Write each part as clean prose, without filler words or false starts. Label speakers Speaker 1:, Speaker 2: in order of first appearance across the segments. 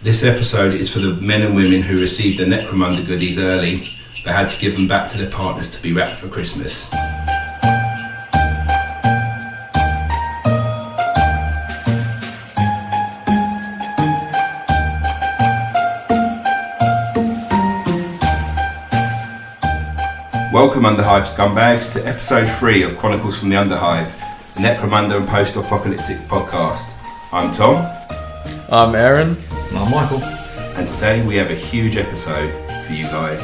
Speaker 1: This episode is for the men and women who received the Necromunda goodies early but had to give them back to their partners to be wrapped for Christmas. Welcome Underhive scumbags to episode 3 of Chronicles from the Underhive, the Necromunda and Post Apocalyptic podcast. I'm Tom.
Speaker 2: I'm Eren.
Speaker 3: And I'm Michael.
Speaker 1: And today we have a huge episode for you guys.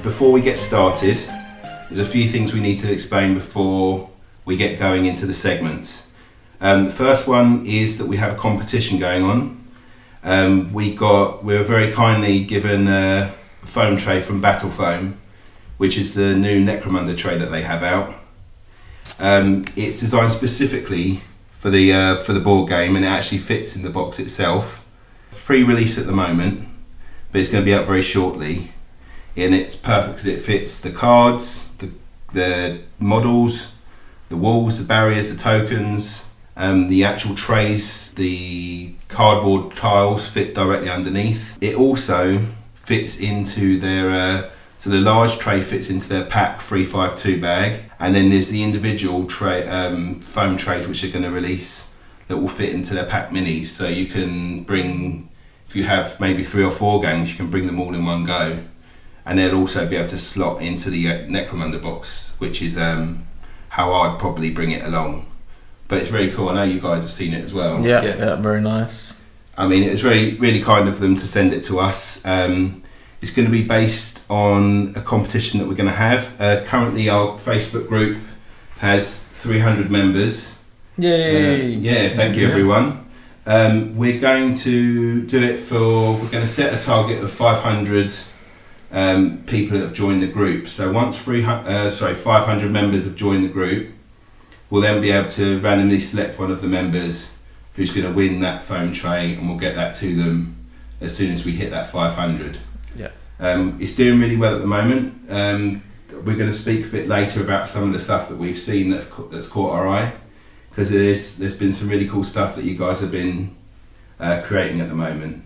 Speaker 1: Before we get started, there's a few things we need to explain before we get going into the segments. The first one is that we have a competition going on. We were very kindly given a foam tray from Battle Foam, which is the new Necromunda tray that they have out. It's designed specifically for the board game, and it actually fits in the box itself. Pre-release at the moment, but it's going to be out very shortly, and it's perfect because it fits the cards, the models, the walls, the barriers, the tokens, the actual trays, the cardboard tiles fit directly underneath. It also fits into their so the large tray fits into their pack 352 bag, and then there's the individual tray, foam trays which are going to release that will fit into their pack minis. So you can bring, if you have maybe 3 or 4 games, you can bring them all in one go, and they'll also be able to slot into the Necromunda box, which is how I'd probably bring it along. But it's very cool. I know you guys have seen it as well.
Speaker 2: Yeah, very nice.
Speaker 1: I mean, it was really kind of them to send it to us. It's going to be based on a competition that we're going to have. Currently, our Facebook group has 300 members.
Speaker 2: Yay!
Speaker 1: Thank you, everyone. We're going to do it we're going to set a target of 500 people that have joined the group. So once 500 members have joined the group, we'll then be able to randomly select one of the members who's going to win that foam tray, and we'll get that to them as soon as we hit that 500.
Speaker 2: Yeah.
Speaker 1: It's doing really well at the moment. We're going to speak a bit later about some of the stuff that we've seen that's caught our eye, because there's been some really cool stuff that you guys have been creating at the moment.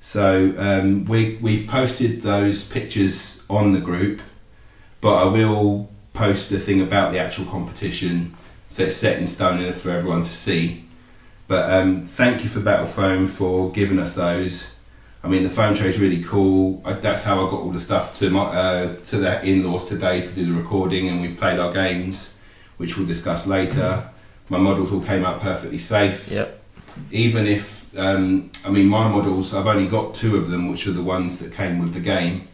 Speaker 1: So we've posted those pictures on the group, but I will post the thing about the actual competition, so it's set in stone for everyone to see. But thank you for Battle Foam for giving us those. I mean, the foam tray is really cool. That's how I got all the stuff to the in-laws today to do the recording, and we've played our games, which we'll discuss later. My models all came out perfectly safe.
Speaker 2: Yep.
Speaker 1: Even if, my models, I've only got 2 of them, which are the ones that came with the game,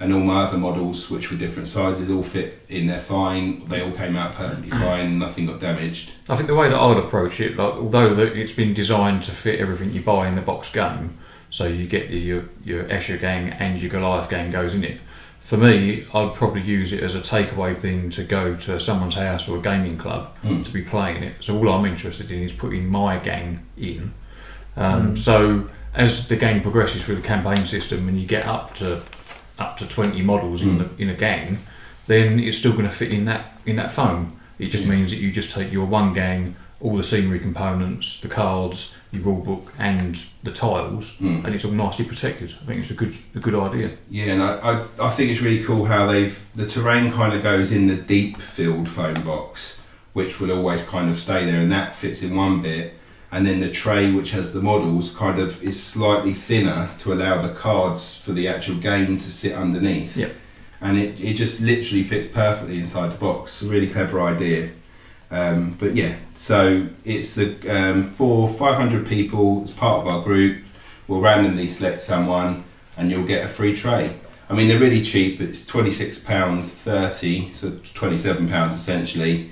Speaker 1: and all my other models, which were different sizes, all fit in there fine. They all came out perfectly fine, nothing got damaged.
Speaker 3: I think the way that I would approach it, although it's been designed to fit everything you buy in the box game, so you get your Escher gang and your Goliath gang goes in it. For me, I'd probably use it as a takeaway thing to go to someone's house or a gaming club to be playing it. So all I'm interested in is putting my gang in. So as the game progresses through the campaign system and you get up to 20 models in a gang, then it's still going to fit in that foam. It just means that you just take your one gang, all the scenery components, the cards, your rule book, and the tiles, and it's all nicely protected. I think it's a good idea.
Speaker 1: Yeah, and I think it's really cool how the terrain kind of goes in the deep filled foam box, which will always kind of stay there, and that fits in one bit. And then the tray, which has the models, kind of is slightly thinner to allow the cards for the actual game to sit underneath.
Speaker 3: Yep.
Speaker 1: And it just literally fits perfectly inside the box. A really clever idea. But yeah, so it's for 500 people as part of our group. We'll randomly select someone, and you'll get a free tray. I mean, they're really cheap. It's £26.30, so £27 essentially,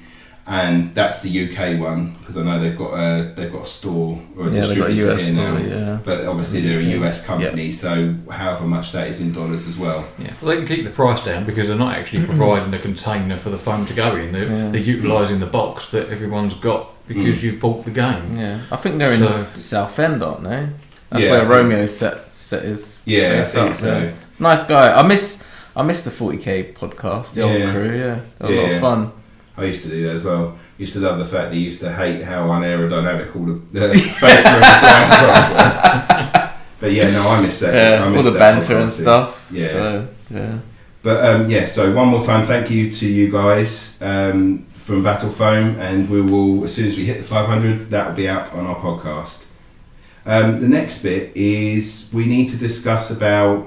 Speaker 1: and that's the UK one, because I know they've got a store or a distributor
Speaker 2: US
Speaker 1: here now.
Speaker 2: store, yeah.
Speaker 1: But obviously they're a US company, so however much that is in dollars as well.
Speaker 3: Yeah, well, they can keep the price down because they're not actually providing a container for the foam to go in. They're utilising the box that everyone's got because you've bought the game.
Speaker 2: Yeah, I think they're in Southend, aren't they? That's
Speaker 1: Yeah,
Speaker 2: where Romeo's set is.
Speaker 1: Yeah, I think so.
Speaker 2: Yeah. Nice guy. I miss the 40k podcast, the old crew. Yeah, they were a lot of fun.
Speaker 1: I used to do that as well. Used to love the fact that he used to hate how unaerodynamic all the space marines were. But yeah, no, I miss that. I miss
Speaker 2: all the
Speaker 1: that
Speaker 2: banter and
Speaker 1: podcasting.
Speaker 2: stuff.
Speaker 1: Yeah.
Speaker 2: So, yeah.
Speaker 1: But so one more time, thank you to you guys from Battle Foam, and we will, as soon as we hit the 500, that will be out on our podcast. The next bit is we need to discuss about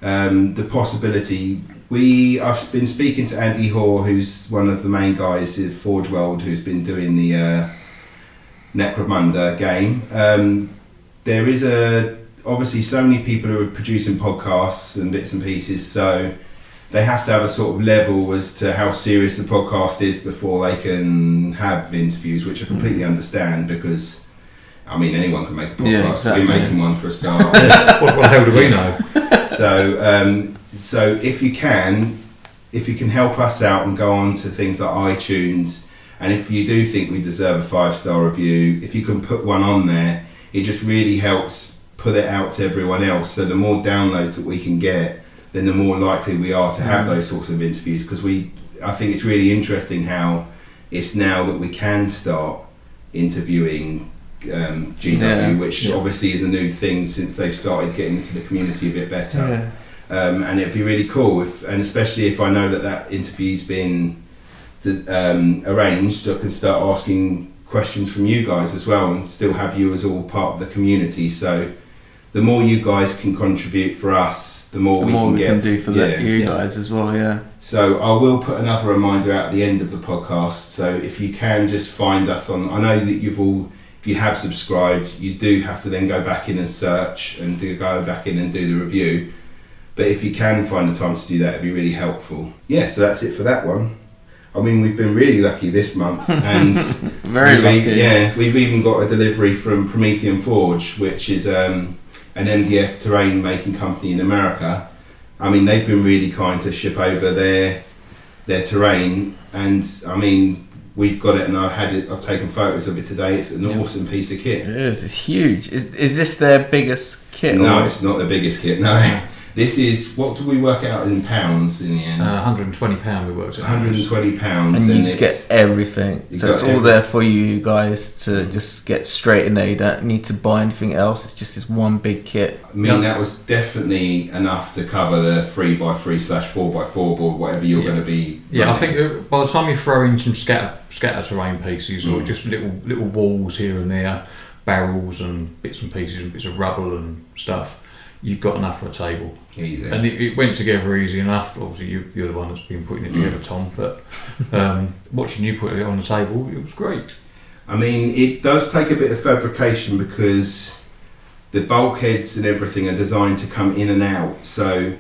Speaker 1: the possibility. I've been speaking to Andy Hoare, who's one of the main guys in Forge World, who's been doing the Necromunda game. There is obviously so many people who are producing podcasts and bits and pieces, so they have to have a sort of level as to how serious the podcast is before they can have interviews, which I completely understand, because I mean anyone can make a podcast.
Speaker 2: Yeah, exactly.
Speaker 1: We're making one for a start.
Speaker 3: What the hell do we know?
Speaker 1: So if you can help us out and go on to things like iTunes, and if you do think we deserve a 5-star review, if you can put one on there, it just really helps put it out to everyone else. So the more downloads that we can get, then the more likely we are to have those sorts of interviews, because I think it's really interesting how it's now that we can start interviewing GW, which obviously is a new thing since they've started getting into the community a bit better. And it'd be really cool and especially if I know that interview's been arranged, I can start asking questions from you guys as well and still have you as all part of the community. So the more you guys can contribute for us, the more we can do for you
Speaker 2: guys as well. Yeah.
Speaker 1: So I will put another reminder out at the end of the podcast. So if you can just find us on, I know that if you have subscribed, you do have to then go back in and search and go back in and do the review. But if you can find the time to do that, it'd be really helpful. Yeah, so that's it for that one. I mean, we've been really lucky this month, and
Speaker 2: very lucky.
Speaker 1: We've even got a delivery from Promethium Forge, which is an MDF terrain making company in America. I mean, they've been really kind to ship over their terrain, and I mean, we've got it, and I've taken photos of it today. It's an awesome piece of kit.
Speaker 2: It is. It's huge. Is this their biggest kit?
Speaker 1: No, it's not the biggest kit. No. This is, what do we work out in pounds in the end?
Speaker 3: £120 we worked at.
Speaker 1: £120.
Speaker 2: And you just get everything. So it's all there for you guys to just get straight in there. You don't need to buy anything else. It's just this one big kit.
Speaker 1: I mean, that was definitely enough to cover the 3x3/4x4 board, whatever you're going to be running.
Speaker 3: I think by the time you throw in some scatter terrain pieces or just little walls here and there, barrels and bits and pieces and bits of rubble and stuff, you've got enough for a table.
Speaker 1: Easy.
Speaker 3: And it went together easy enough. Obviously, you're the one that's been putting it together, Tom. But watching you put it on the table, it was great.
Speaker 1: I mean, it does take a bit of fabrication because the bulkheads and everything are designed to come in and out. So,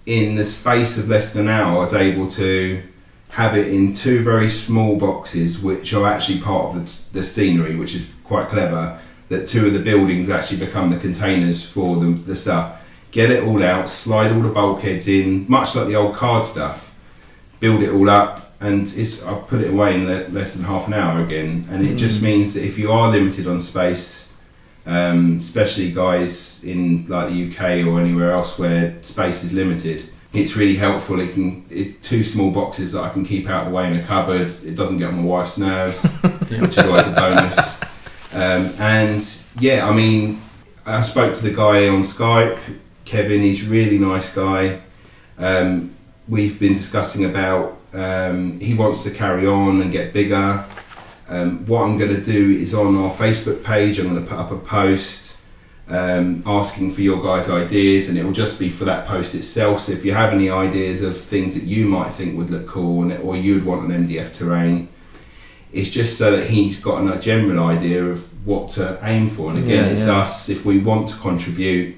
Speaker 1: in the space of less than an hour, I was able to have it in 2 very small boxes, which are actually part of the scenery, which is quite clever. That 2 of the buildings actually become the containers for the stuff. Get it all out, slide all the bulkheads in, much like the old card stuff. Build it all up, and I'll put it away in less than half an hour again. And it just means that if you are limited on space, especially guys in like the UK or anywhere else where space is limited, it's really helpful. It's 2 small boxes that I can keep out of the way in a cupboard. It doesn't get on my wife's nerves, which is always a bonus. I mean, I spoke to the guy on Skype, Kevin. He's a really nice guy. We've been discussing about he wants to carry on and get bigger. What I'm going to do is on our Facebook page, I'm going to put up a post asking for your guys' ideas, and it will just be for that post itself. So if you have any ideas of things that you might think would look cool or you'd want an MDF terrain, it's just so that he's got a general idea of what to aim for. And again, it's us. If we want to contribute,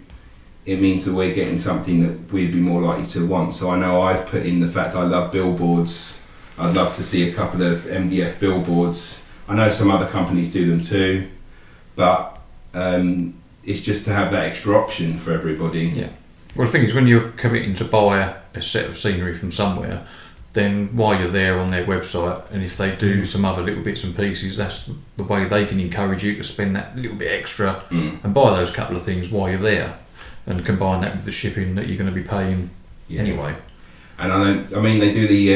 Speaker 1: it means that we're getting something that we'd be more likely to want. So I know I've put in the fact I love billboards. I'd love to see a couple of MDF billboards. I know some other companies do them too, but it's just to have that extra option for everybody.
Speaker 3: Yeah. Well, the thing is, when you're committing to buy a set of scenery from somewhere, then while you're there on their website, and if they do some other little bits and pieces, that's the way they can encourage you to spend that little bit extra and buy those couple of things while you're there, and combine that with the shipping that you're going to be paying anyway.
Speaker 1: And I mean, they do the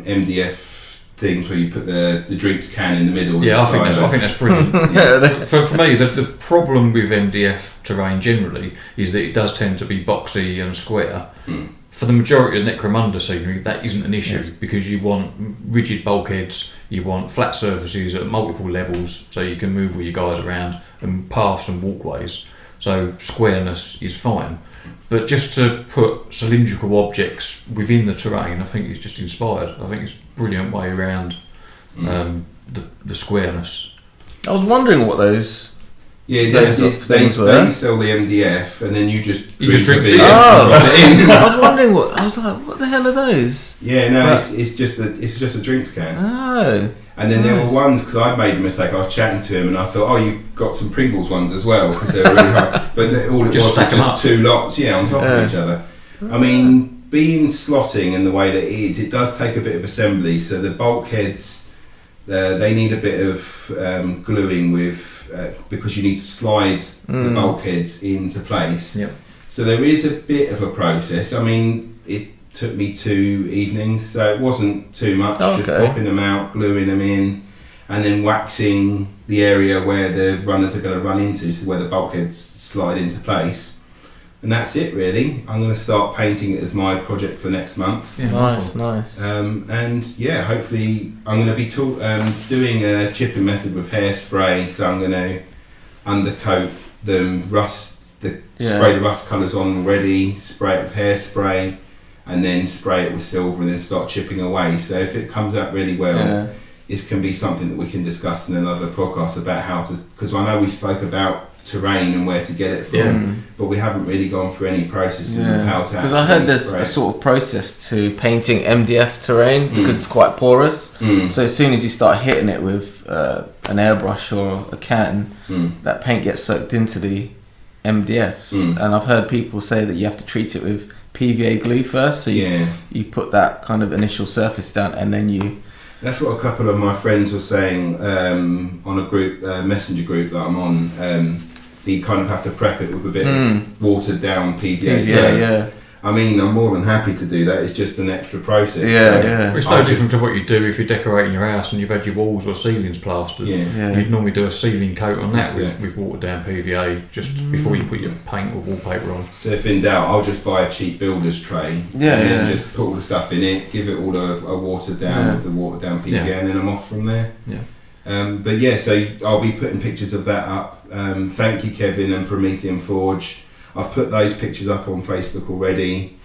Speaker 1: MDF things where you put the drinks can in the middle.
Speaker 3: Yeah, I think that's brilliant.
Speaker 1: Yeah.
Speaker 3: For me, the problem with MDF terrain generally is that it does tend to be boxy and square. For the majority of Necromunda scenery, that isn't an issue because you want rigid bulkheads, you want flat surfaces at multiple levels so you can move all your guys around, and paths and walkways. So squareness is fine. But just to put cylindrical objects within the terrain, I think it's just inspired. I think it's a brilliant way around the squareness.
Speaker 2: I was wondering what those...
Speaker 1: Yeah,
Speaker 2: they
Speaker 1: sell the MDF and then you just
Speaker 3: drink
Speaker 1: the
Speaker 3: beer.
Speaker 1: beer.
Speaker 2: I was wondering I was like, what the hell are those?
Speaker 1: Yeah, no, it's just a drinks can.
Speaker 2: Oh.
Speaker 1: And then there were ones, because I made a mistake, I was chatting to him and I thought, oh, you've got some Pringles ones as well, because they were really hard. But all it was just two lots, on top of each other. I mean, being slotting and the way that it is, it does take a bit of assembly. So the bulkheads, they need a bit of gluing with, because you need to slide the bulkheads into place.
Speaker 3: Yep.
Speaker 1: So there is a bit of a process. I mean, it took me 2 evenings, so it wasn't too much. Just popping them out, gluing them in, and then waxing the area where the runners are going to run into, so where the bulkheads slide into place. And that's it, really. I'm going to start painting it as my project for next month.
Speaker 2: Yeah, nice.
Speaker 1: And yeah, hopefully I'm going to be doing a chipping method with hairspray. So I'm going to undercoat them, spray the rust colours on already, spray it with hairspray, and then spray it with silver, and then start chipping away. So if it comes out really well, it can be something that we can discuss in another podcast about how to. Because I know we spoke about terrain and where to get it from, but we haven't really gone through any processes of how to. Because
Speaker 2: I heard there's a sort of process to painting MDF terrain because it's quite porous. So as soon as you start hitting it with an airbrush or a can, that paint gets soaked into the MDFs. And I've heard people say that you have to treat it with PVA glue first. So you put that kind of initial surface down, and then you.
Speaker 1: That's what a couple of my friends were saying on a group, messenger group that I'm on. You kind of have to prep it with a bit of watered down PVA first. I mean, I'm more than happy to do that. It's just an extra process.
Speaker 3: It's no different to what you do if you're decorating your house and you've had your walls or ceilings plastered. You'd normally do a ceiling coat on that with watered down PVA just before you put your paint or wallpaper on.
Speaker 1: So if in doubt, I'll just buy a cheap builder's tray and then just put all the stuff in it, give it all a watered down with the watered down PVA, and then I'm off from there. But yeah, so I'll be putting pictures of that up. Thank you, Kevin and Promethium Forge. I've put those pictures up on Facebook already,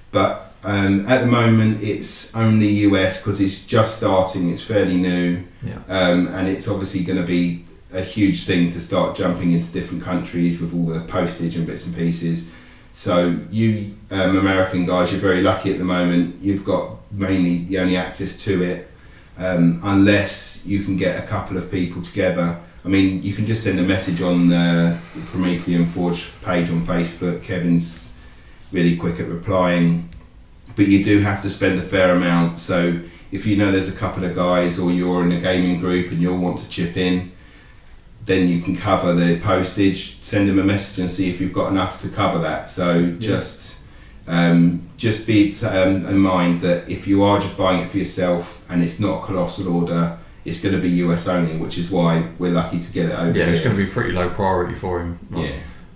Speaker 1: but at the moment it's only US because it's just starting, it's fairly new, and it's obviously going to be a huge thing to start jumping into different countries with all the postage and bits and pieces. So you American guys, you're very lucky at the moment. You've got mainly the only access to it, unless you can get a couple of people together. I mean, you can just send a message on the Promethium Forge page on Facebook. Kevin's really quick at replying, but you do have to spend a fair amount. So if you know there's a couple of guys, or you're in a gaming group and you'll want to chip in, then you can cover the postage. Send them a message and see if you've got enough to cover that. So just be in mind that if you are just buying it for yourself and it's not a colossal order, it's going to be US only, which is why we're lucky to get it over here.
Speaker 3: It's going to be pretty low priority for him.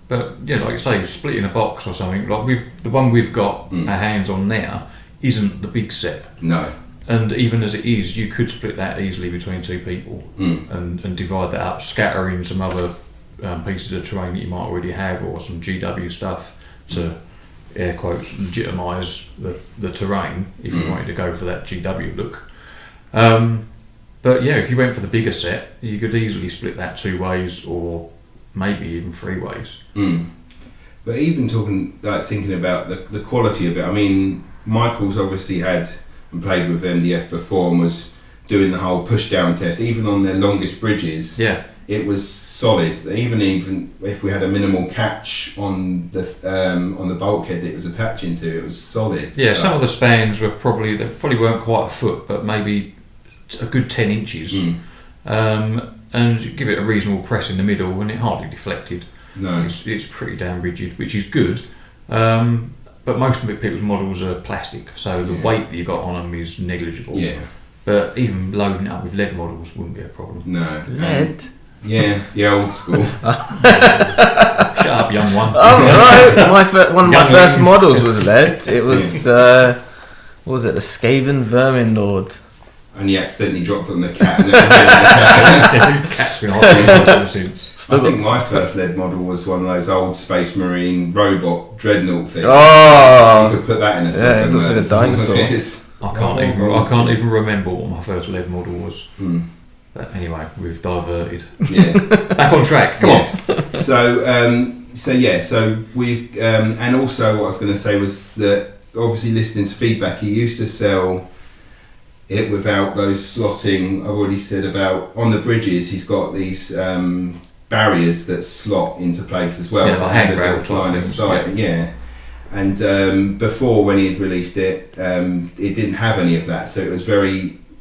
Speaker 3: But like I say, splitting a box or something, like the one we've got our hands on now isn't the big set.
Speaker 1: No.
Speaker 3: And even as it is, you could split that easily between two people and divide that up, scatter in some other pieces of terrain that you might already have, or some GW stuff to air quotes legitimise the terrain if you wanted to go for that GW look. But yeah, if you went for the bigger set, you could easily split that 2 ways, or maybe even 3 ways.
Speaker 1: But even thinking about the quality of it, I mean, Michael's obviously had and played with MDF before and was doing the whole push down test. Even on their longest bridges, it was solid. Even if we had a minimal catch on the bulkhead that it was attaching to, it was solid.
Speaker 3: Yeah, some of the spans were probably weren't quite a foot, but maybe a good 10 inches, and give it a reasonable press in the middle, and it hardly deflected.
Speaker 1: No,
Speaker 3: it's pretty damn rigid, which is good. But most of people's models are plastic, so the weight that you got on them is negligible. But even loading it up with lead models wouldn't be a problem.
Speaker 1: No.
Speaker 2: Lead?
Speaker 1: Yeah, the old school.
Speaker 3: Shut up, young one.
Speaker 2: Oh no! One of my
Speaker 3: Young
Speaker 2: first
Speaker 3: one.
Speaker 2: models was lead. It was what was it? The Skaven Vermin Lord.
Speaker 1: And he accidentally dropped on the cat. And then
Speaker 3: Cat's been holding since.
Speaker 1: I think my first lead model was one of those old Space Marine robot dreadnought things.
Speaker 2: Oh!
Speaker 1: You could put that in a
Speaker 2: Yeah,
Speaker 1: second.
Speaker 2: it looks like a dinosaur.
Speaker 3: I can't even remember what my first lead model was.
Speaker 1: Mm.
Speaker 3: But anyway, we've diverted.
Speaker 1: Yeah.
Speaker 3: Back on track. Come on.
Speaker 1: So we and also what I was going to say was that obviously listening to feedback, he used to sell it without those slotting. I've already said about on the bridges. He's got these barriers that slot into place as well.
Speaker 3: Yeah, like handrail type things.
Speaker 1: Yeah. And before, when he had released it, it didn't have any of that, so it was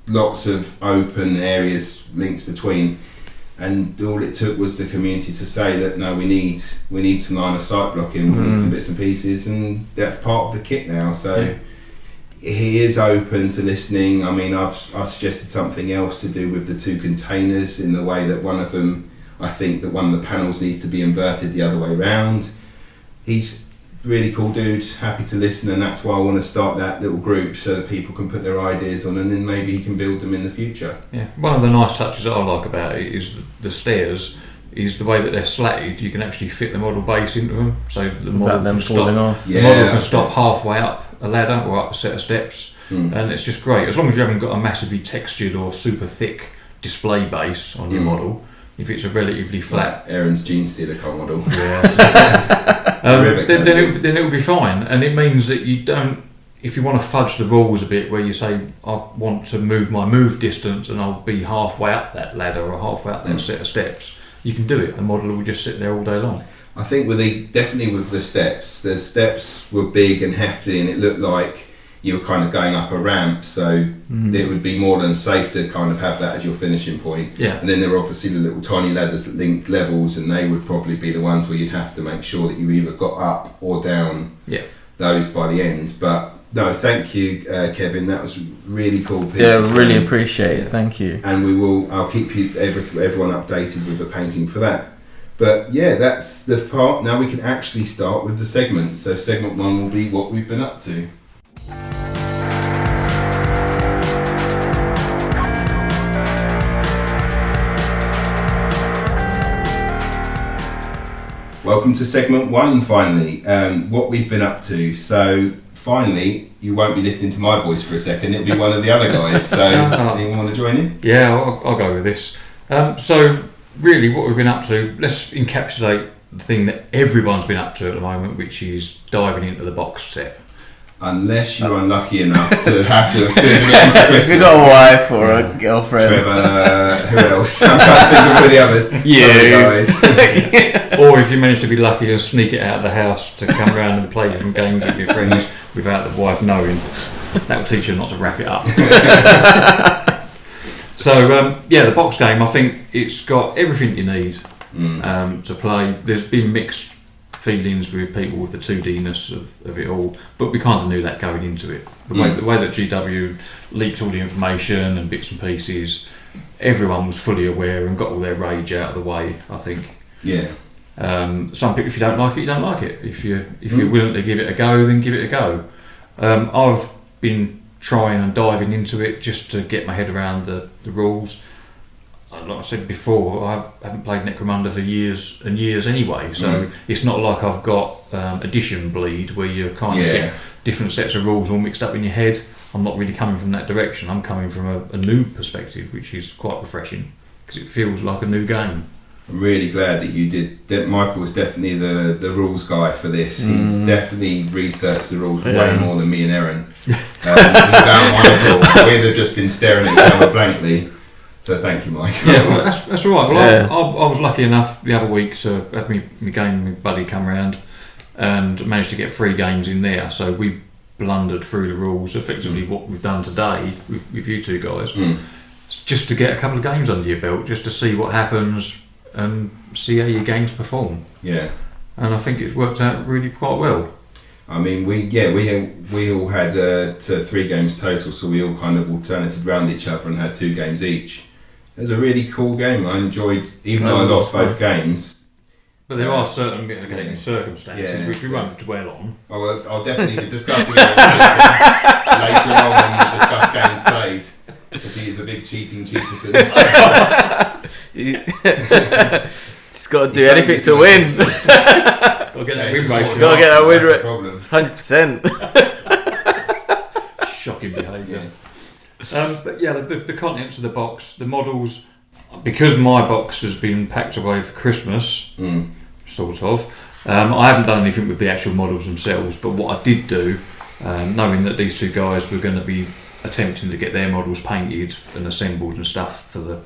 Speaker 1: lots of open areas, links between, and all it took was the community to say that no, we need some line of sight blocking, we need some bits and pieces, and that's part of the kit now. So he is open to listening. I mean, I've suggested something else to do with the two containers in the way that one of them, I think that one of the panels needs to be inverted the other way round. He's really cool dude, happy to listen, and that's why I want to start that little group so that people can put their ideas on, and then maybe he can build them in the future.
Speaker 3: Yeah, one of the nice touches that I like about it is the stairs. Is the way that they're slatted. You can actually fit the model base into them, so the model
Speaker 2: them
Speaker 3: can
Speaker 2: falling
Speaker 3: stop.
Speaker 2: off.
Speaker 3: The model can stop halfway up a ladder or up a set of steps, and it's just great. As long as you haven't got a massively textured or super thick display base on your model. If it's a relatively flat,
Speaker 1: Eren's Gene Stealer car model.
Speaker 3: then it'll be fine, and it means that you don't. If you want to fudge the rules a bit, where you say I want to move my move distance and I'll be halfway up that ladder or halfway up that set of steps, you can do it. The model will just sit there all day long.
Speaker 1: I think definitely with the steps were big and hefty, and it looked like you were kind of going up a ramp, so it would be more than safe to kind of have that as your finishing point.
Speaker 3: Yeah.
Speaker 1: And then there were obviously the little tiny ladders that linked levels, and they would probably be the ones where you'd have to make sure that you either got up or down those by the end. But no, thank you, Kevin. That was really cool.
Speaker 2: Really appreciate it. Thank you.
Speaker 1: And I'll keep everyone updated with the painting for that. But yeah, that's the part. Now we can actually start with the segments. So segment 1 will be what we've been up to. Welcome to segment 1, finally. What we've been up to. So finally, you won't be listening to my voice for a second. It'll be one of the other guys. So anyone want to join in?
Speaker 3: Yeah, I'll go with this. So really, what we've been up to, let's encapsulate the thing that everyone's been up to at the moment, which is diving into the box set.
Speaker 1: Unless you're unlucky enough to have to do it again for Christmas.
Speaker 2: If you've got a wife or a girlfriend.
Speaker 1: Trevor, who else? I'm trying to think of all the others.
Speaker 2: You.
Speaker 1: Sorry, guys.
Speaker 3: Or if you manage to be lucky and sneak it out of the house to come around and play some games with your friends without the wife knowing, that will teach you not to wrap it up. So, the box game, I think it's got everything you need to play. There's been mixed feelings with people with the 2D-ness of it all, but we kind of knew that going into it. The way that GW leaked all the information and bits and pieces, everyone was fully aware and got all their rage out of the way, I think.
Speaker 1: Yeah.
Speaker 3: Some people, if you don't like it, you don't like it. If you're willing to give it a go, then give it a go. I've been trying and diving into it just to get my head around the rules. Like I said before, I haven't played Necromunda for years and years anyway, so it's not like I've got edition bleed where you kind of get different sets of rules all mixed up in your head. I'm not really coming from that direction. I'm coming from a new perspective, which is quite refreshing because it feels like a new game.
Speaker 1: I'm really glad that you did. Michael was definitely the rules guy for this. He's definitely researched the rules way more than me and Eren. We'd have just been staring at each other blankly. So thank you, Mike.
Speaker 3: Yeah, well, that's all right. Well, I was lucky enough the other week to have my gaming buddy come round and managed to get 3 games in there. So we blundered through the rules, effectively what we've done today with you two guys, just to get a couple of games under your belt, just to see what happens and see how your games perform.
Speaker 1: Yeah.
Speaker 3: And I think it's worked out really quite well.
Speaker 1: I mean, we all had 3 games total, so we all kind of alternated round each other and had 2 games each. It was a really cool game. I enjoyed, even though I lost both games.
Speaker 3: But there are certain mitigating circumstances which we won't dwell on.
Speaker 1: Oh, well, I'll definitely be discussing games later on when we discuss games played, because he is a big cheating cheaterson.
Speaker 2: Just got to do anything to win.
Speaker 3: Got to get that win ratio.
Speaker 2: Got to get that win rate. 100%.
Speaker 3: Shocking behaviour. But yeah, the contents of the box, the models, because my box has been packed away for Christmas, sort of. I haven't done anything with the actual models themselves, but what I did do, knowing that these 2 guys were going to be attempting to get their models painted and assembled and stuff for the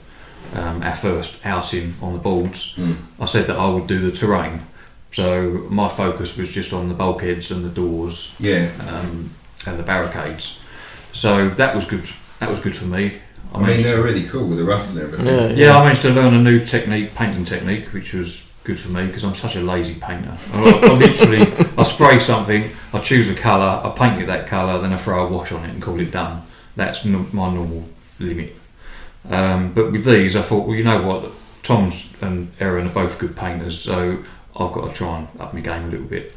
Speaker 3: our first outing on the boards, I said that I would do the terrain. So my focus was just on the bulkheads and the doors, and the barricades. So that was good. That was good for me.
Speaker 1: I mean, they're really cool with the rust and everything.
Speaker 3: Yeah, I managed to learn a new painting technique, which was good for me because I'm such a lazy painter. I spray something, I choose a colour, I paint it that colour, then I throw a wash on it and call it done. That's my normal limit. But with these, I thought, well, you know what, Tom's and Eren are both good painters, so I've got to try and up my game a little bit.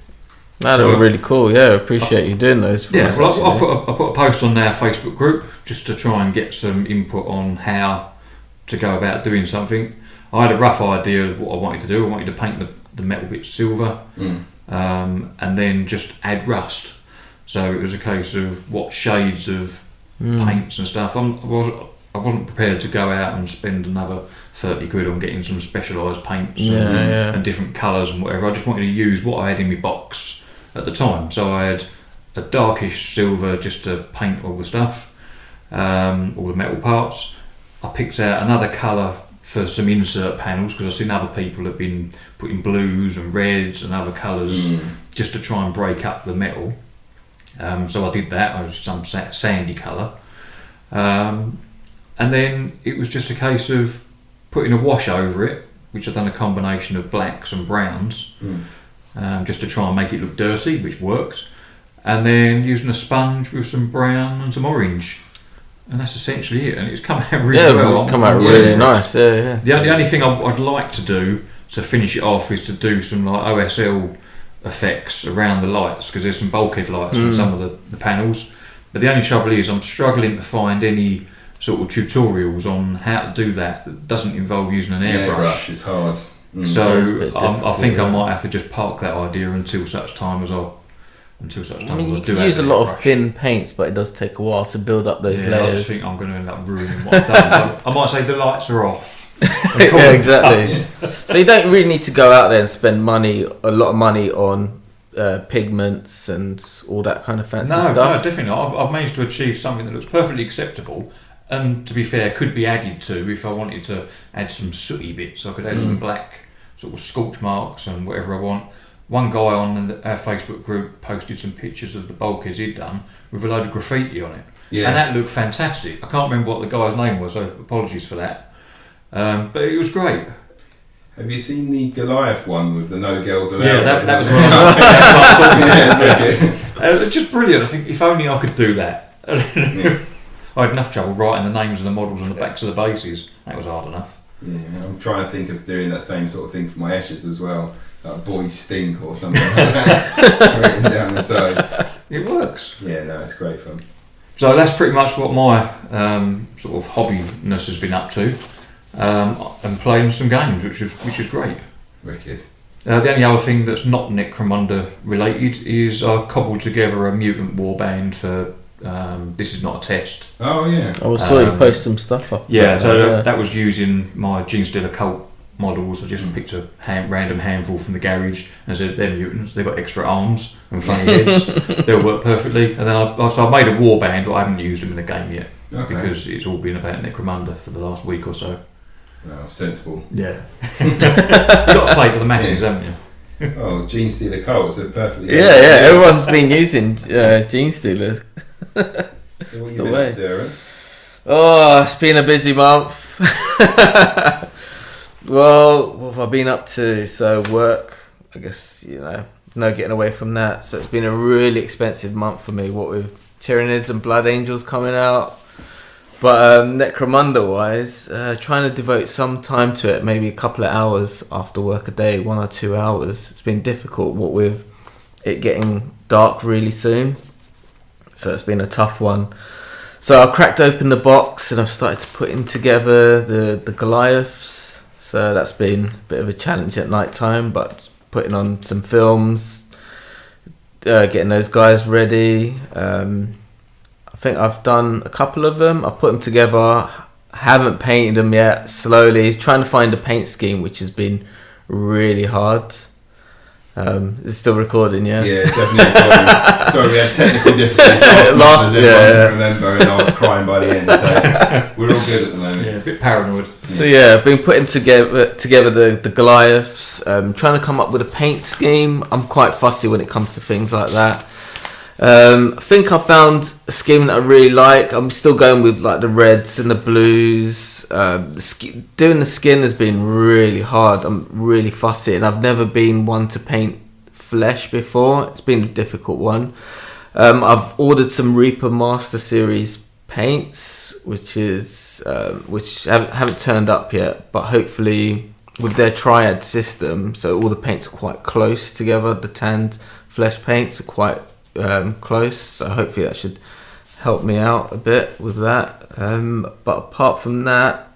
Speaker 2: That was really cool. Yeah, appreciate you doing those. For us,
Speaker 3: I put a post on our Facebook group just to try and get some input on how to go about doing something. I had a rough idea of what I wanted to do. I wanted to paint the metal bits silver, and then just add rust. So it was a case of what shades of paints and stuff. I wasn't prepared to go out and spend another 30 quid on getting some specialised paints and different colours and whatever. I just wanted to use what I had in my box at the time. So I had a darkish silver just to paint all the stuff, all the metal parts. I picked out another colour for some insert panels because I've seen other people have been putting blues and reds and other colours just to try and break up the metal. So I did that. I was some sandy colour, and then it was just a case of putting a wash over it, which I've done a combination of blacks and browns, just to try and make it look dirty, which worked, and then using a sponge with some brown and some orange. And that's essentially it, and it's come out really well.
Speaker 2: Come out really nice.
Speaker 3: The only thing I'd like to do to finish it off is to do some like OSL effects around the lights, because there's some bulkhead lights on some of the panels. But the only trouble is I'm struggling to find any sort of tutorials on how to do that doesn't involve using an airbrush.
Speaker 1: Airbrush is hard.
Speaker 3: So I think I might have to just park that idea until such time as I do.
Speaker 2: You can use a lot of thin paints, but it does take a while to build up those layers.
Speaker 3: I just think I'm going to end up ruining what I've done. So I might say the lights are off.
Speaker 2: Yeah, exactly. So you don't really need to go out there and spend a lot of money on pigments and all that kind of fancy stuff.
Speaker 3: No, definitely not. I've managed to achieve something that looks perfectly acceptable, and to be fair, could be added to if I wanted to add some sooty bits. I could add some black sort of scorch marks and whatever I want. One guy on our Facebook group posted some pictures of the bulkheads he'd done with a load of graffiti on it. Yeah. And that looked fantastic. I can't remember what the guy's name was, so apologies for that. But it was great.
Speaker 1: Have you seen the Goliath one with the no girls allowed?
Speaker 3: Yeah, that was what I was just brilliant. I think if only I could do that. I had enough trouble writing the names of the models on the backs of the bases. That was hard enough.
Speaker 1: Yeah, I'm trying to think of doing that same sort of thing for my Eshes as well. Like boys stink or something like that, written down the side.
Speaker 3: It works.
Speaker 1: Yeah, no, it's great fun.
Speaker 3: So that's pretty much what my sort of hobbyness has been up to, and playing some games, which is great.
Speaker 1: Wicked.
Speaker 3: The only other thing that's not Necromunda related is I cobbled together a mutant warband for. This is not a test.
Speaker 1: Oh yeah.
Speaker 2: I saw you post some stuff up.
Speaker 3: Yeah, so that was using my Gene Stealer Cult models. I just picked a random handful from the garage and said they're mutants. They've got extra arms and funny heads. They'll work perfectly. And then I made a warband, but I haven't used them in the game yet because it's all been about Necromunda for the last week or so.
Speaker 1: Oh, sensible.
Speaker 3: Yeah. You've got to play for the masses, haven't you?
Speaker 1: Oh, Gene Stealer Cults are perfectly.
Speaker 2: Yeah. Everyone's been using Gene Stealer.
Speaker 1: So what you been up to, Eren?
Speaker 2: Oh, it's been a busy month. Well, what have I been up to? So work, I guess, no getting away from that. So it's been a really expensive month for me, what with Tyranids and Blood Angels coming out. But Necromunda wise, trying to devote some time to it, maybe a couple of hours after work a day, 1 or 2 hours. It's been difficult, what with it getting dark really soon. So it's been a tough one. So I cracked open the box and I've started to put in together the Goliaths. So that's been a bit of a challenge at night time, but putting on some films, getting those guys ready. I think I've done a couple of them. I've put them together. Haven't painted them yet. Slowly trying to find a paint scheme, which has been really hard. It's still recording, yeah.
Speaker 1: Yeah, it's definitely recording. Sorry, we had technical difficulties last month, I remember, and I was crying by the end. So we're all good at the moment.
Speaker 3: Yeah, a bit paranoid.
Speaker 2: So yeah, I've been putting together the Goliaths. Trying to come up with a paint scheme. I'm quite fussy when it comes to things like that. I think I found a scheme that I really like. I'm still going with like the reds and the blues. Doing the skin has been really hard. I'm really fussy, and I've never been one to paint flesh before. It's been a difficult one. I've ordered some Reaper Master Series paints, which haven't turned up yet, but hopefully with their triad system, so all the paints are quite close together. The tanned flesh paints are quite close, so hopefully that should help me out a bit with that. But apart from that,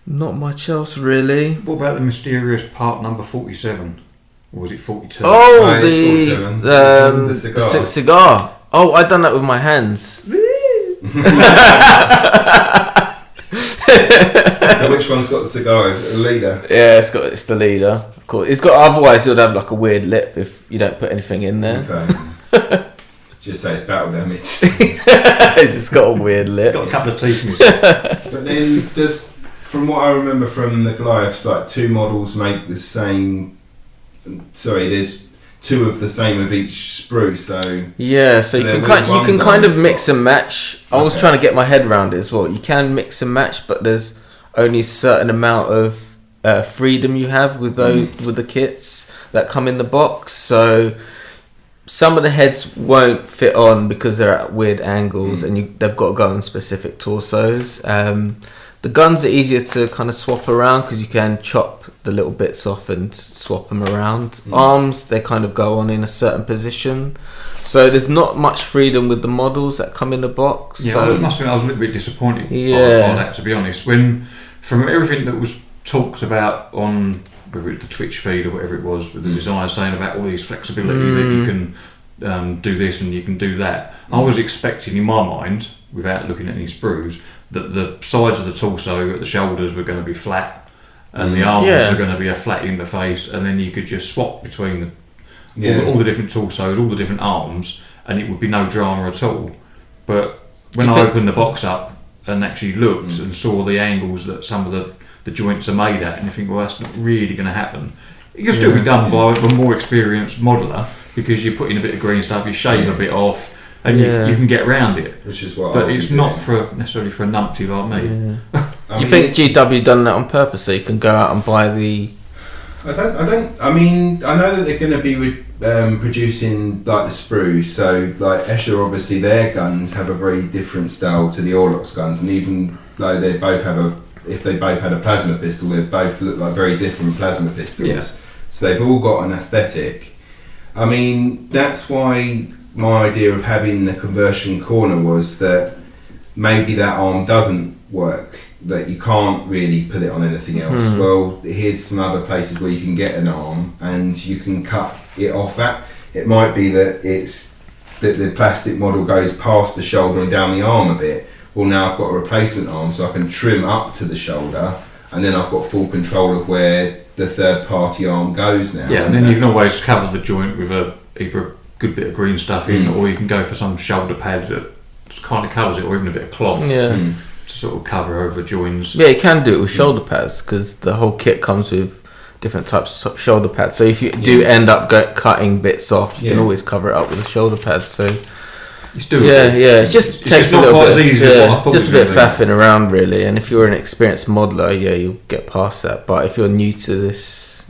Speaker 2: not much else really.
Speaker 3: What about the mysterious part number 47? Or was it 42?
Speaker 2: Oh,
Speaker 1: the cigar.
Speaker 2: Cigar. Oh, I done that with my hands.
Speaker 1: So which one's got the cigar? Is it the leader?
Speaker 2: Yeah, it's the leader. Of course, it's got. Otherwise, you'd have like a weird lip if you don't put anything in there.
Speaker 1: Okay. Just say it's battle damage.
Speaker 2: It's just got a weird lip.
Speaker 3: It's got a couple of teeth in it.
Speaker 1: But then, from what I remember from the Goliaths, like 2 models make the same. Sorry, there's 2 of the same of each sprue. So
Speaker 2: yeah, so you can kind of mix and match. I was trying to get my head around it as well. You can mix and match, but there's only a certain amount of freedom you have with the kits that come in the box. So some of the heads won't fit on because they're at weird angles, and they've got to go on specific torsos. The guns are easier to kind of swap around because you can chop the little bits off and swap them around. Arms, they kind of go on in a certain position. So there's not much freedom with the models that come in the box.
Speaker 3: Yeah,
Speaker 2: so,
Speaker 3: I was a little bit disappointed
Speaker 2: Yeah.
Speaker 3: by that, to be honest. From everything that was talked about on whether it's the Twitch feed or whatever it was, with the designer saying about all these flexibility that you can do this and you can do that, I was expecting in my mind, without looking at any sprues, that the sides of the torso at the shoulders were going to be flat and the arms are going to be a flat interface, and then you could just swap between all the different torsos, all the different arms, and it would be no drama at all. But when I opened the box up and actually looked and saw the angles that some of the joints are made at, and you think, well, that's not really going to happen. It can still be done by a more experienced modeller, because you put in a bit of green stuff, you shave a bit off, and you can get around it.
Speaker 1: Which is what.
Speaker 3: But it's not necessarily for a numpty like me.
Speaker 2: Yeah. Do you think GW done that on purpose so you can go out and buy the?
Speaker 1: I don't. I mean, I know that they're going to be producing like the sprues. So like Escher, obviously their guns have a very different style to the Orlock's guns, and even though they both have if they both had a plasma pistol, they both look like very different plasma pistols.
Speaker 3: Yeah.
Speaker 1: So they've all got an aesthetic. I mean, that's why my idea of having the conversion corner was that maybe that arm doesn't work, that you can't really put it on anything else. Well, here's some other places where you can get an arm and you can cut it off at. It might be that the plastic model goes past the shoulder and down the arm a bit. Well, now I've got a replacement arm, so I can trim up to the shoulder, and then I've got full control of where the third party arm goes now.
Speaker 3: Yeah, and then you can always cover the joint with either a good bit of green stuff in, or you can go for some shoulder pad that just kind of covers it, or even a bit of cloth to sort of cover over joins.
Speaker 2: Yeah, you can do it with shoulder pads, because the whole kit comes with different types of shoulder pads. So if you do end up cutting bits off, you can always cover it up with a shoulder pad. So
Speaker 3: it's doable.
Speaker 2: Yeah, it just takes a little bit. Just a bit faffing around, really. And if you're an experienced modeler, you'll get past that. But if you're new to this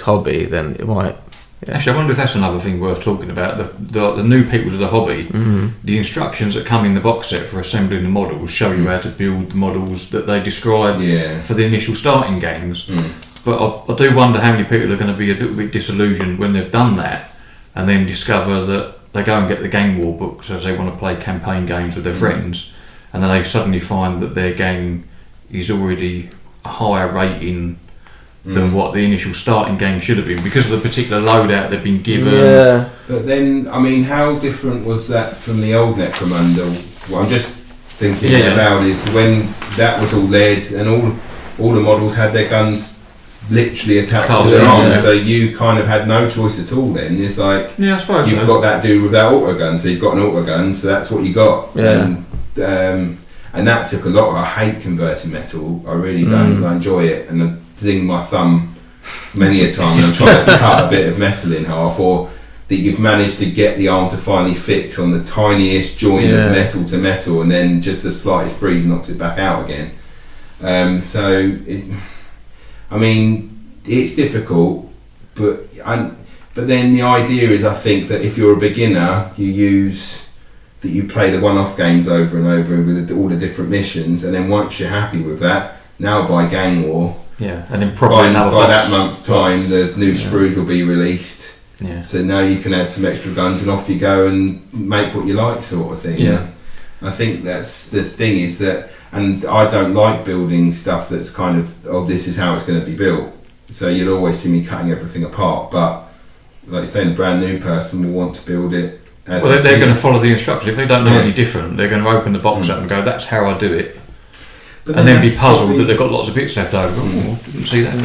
Speaker 2: hobby, then it
Speaker 3: Actually, I wonder if that's another thing worth talking about. The new people to the hobby, the instructions that come in the box set for assembling the models show you how to build the models that they describe for the initial starting games. But I do wonder how many people are going to be a little bit disillusioned when they've done that and then discover that they go and get the Game War books as they want to play campaign games with their friends, and then they suddenly find that their game is already a higher rating than what the initial starting game should have been because of the particular loadout they've been given.
Speaker 2: Yeah.
Speaker 1: But then, I mean, how different was that from the old Necromunda? What I'm just thinking about is when that was all lead and all the models had their guns literally attached to their arms, so you kind of had no choice at all then. It's like,
Speaker 3: I suppose
Speaker 1: you've got that dude with that auto gun, so he's got an auto gun, so that's what you got. And that took a lot. I hate converting metal. I really don't. I enjoy it, and I zing my thumb many a time when I'm trying to cut a bit of metal in half, or that you've managed to get the arm to finally fix on the tiniest joint of metal to metal, and then just the slightest breeze knocks it back out again. I mean, it's difficult, but then the idea is, I think that if you're a beginner, you play the one-off games over and over with all the different missions, and then once you're happy with that, now buy Gang War.
Speaker 3: Yeah, and then probably
Speaker 1: by that month's time, the new sprues will be released. Yeah. So now you can add some extra guns and off you go and make what you like, sort of thing.
Speaker 3: Yeah.
Speaker 1: I think that's the thing is that, and I don't like building stuff that's kind of, this is how it's going to be built. So you'll always see me cutting everything apart. But like you're saying, a brand new person will want to build it. They're
Speaker 3: going to follow the instructions. If they don't know any different, they're going to open the box up and go, "That's how I do it," and then be puzzled that they've got lots of bits left over. Didn't see that.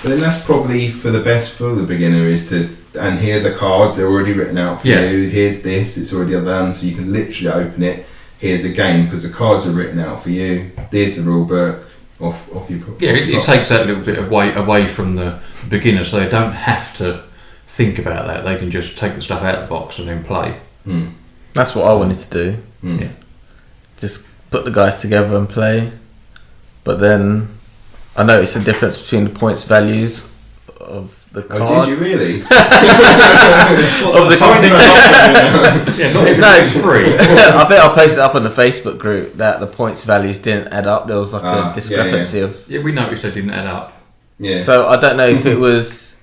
Speaker 1: But then that's probably for the best for the beginner is and here are the cards, they're already written out for you. Here's this, it's already done, so you can literally open it. Here's a game because the cards are written out for you. There's the rule book. Off you.
Speaker 3: It takes that little bit of away from the beginner, so they don't have to think about that. They can just take the stuff out of the box and then play.
Speaker 2: That's what I wanted to do.
Speaker 3: Yeah.
Speaker 2: Just put the guys together and play. But then I noticed the difference between the points values of the cards.
Speaker 1: Oh, did you really?
Speaker 2: Of the
Speaker 3: it's free.
Speaker 2: I think I posted up on the Facebook group that the points values didn't add up. There was like a discrepancy of.
Speaker 3: Yeah, we noticed they didn't add up.
Speaker 1: Yeah.
Speaker 2: So I don't know if it was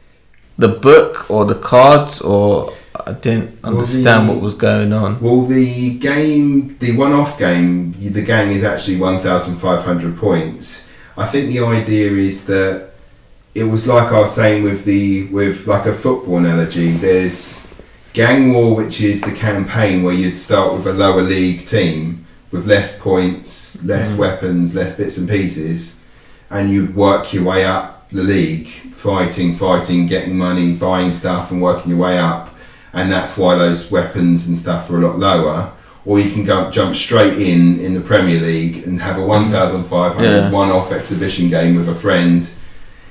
Speaker 2: the book or the cards, or I didn't understand what was going on.
Speaker 1: Well, the one-off game, the gang is actually 1,500 points. I think the idea is that it was like I was saying with like a football analogy. There's Gang War, which is the campaign where you'd start with a lower league team with less points, less weapons, less bits and pieces, and you'd work your way up the league, fighting, getting money, buying stuff, and working your way up. And that's why those weapons and stuff are a lot lower. Or you can jump straight in the Premier League and have a 1,500 one-off exhibition game with a friend.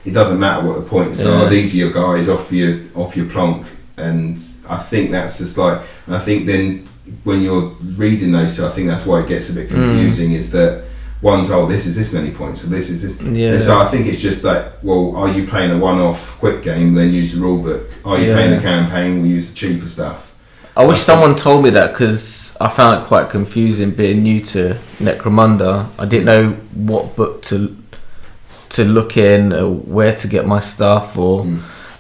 Speaker 1: It doesn't matter what the points are. These are your guys off your plonk, and I think that's just like. And I think then when you're reading those, I think that's why it gets a bit confusing. Is that one's this is this many points, or this is this.
Speaker 2: Yeah.
Speaker 1: And so I think it's just like, well, are you playing a one-off quick game? Then use the rule book. Are you playing the campaign? We'll use the cheaper stuff.
Speaker 2: I wish someone told me that, because I found it quite confusing being new to Necromunda. I didn't know what book to look in, where to get my stuff, or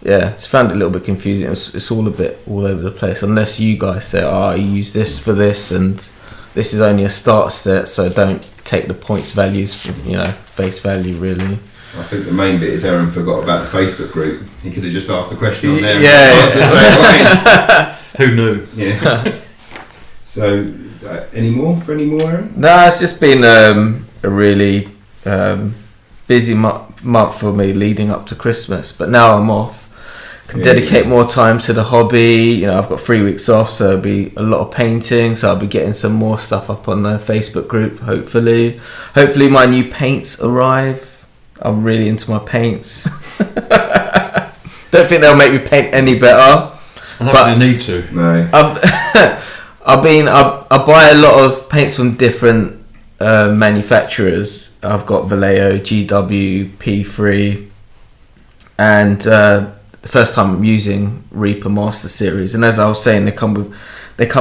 Speaker 2: just found it a little bit confusing. It's all a bit all over the place, unless you guys say, you use this for this, and this is only a start set, so don't take the points values for face value really.
Speaker 1: I think the main bit is Eren forgot about the Facebook group. He could have just asked a question on there.
Speaker 2: Yeah.
Speaker 3: Who knew?
Speaker 1: Yeah. So, any more, Eren?
Speaker 2: No, it's just been a really busy month for me leading up to Christmas, but now I'm off. Can dedicate more time to the hobby. I've got 3 weeks off, so it'll be a lot of painting, so I'll be getting some more stuff up on the Facebook group, hopefully my new paints arrive. I'm really into my paints. Don't think they'll make me paint any better.
Speaker 3: I don't really need to.
Speaker 1: No.
Speaker 2: I buy a lot of paints from different manufacturers. I've got Vallejo, GW, P3, and the first time I'm using Reaper Master Series, and as I was saying, they come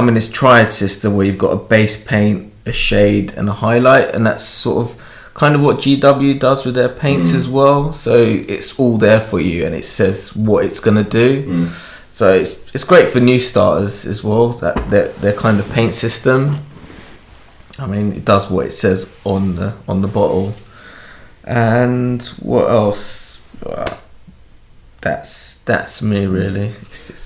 Speaker 2: in this triad system where you've got a base paint, a shade, and a highlight, and that's sort of kind of what GW does with their paints as well. So it's all there for you, and it says what it's gonna do. So it's great for new starters as well. That their kind of paint system. I mean, it does what it says on the bottle. And what else? That's me really.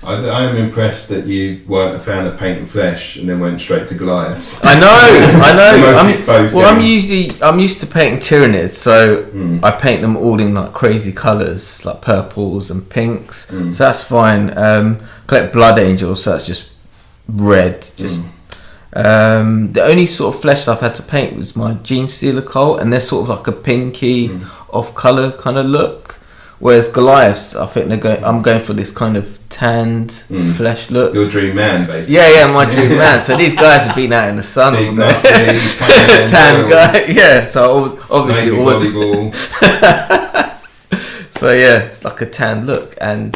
Speaker 1: I am impressed that you weren't a fan of Paint and Flesh and then went straight to Goliaths.
Speaker 2: I know. I'm used to painting Tyranids, so I paint them all in like crazy colours, like purples and pinks. So that's fine. Collect Blood Angels, so that's just red. The only sort of flesh I've had to paint was my Gene Stealer Cult, and they're sort of like a pinky off colour kind of look. Whereas Goliaths, I think I'm going for this kind of tanned flesh look.
Speaker 1: Your dream man, basically.
Speaker 2: Yeah, my dream man. So these guys have been out in the sun all
Speaker 1: Big,
Speaker 2: day.
Speaker 1: nasty,
Speaker 2: Tanned guy. Yeah, so obviously
Speaker 1: maybe volleyball.
Speaker 2: So yeah, it's like a tanned look, and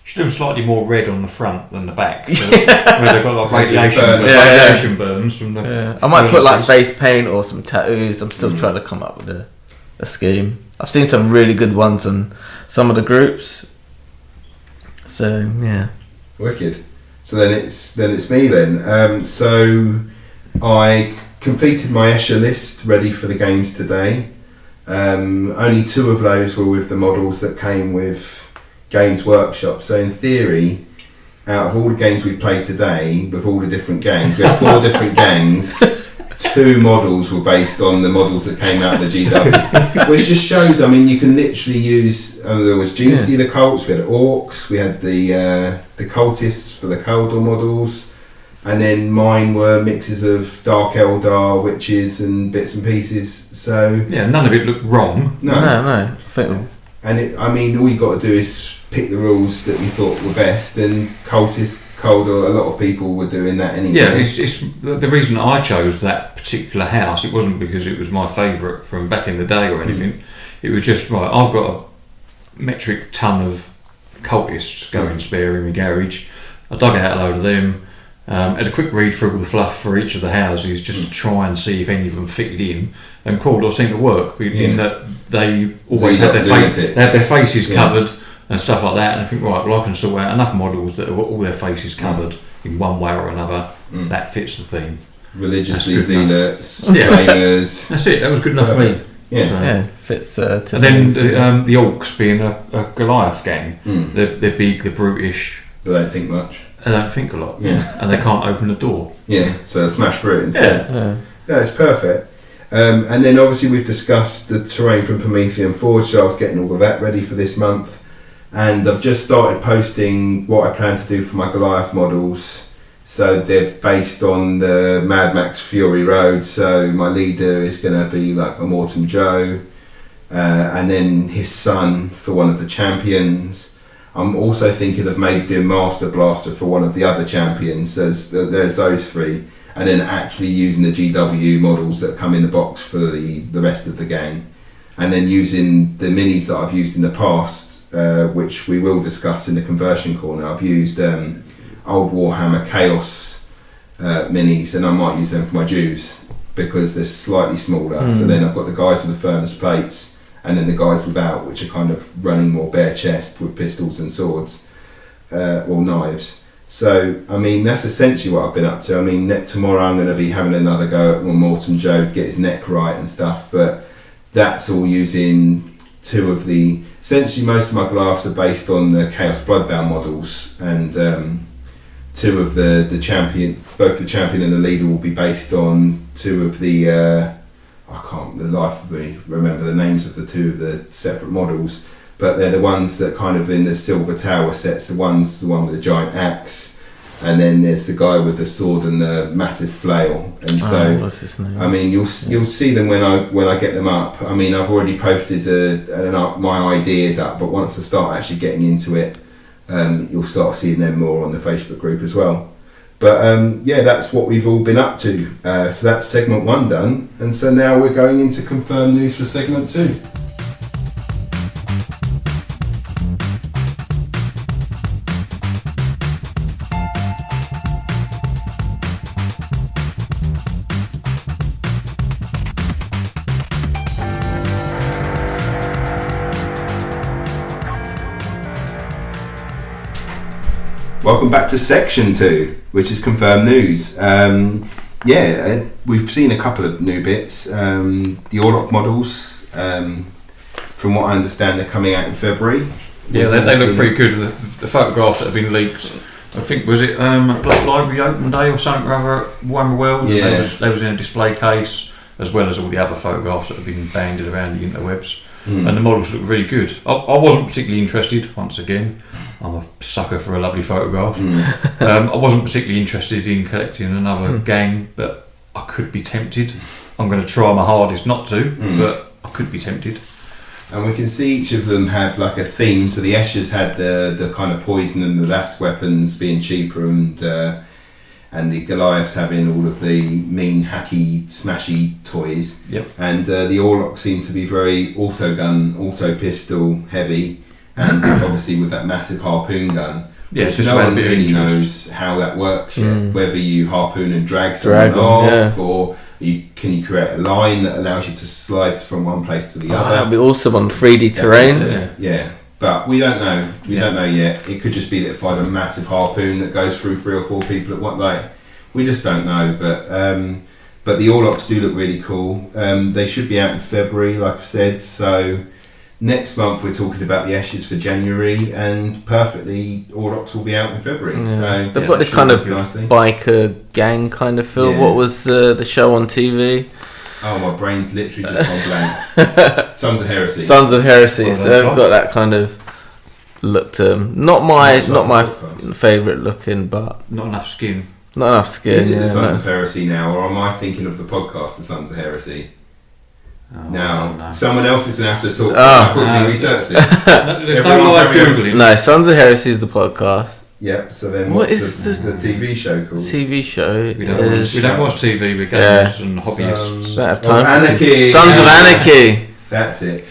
Speaker 3: should do them slightly more red on the front than the back. So where they've got like radiation burns from the.
Speaker 2: Yeah. I might put like face paint or some tattoos. I'm still trying to come up with a scheme. I've seen some really good ones on some of the groups. So yeah.
Speaker 1: Wicked. So then it's me then. So I completed my Escher list ready for the games today. Only 2 of those were with the models that came with Games Workshop. So in theory, out of all the games we played today, with all the different gangs, we had 4 different gangs. 2 models were based on the models that came out of the GW, which just shows. I mean, you can literally use. There was Gene Stealer Cults, we had Orcs, we had the Cultists for the Kaldor models, and then mine were mixes of Dark Eldar, Witches, and bits and pieces. So
Speaker 3: yeah, none of it looked wrong.
Speaker 2: No. I think.
Speaker 1: And I mean, all you got to do is pick the rules that you thought were best, and Cultist, Kaldor, a lot of people were doing that anyway.
Speaker 3: Yeah, it's the reason I chose that particular house. It wasn't because it was my favourite from back in the day or anything. It was just, right, I've got a metric ton of cultists going spare in my garage. I dug out a load of them, had a quick read through all the fluff for each of the houses just to try and see if any of them fitted in, and Kaldor seemed to work in that they always had their faces covered and stuff like that, and I think, right, well, I can sort out enough models that have got all their faces covered in one way or another. That fits the theme.
Speaker 1: Religiously zealots, flamers.
Speaker 3: That's it. That was good enough for me.
Speaker 2: Yeah, fits. To
Speaker 3: and then the Orcs being a Goliath gang, they're big, they're brutish.
Speaker 1: They don't think much.
Speaker 3: They don't think a lot. And they can't open the door.
Speaker 1: Yeah, so they smash through it instead. Yeah, it's perfect. And then obviously we've discussed the terrain from Promethium Forge, so I was getting all of that ready for this month. And I've just started posting what I plan to do for my Goliath models. So they're based on the Mad Max Fury Road. So my leader is going to be like Immortan Joe, and then his son for one of the champions. I'm also thinking of maybe doing Master Blaster for one of the other champions. There's those 3, and then actually using the GW models that come in the box for the rest of the gang, and then using the minis that I've used in the past. Which we will discuss in the conversion corner. I've used old Warhammer Chaos minis, and I might use them for my Jews because they're slightly smaller. So then I've got the guys with the furnace plates, and then the guys without, which are kind of running more bare chest with pistols and swords or knives. So I mean, that's essentially what I've been up to. I mean, tomorrow I'm going to be having another go at Immortan Joe to get his neck right and stuff, but that's all using 2 of the. Essentially, most of my Goliaths are based on the Chaos Bloodbound models, and 2 of the champion, both the champion and the leader, will be based on 2 of the. I can't, the life of me remember the names of the 2 of the separate models, but they're the ones that kind of in the Silver Tower sets. The one with the giant axe, and then there's the guy with the sword and the massive flail. And so,
Speaker 2: what's his name?
Speaker 1: I mean, you'll see them when I get them up. I mean, I've already posted my ideas up, but once I start actually getting into it, you'll start seeing them more on the Facebook group as well. But yeah, that's what we've all been up to. So that's segment 1 done, and so now we're going into confirmed news for segment 2. Welcome back to section 2, which is confirmed news. We've seen a couple of new bits. The Orlok models, from what I understand, they're coming out in February.
Speaker 3: Yeah, they look pretty good. The photographs that have been leaked, I think, was it Black Library Open Day or something or other, One World?
Speaker 1: Yeah.
Speaker 3: They was in a display case, as well as all the other photographs that have been banded around the interwebs. And the models look really good. I wasn't particularly interested, once again. I'm a sucker for a lovely photograph. I wasn't particularly interested in collecting another gang, but I could be tempted. I'm going to try my hardest not to, but I could be tempted.
Speaker 1: And we can see each of them have like a theme. So the Eshers had the kind of poison and the last weapons being cheaper, and the Goliaths having all of the mean, hacky, smashy toys.
Speaker 3: Yep.
Speaker 1: And the Orlok seem to be very auto pistol heavy, and obviously with that massive harpoon gun.
Speaker 3: Yeah, it's just
Speaker 1: no
Speaker 3: about
Speaker 1: one
Speaker 3: a bit of
Speaker 1: really
Speaker 3: interest.
Speaker 1: knows how that works yet. Whether you harpoon and drag someone
Speaker 2: them,
Speaker 1: off, or can you create a line that allows you to slide from one place to the other?
Speaker 2: That'd be awesome on 3D terrain.
Speaker 1: Yeah, but we don't know. We don't know yet. It could just be that if I have a massive harpoon that goes through 3 or 4 people at one, like, we just don't know. But the Orloks do look really cool. They should be out in February, like I've said. So next month we're talking about the Ashes for January, and perfectly Orloks will be out in February. So
Speaker 2: They've got this kind of biker gang kind of feel.
Speaker 1: Yeah.
Speaker 2: What was the show on TV?
Speaker 1: Oh, my brain's literally just gone blank. Sons of Heresy.
Speaker 2: Sons of Heresy.
Speaker 3: Well,
Speaker 2: So they've got that kind of look to them. Not my favourite looking, but
Speaker 3: Not enough skin.
Speaker 2: not enough skin.
Speaker 1: Is it
Speaker 2: yeah,
Speaker 1: the Sons
Speaker 2: no.
Speaker 1: of Heresy now, or am I thinking of the podcast, The Sons of Heresy?
Speaker 3: Oh, I don't
Speaker 1: Now,
Speaker 3: know.
Speaker 1: someone else is going to have to talk.
Speaker 2: Oh.
Speaker 1: I quickly researched it.
Speaker 3: There's
Speaker 1: Everyone
Speaker 3: no live
Speaker 1: carry on.
Speaker 3: Googling.
Speaker 2: No, Sons of Heresy is the podcast.
Speaker 1: Yep, so then
Speaker 2: What
Speaker 1: what's
Speaker 2: is
Speaker 1: the TV show called?
Speaker 2: TV show
Speaker 3: We don't,
Speaker 2: is
Speaker 3: we don't watch TV, we're gamers and hobbyists.
Speaker 2: don't have time for
Speaker 1: Anarchy.
Speaker 2: Sons of Anarchy.
Speaker 1: That's it.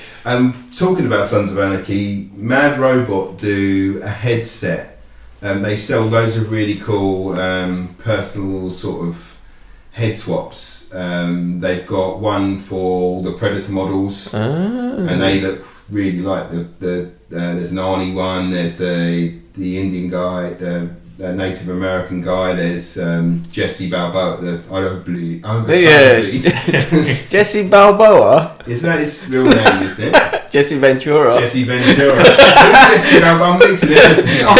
Speaker 1: Talking about Sons of Anarchy, Mad Robot do a headset. They sell loads of really cool personal sort of head swaps. They've got one for all the Predator models, and they look really like the there's an Arnie one, there's the Indian guy, the Native American guy, there's Jesse Balboa,
Speaker 2: Jesse Balboa.
Speaker 1: Is that his real name, isn't it?
Speaker 2: Jesse Ventura.
Speaker 1: Jesse Ventura. Jesse Balboa, I'm mixing everything up.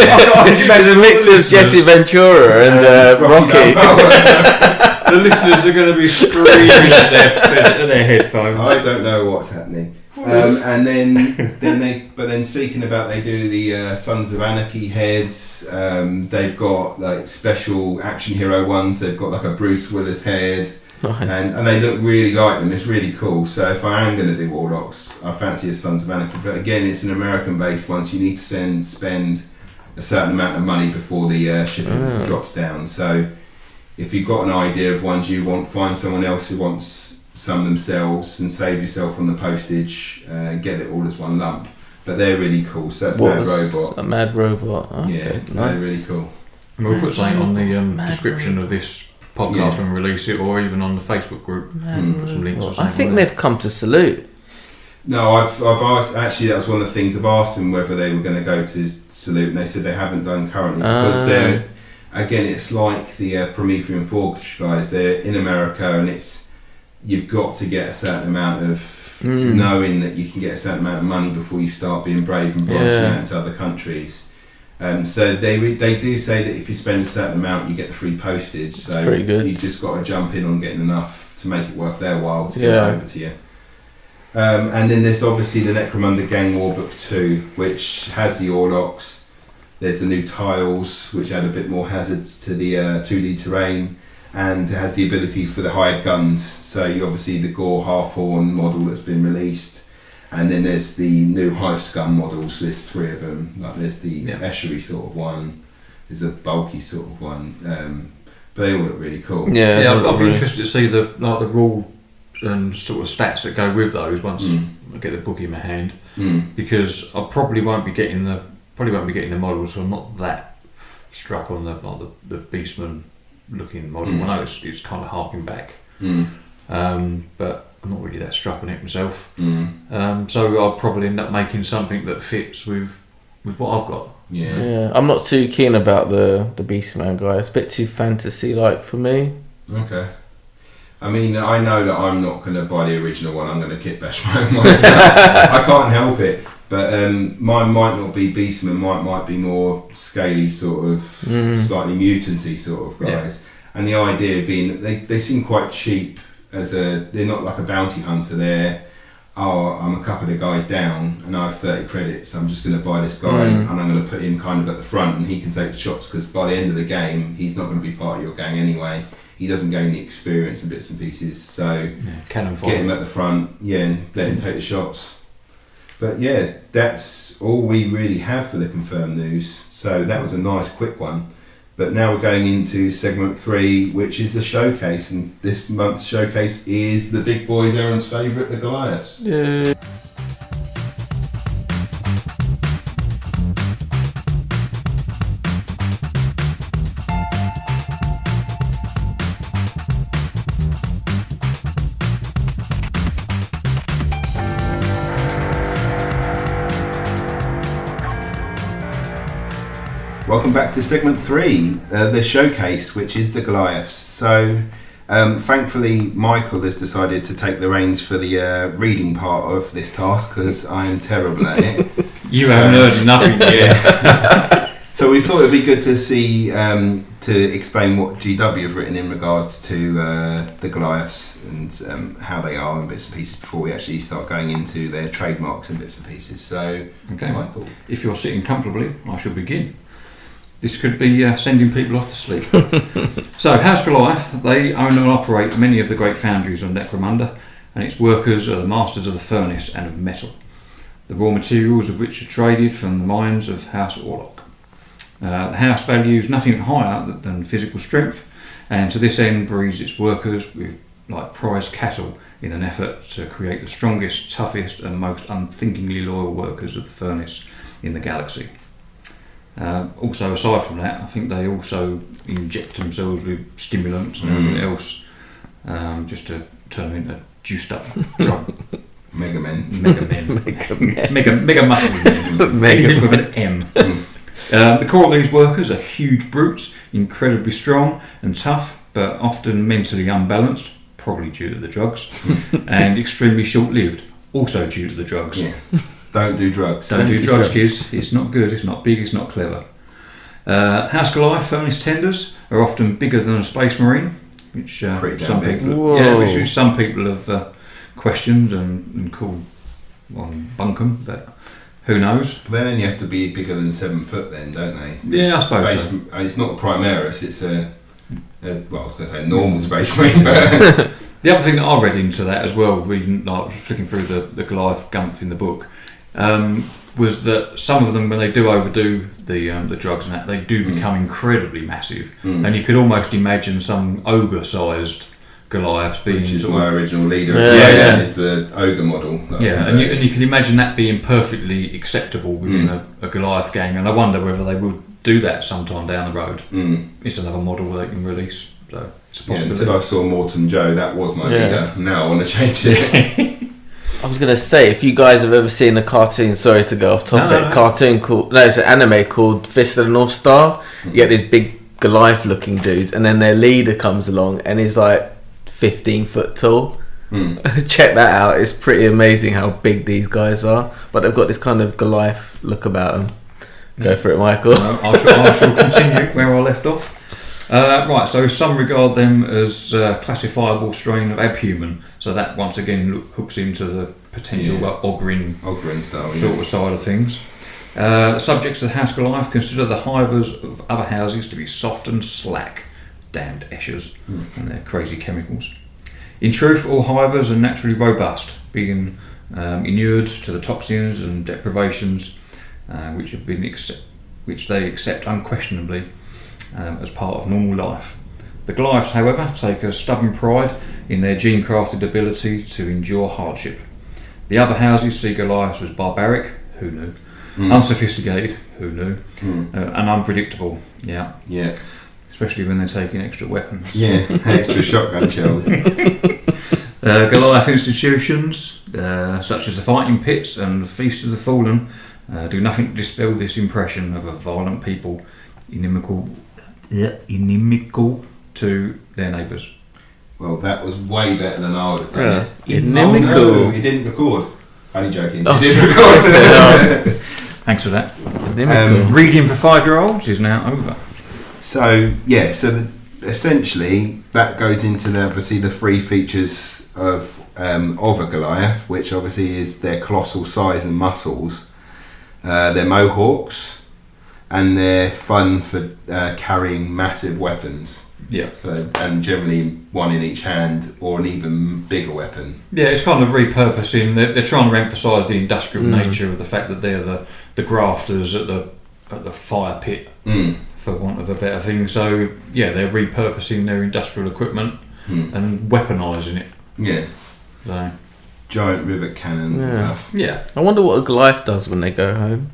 Speaker 2: There's a mix of Jesse Ventura and Rocky.
Speaker 3: The listeners are going to be screaming at their headphones.
Speaker 1: I don't know what's happening. And then speaking about, they do the Sons of Anarchy heads. They've got like special action hero ones. They've got like a Bruce Willis head,
Speaker 2: Nice.
Speaker 1: and they look really like them. It's really cool. So if I am going to do Warlocks, I fancy a Sons of Anarchy. But again, it's an American-based one, so you need to spend a certain amount of money before the shipping drops down. So if you've got an idea of ones you want, find someone else who wants some themselves and save yourself on the postage, get it all as one lump. But they're really cool. So that's Mad Robot.
Speaker 2: A Mad Robot. Okay,
Speaker 1: Yeah,
Speaker 2: nice.
Speaker 1: they're really cool.
Speaker 3: And we'll put something on the description
Speaker 2: Robot.
Speaker 3: of this podcast when we release it, or even on the Facebook group. Put some links or
Speaker 2: I
Speaker 3: something.
Speaker 2: think
Speaker 3: on there.
Speaker 2: they've come to salute.
Speaker 1: No, I've asked, actually that was one of the things I've asked them whether they were going to go to Salute, and they said they haven't done currently because they're, again, it's like the Promethium Forge guys. They're in America, and you've got to get a certain amount of knowing that you can get a certain amount of money before you start being brave and branching out into other countries. So they do say that if you spend a certain amount, you get the free postage. So
Speaker 2: pretty good.
Speaker 1: You just got to jump in on getting enough to make it worth their while to get it over to you. And then there's obviously the Necromunda Gang War Book 2, which has the Orlocks. There's the new tiles, which add a bit more hazards to the 2D terrain, and has the ability for the hired guns. So you obviously the Gore Half-Horn model that's been released, and then there's the new Hive Scum models. There's 3 of them. Like there's the Eshery sort of one, there's a bulky sort of one, but they all look really cool.
Speaker 3: Yeah, I'll be interested to see the rule and sort of stats that go with those once I get the book in my hand, because I probably won't be getting the models, so I'm not that struck on the Beastman looking model. I know it's kind of harking back, but I'm not really that struck on it myself. So I'll probably end up making something that fits with what I've got.
Speaker 2: Yeah, I'm not too keen about the Beastman guy. It's a bit too fantasy-like for me.
Speaker 1: Okay. I mean, I know that I'm not going to buy the original one. I'm going to kit bash my own myself. I can't help it. But mine might not be Beastman. Might be more scaly, sort of slightly mutanty sort of guys. Yeah. And the idea being that they seem quite cheap. They're not like a bounty hunter. I'm a couple of guys down and I have 30 credits. I'm just going to buy this guy and I'm going to put him kind of at the front and he can take the shots, because by the end of the game he's not going to be part of your gang anyway. He doesn't gain the experience and bits and pieces, so get him at the front, and let him take the shots. But yeah, that's all we really have for the confirmed news. So that was a nice quick one. But now we're going into segment 3, which is the showcase, and this month's showcase is the big boys, Eren's favourite, the Goliaths.
Speaker 2: Yeah.
Speaker 1: Welcome back to segment 3, the showcase, which is the Goliaths. So, thankfully, Michael has decided to take the reins for the reading part of this task, because I am terrible at it.
Speaker 3: You haven't heard nothing yet.
Speaker 1: So we thought it'd be good to see, to explain what GW have written in regards to the Goliaths and how they are and bits and pieces before we actually start going into their trademarks and bits and pieces. So,
Speaker 3: okay,
Speaker 1: Michael.
Speaker 3: If you're sitting comfortably, I shall begin. This could be sending people off to sleep. So, House Goliath, they own and operate many of the great foundries on Necromunda, and its workers are the masters of the furnace and of metal, the raw materials of which are traded from the mines of House Orlok. The house values nothing higher than physical strength, and to this end breeds its workers with like prized cattle in an effort to create the strongest, toughest and most unthinkingly loyal workers of the furnace in the galaxy. Also, aside from that, I think they also inject themselves with stimulants and everything else, just to turn them into juiced up drug.
Speaker 1: Mega men.
Speaker 3: Mega muscle men. Anything with an M. The core of these workers are huge brutes, incredibly strong and tough, but often mentally unbalanced, probably due to the drugs, and extremely short-lived, also due to the drugs.
Speaker 1: Yeah. Don't do drugs.
Speaker 3: Don't do drugs, kids. It's not good, it's not big, it's not clever. House Goliath furnace tenders are often bigger than a space marine, which some people have questioned and called bunkum, but who knows?
Speaker 1: But then you have to be bigger than 7 foot then, don't they?
Speaker 3: Yeah, I suppose so.
Speaker 1: It's not a Primaris, it's I was going to say a normal space marine, but...
Speaker 3: The other thing that I read into that as well, reading, like flicking through the Goliath Gumph in the book, was that some of them, when they do overdo the drugs and that, they do become incredibly massive, and you could almost imagine some ogre-sized Goliaths being...
Speaker 1: Which is my original leader.
Speaker 3: Yeah.
Speaker 1: It's the ogre model.
Speaker 3: And you can imagine that being perfectly acceptable within a Goliath gang, and I wonder whether they would do that sometime down the road. It's another model they can release, so it's a possibility.
Speaker 1: Until I saw Morton Joe, that was my leader. Now I want to change it.
Speaker 2: I was going to say, if you guys have ever seen a cartoon, sorry to go off topic, it's an anime called Fist of the North Star. You get these big Goliath looking dudes, and then their leader comes along and he's like 15 foot tall. Check that out. It's pretty amazing how big these guys are, but they've got this kind of Goliath look about them. Go for it, Michael.
Speaker 3: I shall continue where I left off. Right, so some regard them as a classifiable strain of abhuman, so that once again hooks into the potential Ogrin
Speaker 1: style
Speaker 3: sort of side of things. Subjects of the House Goliath consider the hivers of other houses to be soft and slack, damned Eshers and their crazy chemicals. In truth, all hivers are naturally robust, being inured to the toxins and deprivations which they accept unquestionably as part of normal life. The Goliaths, however, take a stubborn pride in their gene-crafted ability to endure hardship. The other houses see Goliaths as barbaric, who knew, unsophisticated, who knew, and unpredictable, yeah. Especially when they're taking extra weapons.
Speaker 1: Yeah, extra shotgun shells.
Speaker 3: Goliath institutions, such as the Fighting Pits and the Feast of the Fallen, Do nothing to dispel this impression of a violent people, inimical to their neighbours.
Speaker 1: Well, that was way better than I would have done.
Speaker 2: Yeah.
Speaker 1: it.
Speaker 2: Inimical.
Speaker 1: Oh, no, it didn't record. Only joking.
Speaker 2: Oh.
Speaker 1: It did record.
Speaker 3: Thanks for that.
Speaker 2: Inimical.
Speaker 3: Reading for 5-year-olds is now over.
Speaker 1: So essentially that goes into obviously the 3 features of a Goliath, which obviously is their colossal size and muscles, their mohawks, and their fun for carrying massive weapons.
Speaker 3: Yeah.
Speaker 1: So, and generally one in each hand or an even bigger weapon.
Speaker 3: Yeah, it's kind of repurposing. They're trying to emphasise the industrial nature of the fact that they're the grafters at the fire pit, for want of a better thing. So yeah, they're repurposing their industrial equipment and weaponising it.
Speaker 1: Yeah.
Speaker 3: So
Speaker 1: Giant rivet cannons and stuff.
Speaker 3: yeah,
Speaker 2: I wonder what a Goliath does when they go home.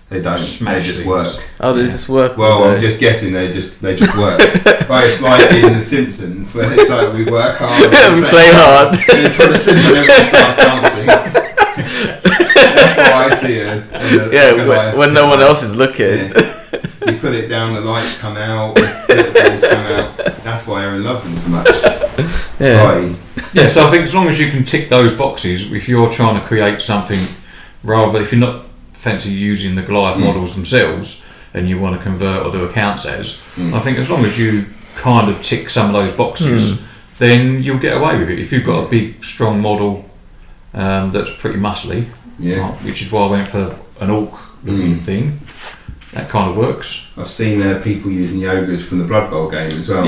Speaker 1: They don't.
Speaker 3: Smash
Speaker 1: they just
Speaker 3: things.
Speaker 1: work.
Speaker 2: Oh, does this work?
Speaker 1: Well,
Speaker 2: all
Speaker 1: I'm
Speaker 2: day?
Speaker 1: just guessing they just work. But it's like in The Simpsons, where it's like we work hard.
Speaker 2: Yeah, we play hard.
Speaker 1: They're trying to simple everything start dancing. That's why I see it.
Speaker 2: Yeah, when no one else is looking.
Speaker 1: Yeah. You put it down, the lights come out, the balls come out. That's why Eren loves them so much.
Speaker 2: Yeah.
Speaker 1: Right.
Speaker 3: yeah. So I think as long as you can tick those boxes, if you're trying to create something, rather if you're not fancy using the Goliath models themselves and you want to convert or do accounts as, I think as long as you kind of tick some of those boxes, then you'll get away with it. If you've got a big, strong model that's pretty muscly, which is why I went for an orc looking thing, that kind of works.
Speaker 1: I've seen people using the ogres from the Blood Bowl game as well.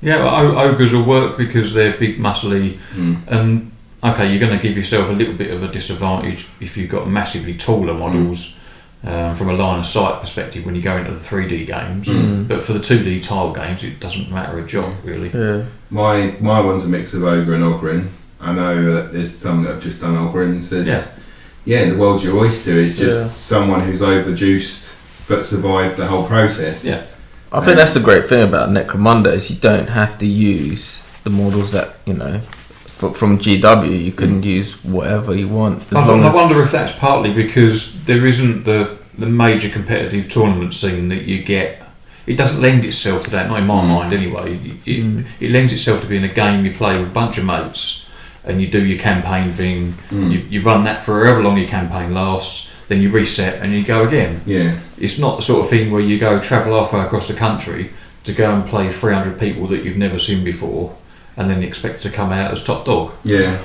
Speaker 3: Well, ogres will work because they're big, muscly, and okay, you're going to give yourself a little bit of a disadvantage if you've got massively taller models from a line of sight perspective when you go into the 3D games. But for the 2D tile games, it doesn't matter a jot, really.
Speaker 2: Yeah.
Speaker 1: My one's a mix of ogre and ogrin. I know that there's some that have just done ogrins. The world's your oyster. It's just someone who's overjuiced but survived the whole process.
Speaker 3: Yeah.
Speaker 2: I think that's the great thing about Necromunda is you don't have to use the models that, from GW, you can use whatever you want.
Speaker 3: I wonder if that's partly because there isn't the major competitive tournament scene that you get. It doesn't lend itself to that, not in my mind anyway. It lends itself to being a game you play with a bunch of mates and you do your campaign thing. You run that for however long your campaign lasts, then you reset and you go again.
Speaker 1: Yeah.
Speaker 3: It's not the sort of thing where you go travel halfway across the country to go and play 300 people that you've never seen before and then expect to come out as top dog.
Speaker 1: Yeah.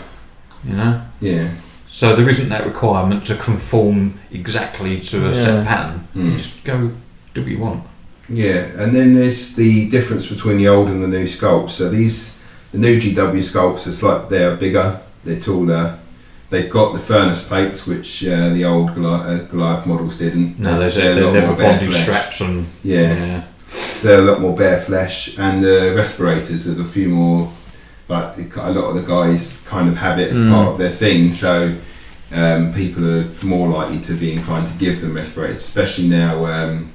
Speaker 1: Yeah.
Speaker 3: So there isn't that requirement to conform exactly to a set pattern. You just go do what you want.
Speaker 1: Yeah, and then there's the difference between the old and the new sculpts. So the new GW sculpts, it's like they're bigger, they're taller. They've got the furnace plates, which the old Goliath models didn't.
Speaker 3: No, they're never bonded straps and
Speaker 1: they're a lot more bare flesh, and the respirators. There's a few more. Like a lot of the guys kind of have it as part of their thing, so people are more likely to be inclined to give them respirators, especially now.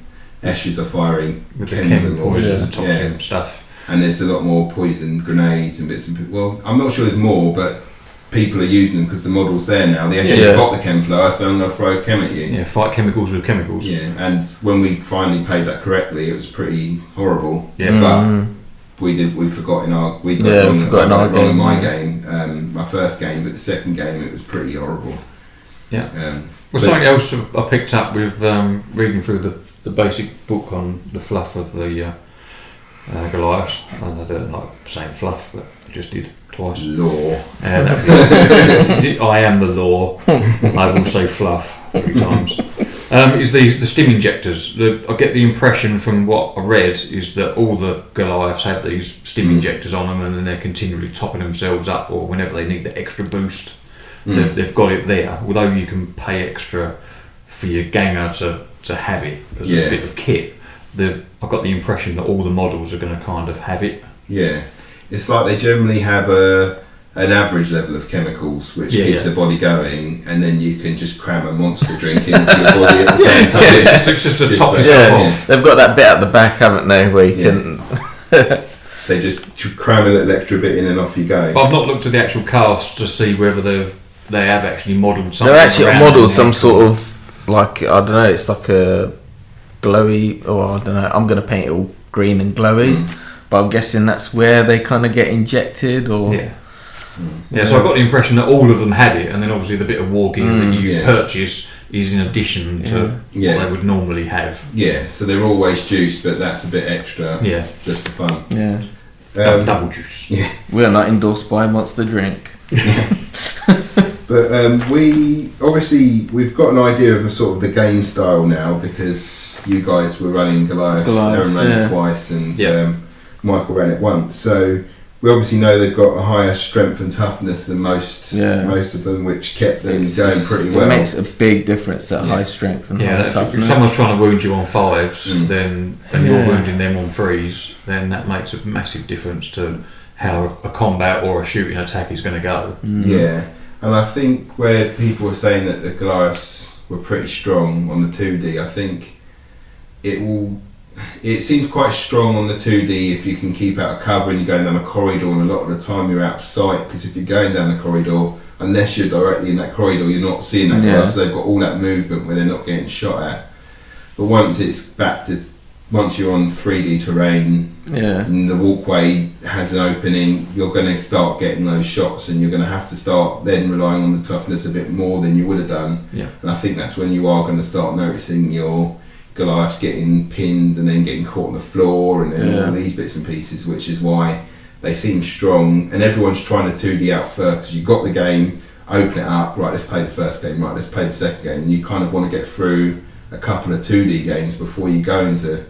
Speaker 1: Ashes are firing
Speaker 3: with the chem poison and toxin
Speaker 1: yeah.
Speaker 3: stuff,
Speaker 1: and there's a lot more poison grenades and bits and pieces. Well, I'm not sure there's more, but people are using them because the model's there now. The Ashes have got the chem flower, so I'm going to throw a chem at you.
Speaker 3: Yeah, fight chemicals with chemicals.
Speaker 1: Yeah, and when we finally played that correctly, it was pretty horrible.
Speaker 3: Yeah,
Speaker 1: but we forgot in our in my game, my first game, but the second game it was pretty horrible.
Speaker 3: Yeah. Something else I picked up with reading through the basic book on the fluff of the Goliaths. I don't like saying fluff, but I just did twice.
Speaker 1: Lore.
Speaker 3: I am the lore. I will say fluff 3 times. Is the stim injectors. I get the impression from what I read is that all the Goliaths have these stim injectors on them, and then they're continually topping themselves up, or whenever they need the extra boost, they've got it there. Although you can pay extra for your ganger to have it as a bit of kit, I've got the impression that all the models are going to kind of have it.
Speaker 1: Yeah, it's like they generally have an average level of chemicals which keeps the body going, and then you can just cram a monster drink into your body at the same time.
Speaker 3: Just to top yourself off.
Speaker 2: They've got that bit at the back, haven't they, where you can...
Speaker 1: They just cram a little extra bit in and off you go.
Speaker 3: But I've not looked at the actual cast to see whether they've they have actually modelled something.
Speaker 2: They're actually
Speaker 3: around
Speaker 2: modelled
Speaker 3: them.
Speaker 2: some sort of, like, I don't know, it's like a glowy, or I don't know, I'm going to paint it all green and glowy, but I'm guessing that's where they kind of get injected, or...
Speaker 3: Yeah, so I got the impression that all of them had it, and then obviously the bit of war gear that you purchase is in addition to what they would normally have.
Speaker 1: Yeah, so they're always juiced, but that's a bit extra.
Speaker 3: Yeah,
Speaker 1: just for fun.
Speaker 2: Yeah,
Speaker 3: double juice.
Speaker 1: Yeah,
Speaker 2: we're not endorsed by Monster Drink.
Speaker 1: But we've got an idea of the sort of the game style now, because you guys were running Goliath, Eren ran it twice, and Michael ran it once. So we obviously know they've got a higher strength and toughness than most of them, which kept them going pretty well.
Speaker 2: It makes a big difference at high strength and high toughness.
Speaker 3: If someone's trying to wound you on 5s, then and you're wounding them on 3s, then that makes a massive difference to how a combat or a shooting attack is going to go.
Speaker 1: Yeah, and I think where people were saying that the Goliaths were pretty strong on the 2D, I think it seems quite strong on the 2D if you can keep out of cover and you're going down a corridor, and a lot of the time you're out of sight, because if you're going down the corridor, unless you're directly in that corridor, you're not seeing that Goliath, so they've got all that movement where they're not getting shot at. But once you're on 3D terrain, and the walkway has an opening, you're going to start getting those shots, and you're going to have to start then relying on the toughness a bit more than you would have done. And I think that's when you are going to start noticing your Goliath getting pinned and then getting caught on the floor, and then all these bits and pieces, which is why they seem strong. And everyone's trying to 2D out first, because you've got the game, open it up, right, let's play the first game, right, let's play the second game, and you kind of want to get through a couple of 2D games before you go into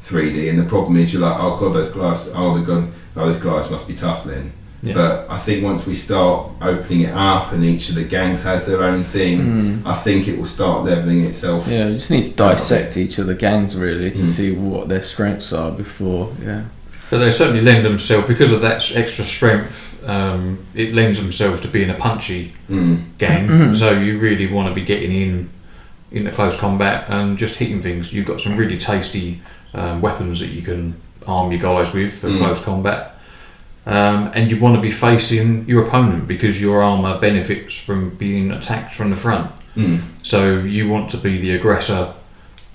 Speaker 1: 3D. And the problem is, you're like, oh god, those Goliaths must be tough then. But I think once we start opening it up and each of the gangs has their own thing, I think it will start levelling itself.
Speaker 2: Yeah, you just need to dissect each of the gangs really to see what their strengths are before.
Speaker 3: But they certainly lend themselves, because of that extra strength, it lends themselves to being a punchy gang. So you really want to be getting into close combat and just hitting things. You've got some really tasty weapons that you can arm your guys with for close combat. And you want to be facing your opponent, because your armour benefits from being attacked from the front. So you want to be the aggressor,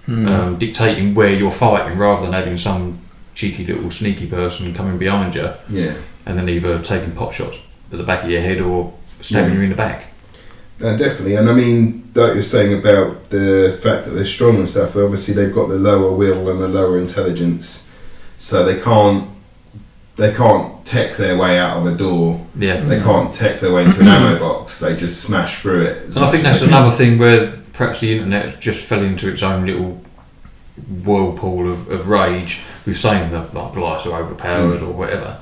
Speaker 3: dictating where you're fighting, rather than having some cheeky little sneaky person coming behind you and then either taking pot shots at the back of your head or stabbing you in the back.
Speaker 1: Definitely. And I mean, like you're saying about the fact that they're strong and stuff, obviously they've got the lower will and the lower intelligence, so they can't tech their way out of a door. They can't tech their way into an ammo box. They just smash through it.
Speaker 3: And I think that's another thing where perhaps the internet just fell into its own little whirlpool of rage with saying that like Goliaths are overpowered or whatever.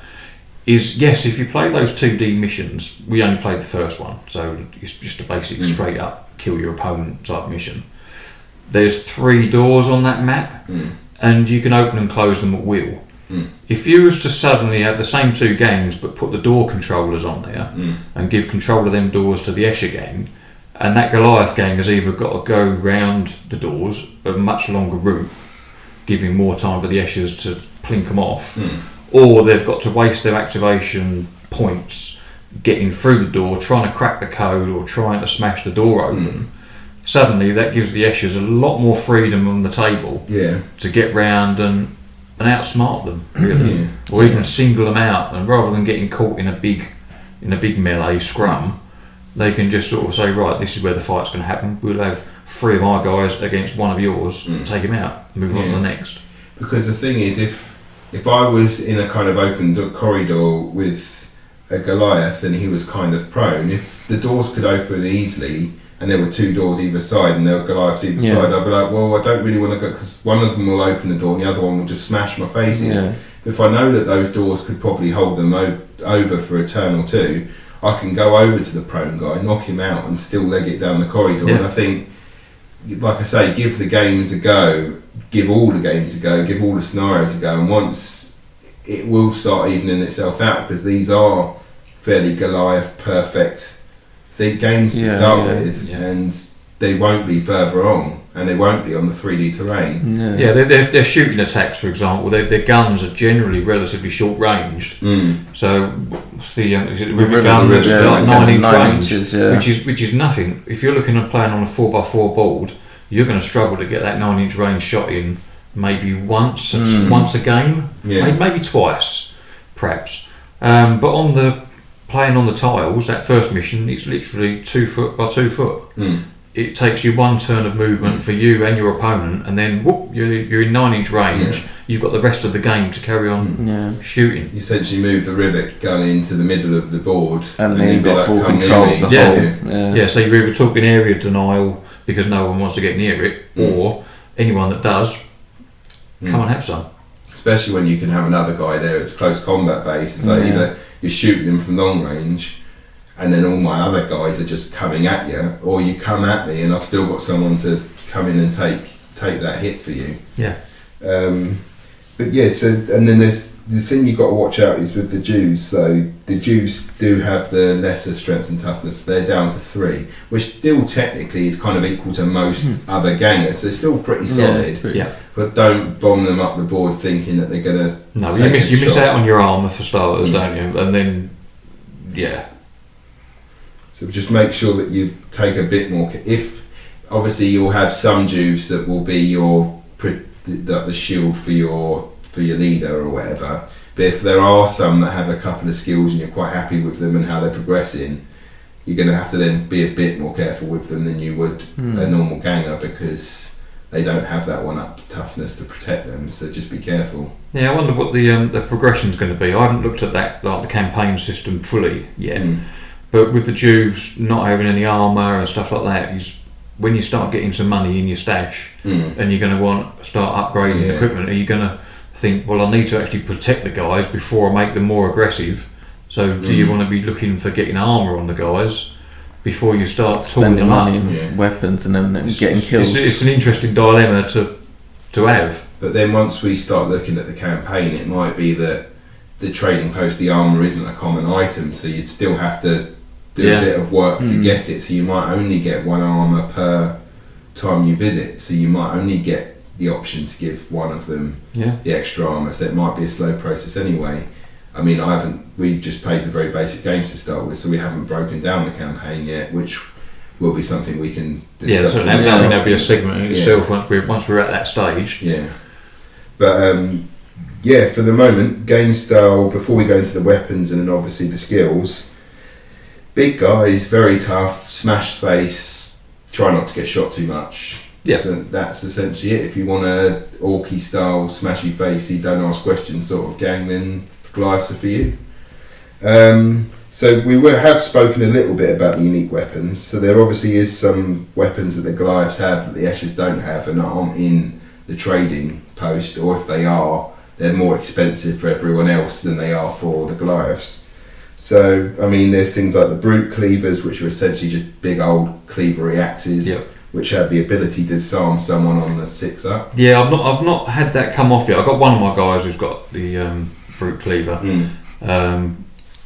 Speaker 3: Is yes, if you play those 2D missions, we only played the first one, so it's just a basic straight up kill your opponent type mission. There's 3 doors on that map, and you can open and close them at will. If you was to suddenly have the same 2 gangs but put the door controllers on there and give control of them doors to the Escher gang, and that Goliath gang has either got to go round the doors a much longer route, giving more time for the Eschers to plink them off, or they've got to waste their activation points getting through the door, trying to crack the code or trying to smash the door open. Suddenly that gives the Eschers a lot more freedom on the table to get round and outsmart them, really, or even single them out. And rather than getting caught in a big melee scrum, they can just sort of say, right, this is where the fight's going to happen. We'll have 3 of my guys against 1 of yours, take him out, move on to the next.
Speaker 1: Because the thing is, if I was in a kind of open corridor with a Goliath and he was kind of prone, if the doors could open easily and there were 2 doors either side and there were Goliaths either side, I'd be like, well, I don't really want to go, because one of them will open the door and the other one will just smash my face in. If I know that those doors could probably hold them over for a turn or 2, I can go over to the prone guy, knock him out and still leg it down the corridor. And I think, like I say, give the games a go, give all the games a go, give all the scenarios a go, and once it will start evening itself out, because these are fairly Goliath perfect games to start with, and they won't be further on, and they won't be on the 3D terrain.
Speaker 3: Yeah, they're shooting attacks, for example. Their guns are generally relatively short ranged. So what's the is it the rivet gun that's like 9-inch range,
Speaker 2: inches,
Speaker 3: which is nothing. If you're looking at playing on a 4x4 board, you're going to struggle to get that 9-inch range shot in maybe once a game, maybe twice, perhaps. But on playing on the tiles, that first mission, it's literally 2 foot by 2 foot. It takes you one turn of movement for you and your opponent, and then whoop, you're in 9-inch range. You've got the rest of the game to carry on shooting.
Speaker 1: You essentially move the rivet gun into the middle of the board,
Speaker 2: and then you've got full control of the whole.
Speaker 3: Yeah, so you're either talking area denial because no one wants to get near it, or anyone that does, come and have some.
Speaker 1: Especially when you can have another guy there. It's close combat based. It's like either you're shooting them from long range, and then all my other guys are just coming at you, or you come at me and I've still got someone to come in and take that hit for you.
Speaker 3: Yeah.
Speaker 1: But yeah, so and then there's the thing you've got to watch out is with the Jews. So the Jews do have the lesser strength and toughness. They're down to 3, which still technically is kind of equal to most other gangers. So still pretty solid.
Speaker 3: Yeah.
Speaker 1: But don't bomb them up the board thinking that they're gonna.
Speaker 3: No, you miss out on your armour for starters, don't you? And then,
Speaker 1: So just make sure that you take a bit more. If obviously you'll have some Jews that will be the shield for your leader or whatever. But if there are some that have a couple of skills and you're quite happy with them and how they're progressing, you're going to have to then be a bit more careful with them than you would a normal ganger, because they don't have that one-up toughness to protect them. So just be careful.
Speaker 3: Yeah, I wonder what the progression's going to be. I haven't looked at that, like the campaign system fully yet. But with the Jews not having any armour and stuff like that, when you start getting some money in your stash and you're going to start upgrading equipment, are you going to think, well, I need to actually protect the guys before I make them more aggressive? So do you want to be looking for getting armour on the guys before you start
Speaker 2: spending money
Speaker 3: on
Speaker 2: on weapons and then getting killed?
Speaker 3: It's an interesting dilemma to have.
Speaker 1: But then once we start looking at the campaign, it might be that the trading post, the armour isn't a common item, so you'd still have to do a bit of work to get it. So you might only get 1 armour per time you visit, so you might only get the option to give one of them the extra armour, so it might be a slow process anyway. I mean, we just played the very basic games to start with, so we haven't broken down the campaign yet, which will be something we can discuss.
Speaker 3: So there'll be a segment in itself once we're at that stage.
Speaker 1: But for the moment, game style, before we go into the weapons and then obviously the skills, big guys, very tough, smash face, try not to get shot too much. That's essentially it. If you want a orky style, smashy facey, don't ask questions sort of gang, then Goliaths are for you. So we have spoken a little bit about the unique weapons. So there obviously is some weapons that the Goliaths have that the Esches don't have and aren't in the trading post, or if they are, they're more expensive for everyone else than they are for the Goliaths. So, I mean, there's things like the brute cleavers, which are essentially just big old cleavery axes, which have the ability to disarm someone on the 6-up.
Speaker 3: Yeah, I've not had that come off yet. I've got one of my guys who's got the brute cleaver,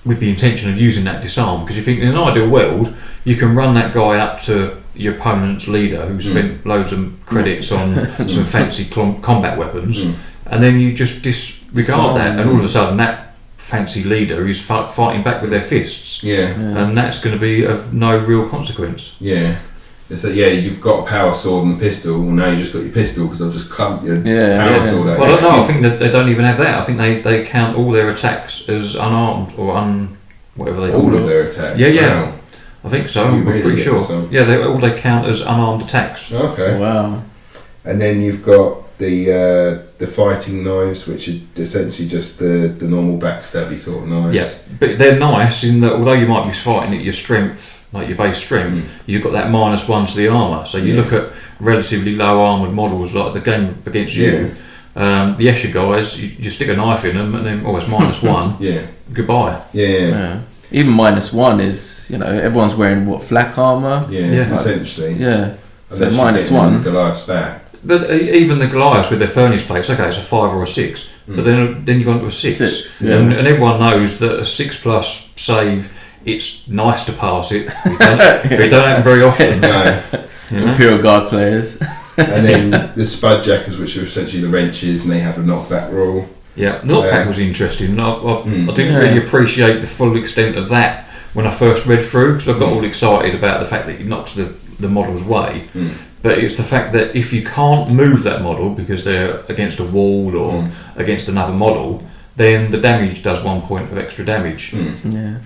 Speaker 3: with the intention of using that disarm, because you think in an ideal world, you can run that guy up to your opponent's leader who spent loads of credits on some fancy combat weapons, and then you just disregard that, and all of a sudden that fancy leader is fighting back with their fists, and that's going to be of no real consequence.
Speaker 1: So you've got a power sword and a pistol. Well, now you just got your pistol because I've just cut your power sword out.
Speaker 3: Well, no, I think that they don't even have that. I think they count all their attacks as unarmed or whatever they call it.
Speaker 1: All of their attacks.
Speaker 3: Wow. I think so. I'm pretty sure. They count as unarmed attacks.
Speaker 1: Okay.
Speaker 2: Wow.
Speaker 1: And then you've got the fighting knives, which are essentially just the normal backstabby sort of knives.
Speaker 3: Yeah, but they're nice in that although you might be fighting at your strength, like your base strength, you've got that -1 to the armour. So you look at relatively low armoured models like the game against you. The Escher guys, you stick a knife in them and then it's -1. Goodbye.
Speaker 2: Even -1 is, everyone's wearing flak armour.
Speaker 1: Essentially.
Speaker 2: So -1.
Speaker 1: Goliath's back.
Speaker 3: But even the Goliaths with their furnace plates, okay, it's a 5 or a 6, but then you go into a 6. And everyone knows that a 6+ save, it's nice to pass it, but it don't happen very often.
Speaker 1: No.
Speaker 2: Imperial Guard players.
Speaker 1: And then the Spudjackers, which are essentially the wrenches, and they have a knockback rule.
Speaker 3: Yeah, the knockback was interesting. I didn't really appreciate the full extent of that when I first read through, because I got all excited about the fact that it knocks the models away. But it's the fact that if you can't move that model because they're against a wall or against another model, then the damage does 1 point of extra damage.
Speaker 2: Yeah.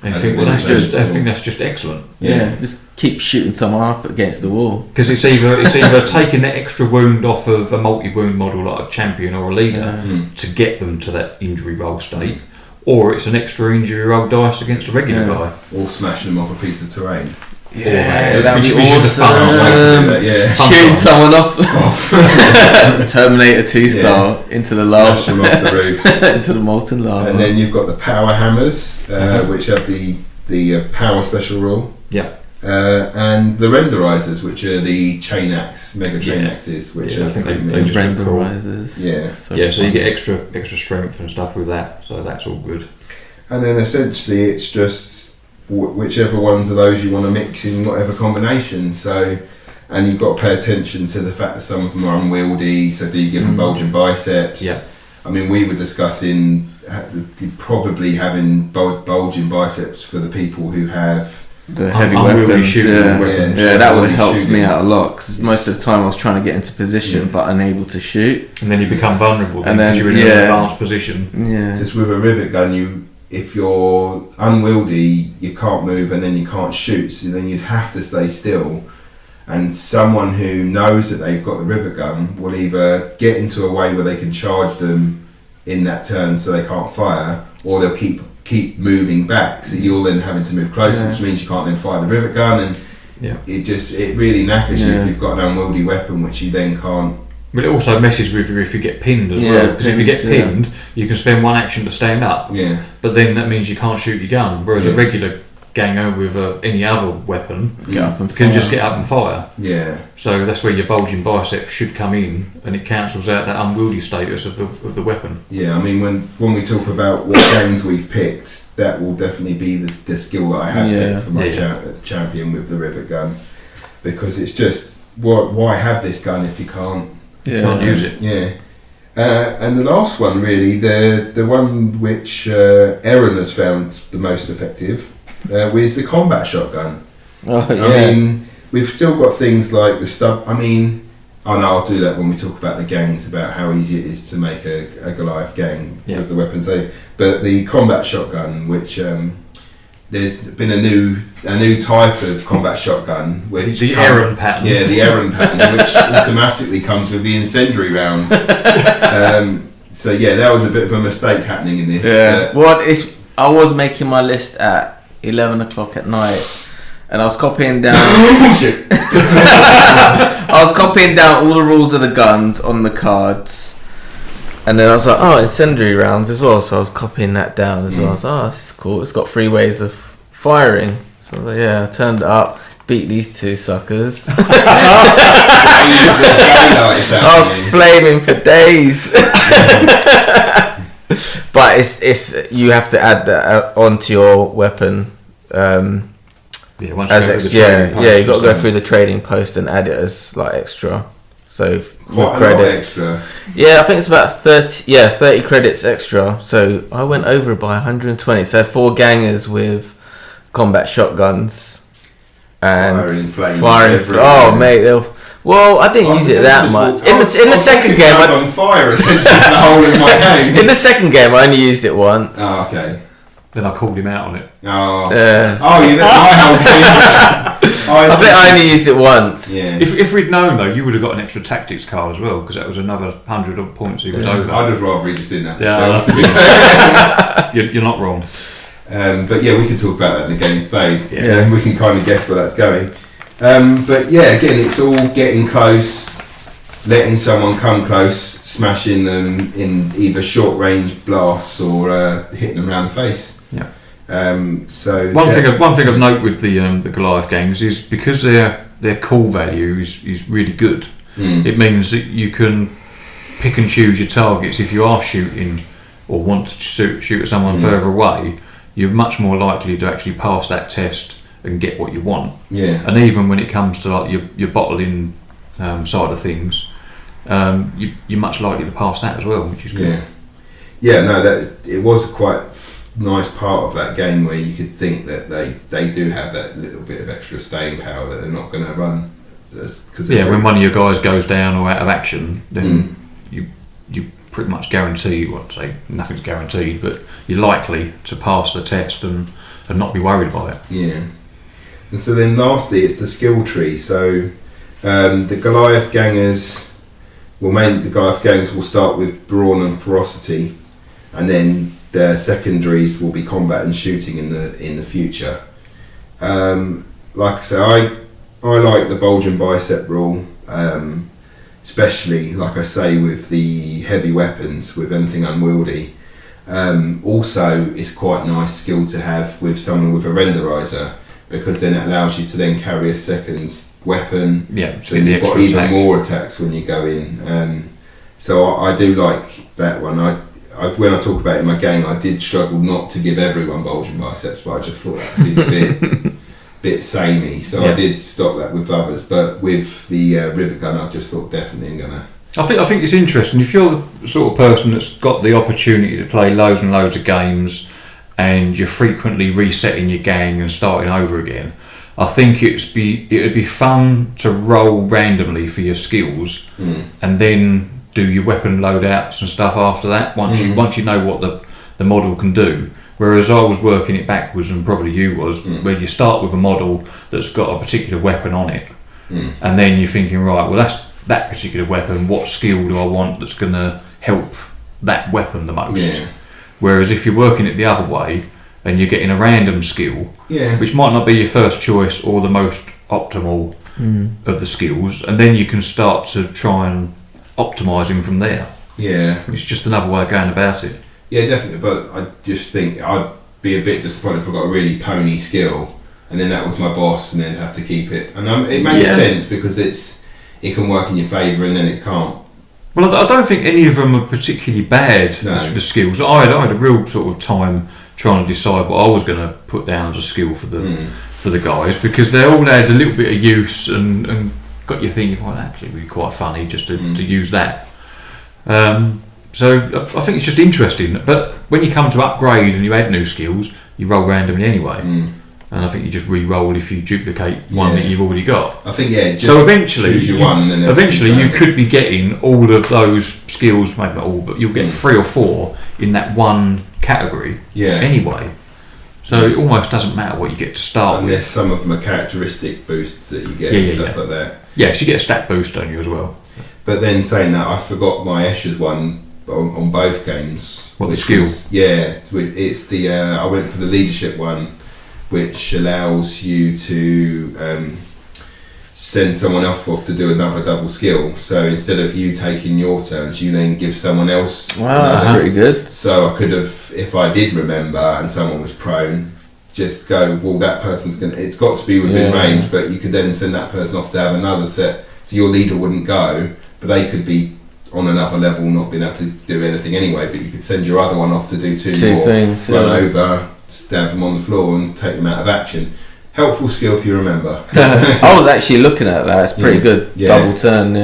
Speaker 3: And I think that's just excellent.
Speaker 2: Yeah, just keep shooting someone up against the wall.
Speaker 3: Because it's either taking that extra wound off of a multi-wound model like a champion or a leader to get them to that injury roll state, or it's an extra injury roll dice against a regular guy.
Speaker 1: Or smashing them off a piece of terrain.
Speaker 2: Yeah, that would be
Speaker 1: Which is the funnest way to do that, yeah.
Speaker 2: Shooting someone off. Terminator 2 style into the lava.
Speaker 1: Smash them off the roof.
Speaker 2: Into the molten lava.
Speaker 1: And then you've got the power hammers, which have the power special rule.
Speaker 3: Yeah.
Speaker 1: And the renderizers, which are the chain axe, mega chain axes, which are
Speaker 3: I think they
Speaker 1: pretty
Speaker 3: just
Speaker 2: renderizers.
Speaker 1: Yeah.
Speaker 3: So you get extra strength and stuff with that. So that's all good.
Speaker 1: And then essentially it's just whichever ones of those you want to mix in whatever combination. So, and you've got to pay attention to the fact that some of them are unwieldy. So do you give them bulging biceps?
Speaker 3: Yeah.
Speaker 1: I mean, we were discussing probably having bulging biceps for the people who have
Speaker 2: the heavy
Speaker 3: unwieldy
Speaker 2: weapons.
Speaker 3: shooting.
Speaker 2: Yeah, that would have helped me out a lot, because most of the time I was trying to get into position but unable to shoot.
Speaker 3: And then you become vulnerable
Speaker 2: And then
Speaker 3: because you're in an advanced position.
Speaker 2: Yeah.
Speaker 1: Because with a rivet gun, if you're unwieldy, you can't move and then you can't shoot, so then you'd have to stay still. And someone who knows that they've got the rivet gun will either get into a way where they can charge them in that turn so they can't fire, or they'll keep moving back, so you're then having to move closer, which means you can't then fire the rivet gun, and it really knackers you if you've got an unwieldy weapon which you then can't.
Speaker 3: But it also messes with you if you get pinned as well, because if you get pinned, you can spend one action to stand up, but then that means you can't shoot your gun, whereas a regular ganger with any other weapon can just get up and fire.
Speaker 1: Yeah.
Speaker 3: So that's where your bulging biceps should come in, and it cancels out that unwieldy status of the weapon.
Speaker 1: Yeah, I mean, when we talk about what games we've picked, that will definitely be the skill that I have picked for my champion with the rivet gun, because it's just, why have this gun if you can't
Speaker 3: use it?
Speaker 1: Yeah. And the last one, really, the one which Eren has found the most effective, was the combat shotgun. I mean, we've still got things like the stub. I mean, I'll do that when we talk about the gangs, about how easy it is to make a Goliath gang with the weapons. But the combat shotgun, which there's been a new type of combat shotgun, which
Speaker 3: the Eren pattern.
Speaker 1: Yeah, the Eren pattern, which automatically comes with the incendiary rounds. So yeah, that was a bit of a mistake happening in this.
Speaker 2: Yeah. I was making my list at 11 o'clock at night, and I was copying down I was copying down all the rules of the guns on the cards, and then I was like, incendiary rounds as well, so I was copying that down as well. I was like, this is cool, it's got 3 ways of firing. So I was like, I turned it up, beat these 2 suckers. I was flaming for days. But it's you have to add that onto your weapon. You got to go through the trading post and add it as like extra. So with credits. Yeah, I think it's about 30 credits extra. So I went over by 120. So 4 gangers with combat shotguns and firing. Oh mate, well, I didn't use it that much. In the second game, I
Speaker 1: on fire essentially for the whole of my game.
Speaker 2: In the second game, I only used it once.
Speaker 1: Oh, okay.
Speaker 3: Then I called him out on it.
Speaker 1: Oh, you did my whole game.
Speaker 2: I think I only used it once.
Speaker 1: Yeah.
Speaker 3: If we'd known though, you would have got an extra tactics card as well, because that was another 100 odd points he was over.
Speaker 1: I'd have rather he just didn't have
Speaker 3: to be fair. You're not wrong.
Speaker 1: But yeah, we can talk about that in the games played.
Speaker 2: Yeah.
Speaker 1: And we can kind of guess where that's going. But yeah, again, it's all getting close, letting someone come close, smashing them in either short range blasts or hitting them around the face.
Speaker 3: Yeah.
Speaker 1: So
Speaker 3: one thing of note with the Goliath gangs is because their call value is really good. It means that you can pick and choose your targets. If you are shooting or want to shoot at someone further away, you're much more likely to actually pass that test and get what you want.
Speaker 1: Yeah.
Speaker 3: And even when it comes to like your bottling side of things, you're much likely to pass that as well, which is good.
Speaker 1: Yeah. No, it was quite nice part of that game where you could think that they do have that little bit of extra staying power that they're not going to run.
Speaker 3: When one of your guys goes down or out of action, then you pretty much guaranteed, well, say nothing's guaranteed, but you're likely to pass the test and not be worried about it.
Speaker 1: Yeah. And so then lastly, it's the skill tree. So the Goliath gangers will start with brawn and ferocity, and then their secondaries will be combat and shooting in the future. Like I say, I like the bulge and bicep rule, especially like I say with the heavy weapons, with anything unwieldy. Also, it's quite a nice skill to have with someone with a renderizer, because then it allows you to then carry a second weapon.
Speaker 3: Yeah,
Speaker 1: so you've got even more attacks when you go in. So I do like that one. When I talk about it in my game, I did struggle not to give everyone bulge and biceps, but I just thought that seemed a bit samey. So I did stop that with others, but with the rivet gun, I just thought definitely I'm gonna.
Speaker 3: I think it's interesting if you're the sort of person that's got the opportunity to play loads and loads of games, and you're frequently resetting your gang and starting over again. I think it'd be fun to roll randomly for your skills, and then do your weapon loadouts and stuff after that. Once you know what the model can do. Whereas I was working it backwards, and probably you was, where you start with a model that's got a particular weapon on it, and then you're thinking, right, well that's that particular weapon. What skill do I want that's going to help that weapon the most? Yeah. Whereas if you're working it the other way, and you're getting a random skill, which might not be your first choice or the most optimal of the skills, and then you can start to try and optimise them from there.
Speaker 1: Yeah.
Speaker 3: It's just another way of going about it.
Speaker 1: Yeah, definitely, but I just think I'd be a bit disappointed if I got a really pony skill, and then that was my boss, and then have to keep it. And it makes sense, because it can work in your favour, and then it can't.
Speaker 3: Well, I don't think any of them are particularly bad, the skills. I had a real sort of time trying to decide what I was going to put down as a skill for the guys, because they all had a little bit of use and got you thinking, well, actually it would be quite funny just to use that. So I think it's just interesting. But when you come to upgrade and you add new skills, you roll randomly anyway. And I think you just re-roll if you duplicate one that you've already got.
Speaker 1: I think just
Speaker 3: so eventually,
Speaker 1: choose your one and then
Speaker 3: you could be getting all of those skills, maybe not all, but you'll get 3 or 4 in that one category anyway. So it almost doesn't matter what you get to start with.
Speaker 1: Unless some of them are characteristic boosts that you get and stuff like that.
Speaker 3: Yeah, so you get a stat boost, don't you, as well?
Speaker 1: But then saying that, I forgot my Escher's one on both games.
Speaker 3: What, the skill?
Speaker 1: It's the I went for the leadership one, which allows you to send someone off to do another double skill. So instead of you taking your turns, you then give someone else.
Speaker 2: Wow, that's pretty good.
Speaker 1: So I could have, if I did remember and someone was prone, just go, well, that person's going to, it's got to be within range, but you could then send that person off to have another set. So your leader wouldn't go, but they could be on another level, not being able to do anything anyway, but you could send your other one off to do two more
Speaker 2: things,
Speaker 1: run over, stab them on the floor and take them out of action. Helpful skill if you remember.
Speaker 2: I was actually looking at that. It's pretty good. Double turn.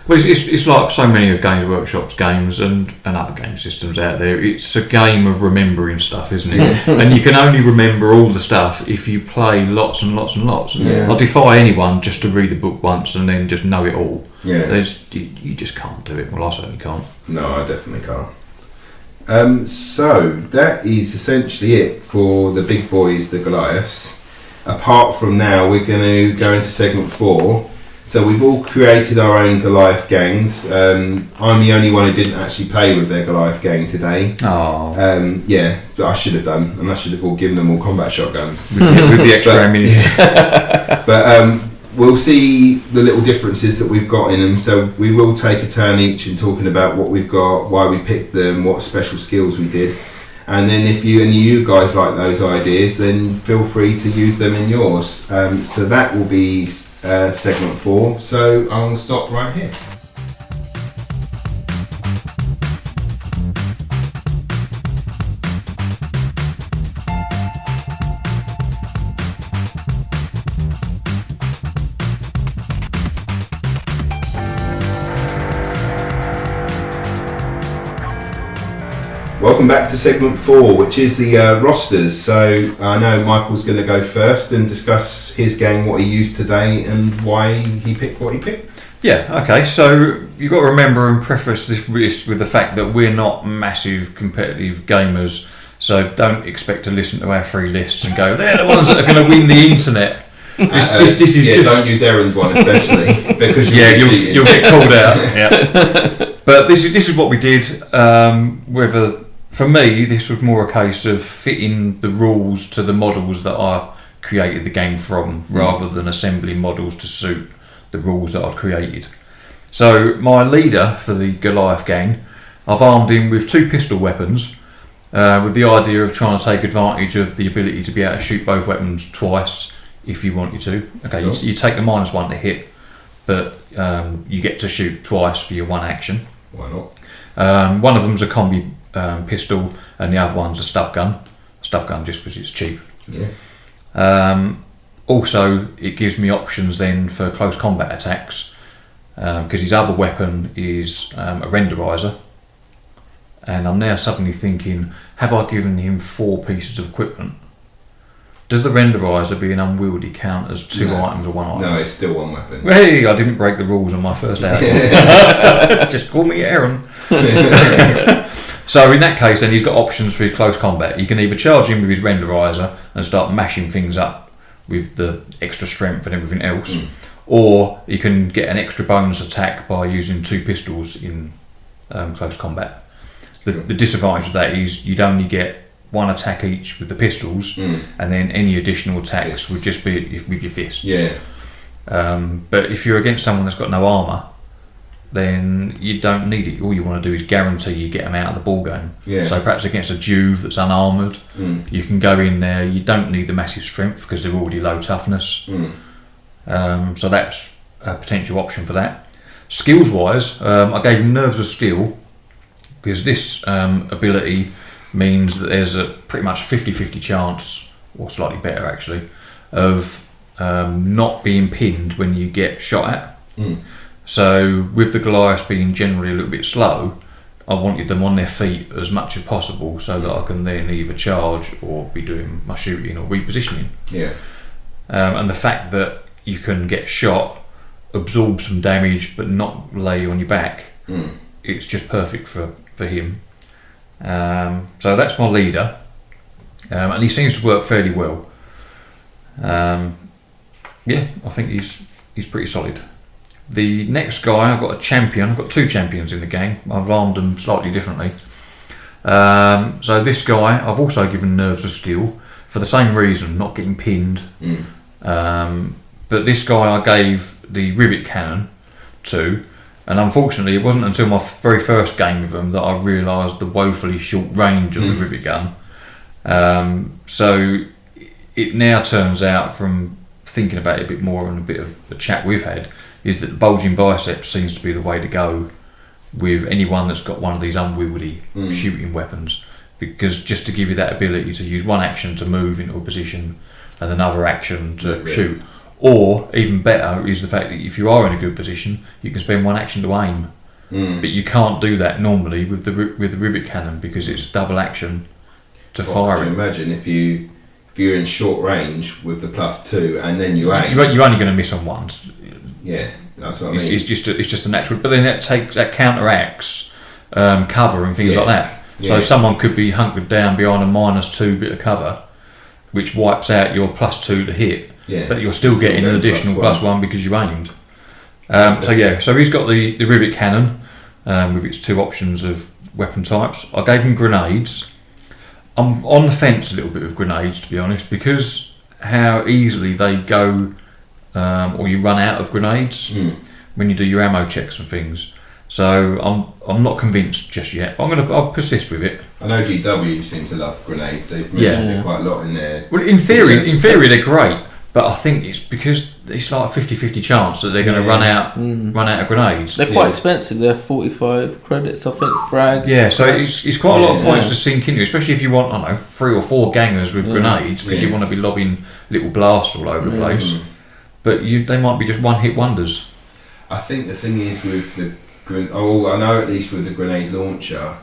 Speaker 3: Well, it's like so many of Games Workshop's games and other game systems out there. It's a game of remembering stuff, isn't it? And you can only remember all the stuff if you play lots and lots and lots. I defy anyone just to read the book once and then just know it all. You just can't do it. Well, I certainly can't.
Speaker 1: No, I definitely can't. So that is essentially it for the big boys, the Goliaths. Apart from now, we're going to go into segment 4. So we've all created our own Goliath gangs. I'm the only one who didn't actually play with their Goliath gang today.
Speaker 3: Oh.
Speaker 1: But I should have done, and I should have given them all combat shotguns.
Speaker 3: with the extra ammunition.
Speaker 1: But we'll see the little differences that we've got in them. So we will take a turn each in talking about what we've got, why we picked them, what special skills we did. And then if you guys like those ideas, then feel free to use them in yours. So that will be segment 4. So I'll stop right here. Welcome back to segment 4, which is the rosters. So I know Michael's going to go first and discuss his game, what he used today, and why he picked what he picked.
Speaker 3: Yeah, okay, so you've got to remember and preface this with the fact that we're not massive competitive gamers, so don't expect to listen to our 3 lists and go, they're the ones that are going to win the internet. This is just...
Speaker 1: Don't use Eren's one especially, because
Speaker 3: you'll get called out. Yeah. But this is what we did. For me, this was more a case of fitting the rules to the models that I created the game from, rather than assembling models to suit the rules that I'd created. So my leader for the Goliath gang, I've armed him with 2 pistol weapons, with the idea of trying to take advantage of the ability to be able to shoot both weapons twice if you wanted to. Okay, sure. you take the -1 to hit, but you get to shoot twice for your 1 action.
Speaker 1: Why not?
Speaker 3: One of them's a combi pistol, and the other one's a stub gun. Stub gun just because it's cheap.
Speaker 1: Yeah.
Speaker 3: Also, it gives me options then for close combat attacks, because his other weapon is a renderizer. And I'm now suddenly thinking, have I given him 4 pieces of equipment? Does the renderizer being unwieldy count as 2 items or 1 item?
Speaker 1: No, it's still 1 weapon.
Speaker 3: Hey, I didn't break the rules on my first outing. Just call me Eren. So in that case, then he's got options for his close combat. You can either charge him with his renderizer and start mashing things up with the extra strength and everything else, or you can get an extra bonus attack by using 2 pistols in close combat. The disadvantage of that is you'd only get 1 attack each with the pistols, and then any additional attacks would just be with your fists.
Speaker 1: Yeah.
Speaker 3: But if you're against someone that's got no armour, then you don't need it. All you want to do is guarantee you get them out of the ball game.
Speaker 1: Yeah.
Speaker 3: So perhaps against a Juve that's unarmoured, you can go in there. You don't need the massive strength because they're already low toughness. So that's a potential option for that. Skills wise, I gave him Nerves of Steel, because this ability means that there's a pretty much 50-50 chance, or slightly better actually, of not being pinned when you get shot at. So with the Goliaths being generally a little bit slow, I wanted them on their feet as much as possible so that I can then either charge or be doing my shooting or repositioning.
Speaker 1: Yeah.
Speaker 3: And the fact that you can get shot, absorb some damage but not lay you on your back, it's just perfect for him. So that's my leader, and he seems to work fairly well. I think he's pretty solid. The next guy, I've got a champion. I've got 2 champions in the game. I've armed them slightly differently. So this guy, I've also given Nerves of Steel for the same reason, not getting pinned. But this guy I gave the rivet cannon to, and unfortunately it wasn't until my very first game with him that I realised the woefully short range of the rivet gun. So it now turns out, from thinking about it a bit more and a bit of a chat we've had, is that the bulging biceps seems to be the way to go with anyone that's got one of these unwieldy shooting weapons, because just to give you that ability to use 1 action to move into a position and another action to shoot, or even better is the fact that if you are in a good position you can spend 1 action to aim, but you can't do that normally with the rivet cannon because it's double action to fire it.
Speaker 1: Imagine if you're in short range with the +2 and then you aim.
Speaker 3: You're only going to miss on ones.
Speaker 1: Yeah, that's what I mean.
Speaker 3: It's just a natural, but then that counteracts cover and things like that. So someone could be hunkered down behind a -2 bit of cover, which wipes out your +2 to hit, but you're still getting an additional +1 because you aimed. So he's got the rivet cannon with its 2 options of weapon types. I gave him grenades. I'm on the fence a little bit with grenades, to be honest, because how easily they go, or you run out of grenades when you do your ammo checks and things. So I'm not convinced just yet. I'll persist with it.
Speaker 1: I know GW seem to love grenades. They've mentioned it quite a lot in there.
Speaker 3: Well, in theory they're great, but I think it's because it's like a 50-50 chance that they're going to run out of grenades.
Speaker 2: They're quite expensive. They're 45 credits, I think, frag.
Speaker 3: Yeah, so it's quite a lot of points to sink into, especially if you want, I don't know, 3 or 4 gangers with grenades, because you want to be lobbing little blasts all over the place. But they might be just one-hit wonders.
Speaker 1: I think the thing is with the I know at least with the grenade launcher,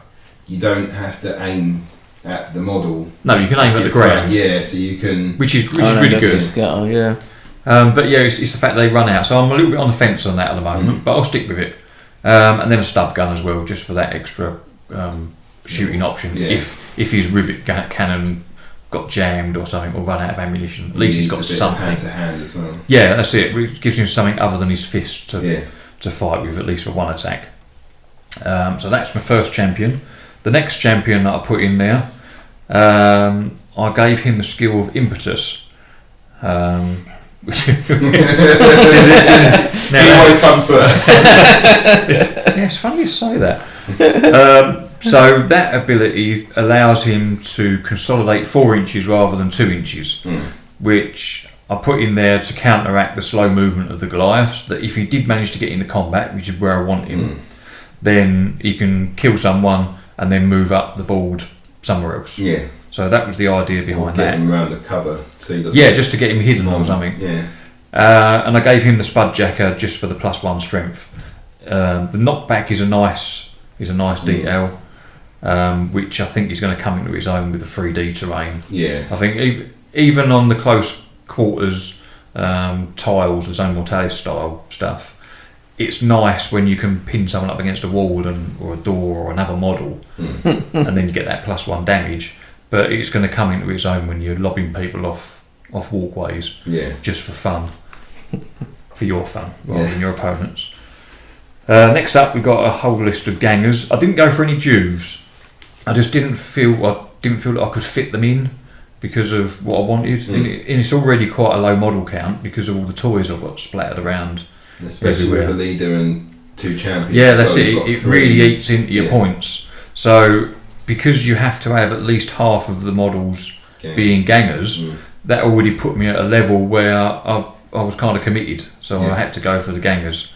Speaker 1: you don't have to aim at the model.
Speaker 3: No, you can aim at the ground.
Speaker 1: Yeah, so you can...
Speaker 3: Which is really good.
Speaker 2: Scatter, yeah.
Speaker 3: But yeah, it's the fact they run out. So I'm a little bit on the fence on that at the moment, but I'll stick with it. And then a stub gun as well, just for that extra shooting option.
Speaker 1: Yeah.
Speaker 3: If his rivet cannon got jammed or something, or run out of ammunition, at least he's got something.
Speaker 1: Hand to hand as well.
Speaker 3: Yeah, that's it. It gives him something other than his fist to fight with, at least for one attack. So that's my first champion. The next champion that I put in there, I gave him the skill of impetus. Now,
Speaker 1: he always comes first.
Speaker 3: It's funny you say that. So that ability allows him to consolidate 4 inches rather than 2 inches, which I put in there to counteract the slow movement of the Goliaths, that if he did manage to get into combat, which is where I want him, then he can kill someone and then move up the board somewhere else.
Speaker 1: Yeah.
Speaker 3: So that was the idea behind
Speaker 1: Get
Speaker 3: that.
Speaker 1: him around the cover so he doesn't...
Speaker 3: Yeah, just to get him hidden or something.
Speaker 1: Yeah.
Speaker 3: And I gave him the Spudjacker just for the +1 strength. The knockback is a nice detail, which I think is going to come into its own with the 3D terrain.
Speaker 1: Yeah.
Speaker 3: I think even on the close quarters tiles, the Zone Mortalis style stuff, it's nice when you can pin someone up against a wall or a door or another model, and then you get that +1 damage. But it's going to come into its own when you're lobbing people off walkways, just for fun, for your fun rather than your opponents. Next up, we've got a whole list of gangers. I didn't go for any Juves. I just didn't feel that I could fit them in because of what I wanted. And it's already quite a low model count because of all the toys I've got splattered around.
Speaker 1: Especially
Speaker 3: everywhere.
Speaker 1: with a leader and 2 champions.
Speaker 3: Yeah, that's it. It really eats into your points. So because you have to have at least half of the models being gangers, that already put me at a level where I was kind of committed. So I had to go for the gangers.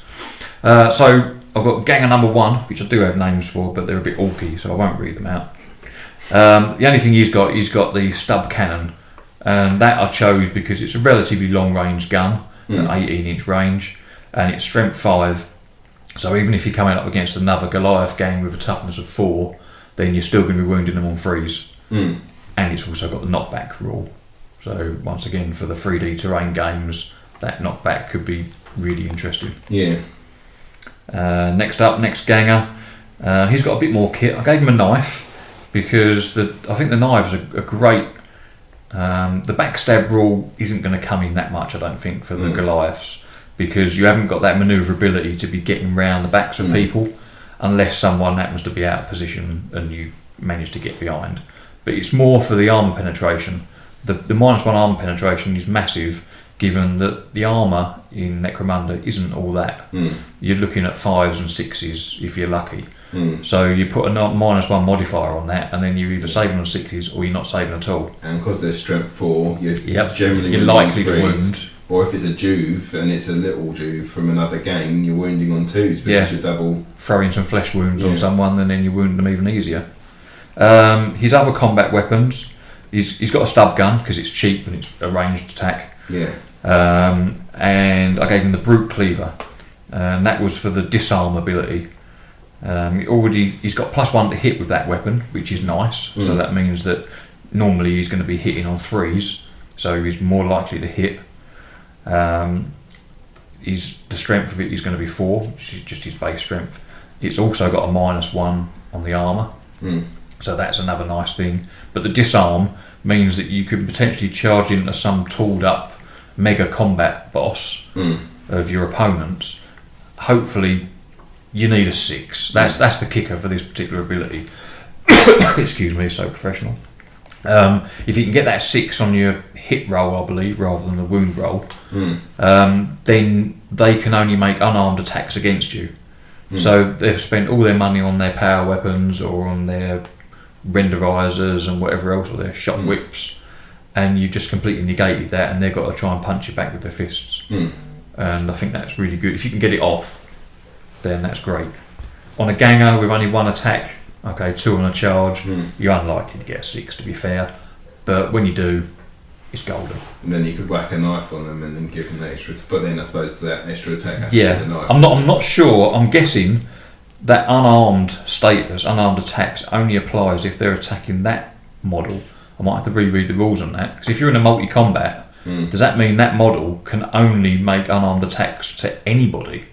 Speaker 3: So I've got ganger number 1, which I do have names for, but they're a bit orky, so I won't read them out. The only thing he's got the stub cannon, and that I chose because it's a relatively long range gun, an 18-inch range, and it's strength 5. So even if you're coming up against another Goliath gang with a toughness of 4, then you're still going to be wounding them on 3s. And it's also got the knockback rule. So once again, for the 3D terrain games, that knockback could be really interesting.
Speaker 1: Yeah.
Speaker 3: Next ganger, he's got a bit more kit. I gave him a knife because I think the knives are great. The backstab rule isn't going to come in that much, I don't think, for the Goliaths, because you haven't got that manoeuvrability to be getting round the backs of people unless someone happens to be out of position and you manage to get behind. But it's more for the armour penetration. The -1 armour penetration is massive, given that the armour in Necromunda isn't all that. You're looking at 5s and 6s if you're lucky. So you put a -1 modifier on that, and then you're either saving on 6s or you're not saving at all.
Speaker 1: And because they're strength 4, you're generally
Speaker 3: you're likely to wound.
Speaker 1: Or if it's a Juve and it's a little Juve from another gang, you're wounding on 2s because you're double
Speaker 3: throwing some flesh wounds on someone, and then you wound them even easier. His other combat weapons, he's got a stub gun because it's cheap and it's a ranged attack. And I gave him the brute cleaver, and that was for the disarm ability. He's got +1 to hit with that weapon, which is nice. So that means that normally he's going to be hitting on 3s, so he's more likely to hit. The strength of it is going to be 4, which is just his base strength. It's also got a -1 on the armour, so that's another nice thing. But the disarm means that you could potentially charge into some tooled up mega combat boss of your opponents. Hopefully you need a 6. That's the kicker for this particular ability. Excuse me, so professional. If you can get that 6 on your hit roll, I believe, rather than the wound roll, then they can only make unarmed attacks against you. So they've spent all their money on their power weapons or on their renderizers and whatever else, or their shot whips, and you just completely negated that, and they've got to try and punch you back with their fists. And I think that's really good. If you can get it off, then that's great. On a ganger with only 1 attack, okay, 2 on a charge, you're unlikely to get a 6, to be fair, but when you do, it's golden.
Speaker 1: And then you could whack a knife on them and then give them the extra. But then I suppose that extra attack has to be the knife.
Speaker 3: I'm not sure. I'm guessing that unarmed status, unarmed attacks, only applies if they're attacking that model. I might have to reread the rules on that, because if you're in a multi-combat, does that mean that model can only make unarmed attacks to anybody?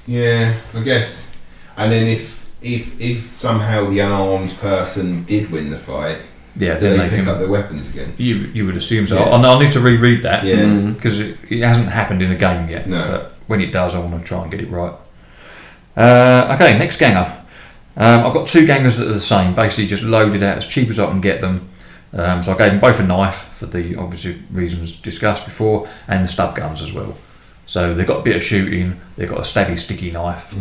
Speaker 1: Yeah, I guess. And then if somehow the unarmed person did win the fight,
Speaker 3: Yeah,
Speaker 1: do they pick up their weapons again?
Speaker 3: You would assume so.
Speaker 1: Yeah.
Speaker 3: I'll need to reread that,
Speaker 1: Yeah.
Speaker 3: because it hasn't happened in a game yet.
Speaker 1: No.
Speaker 3: But when it does, I want to try and get it right. Okay, next ganger. I've got 2 gangers that are the same, basically just loaded out as cheap as I can get them. So I gave them both a knife for the obvious reasons discussed before, and the stub guns as well. So they've got a bit of shooting, they've got a stabby sticky knife.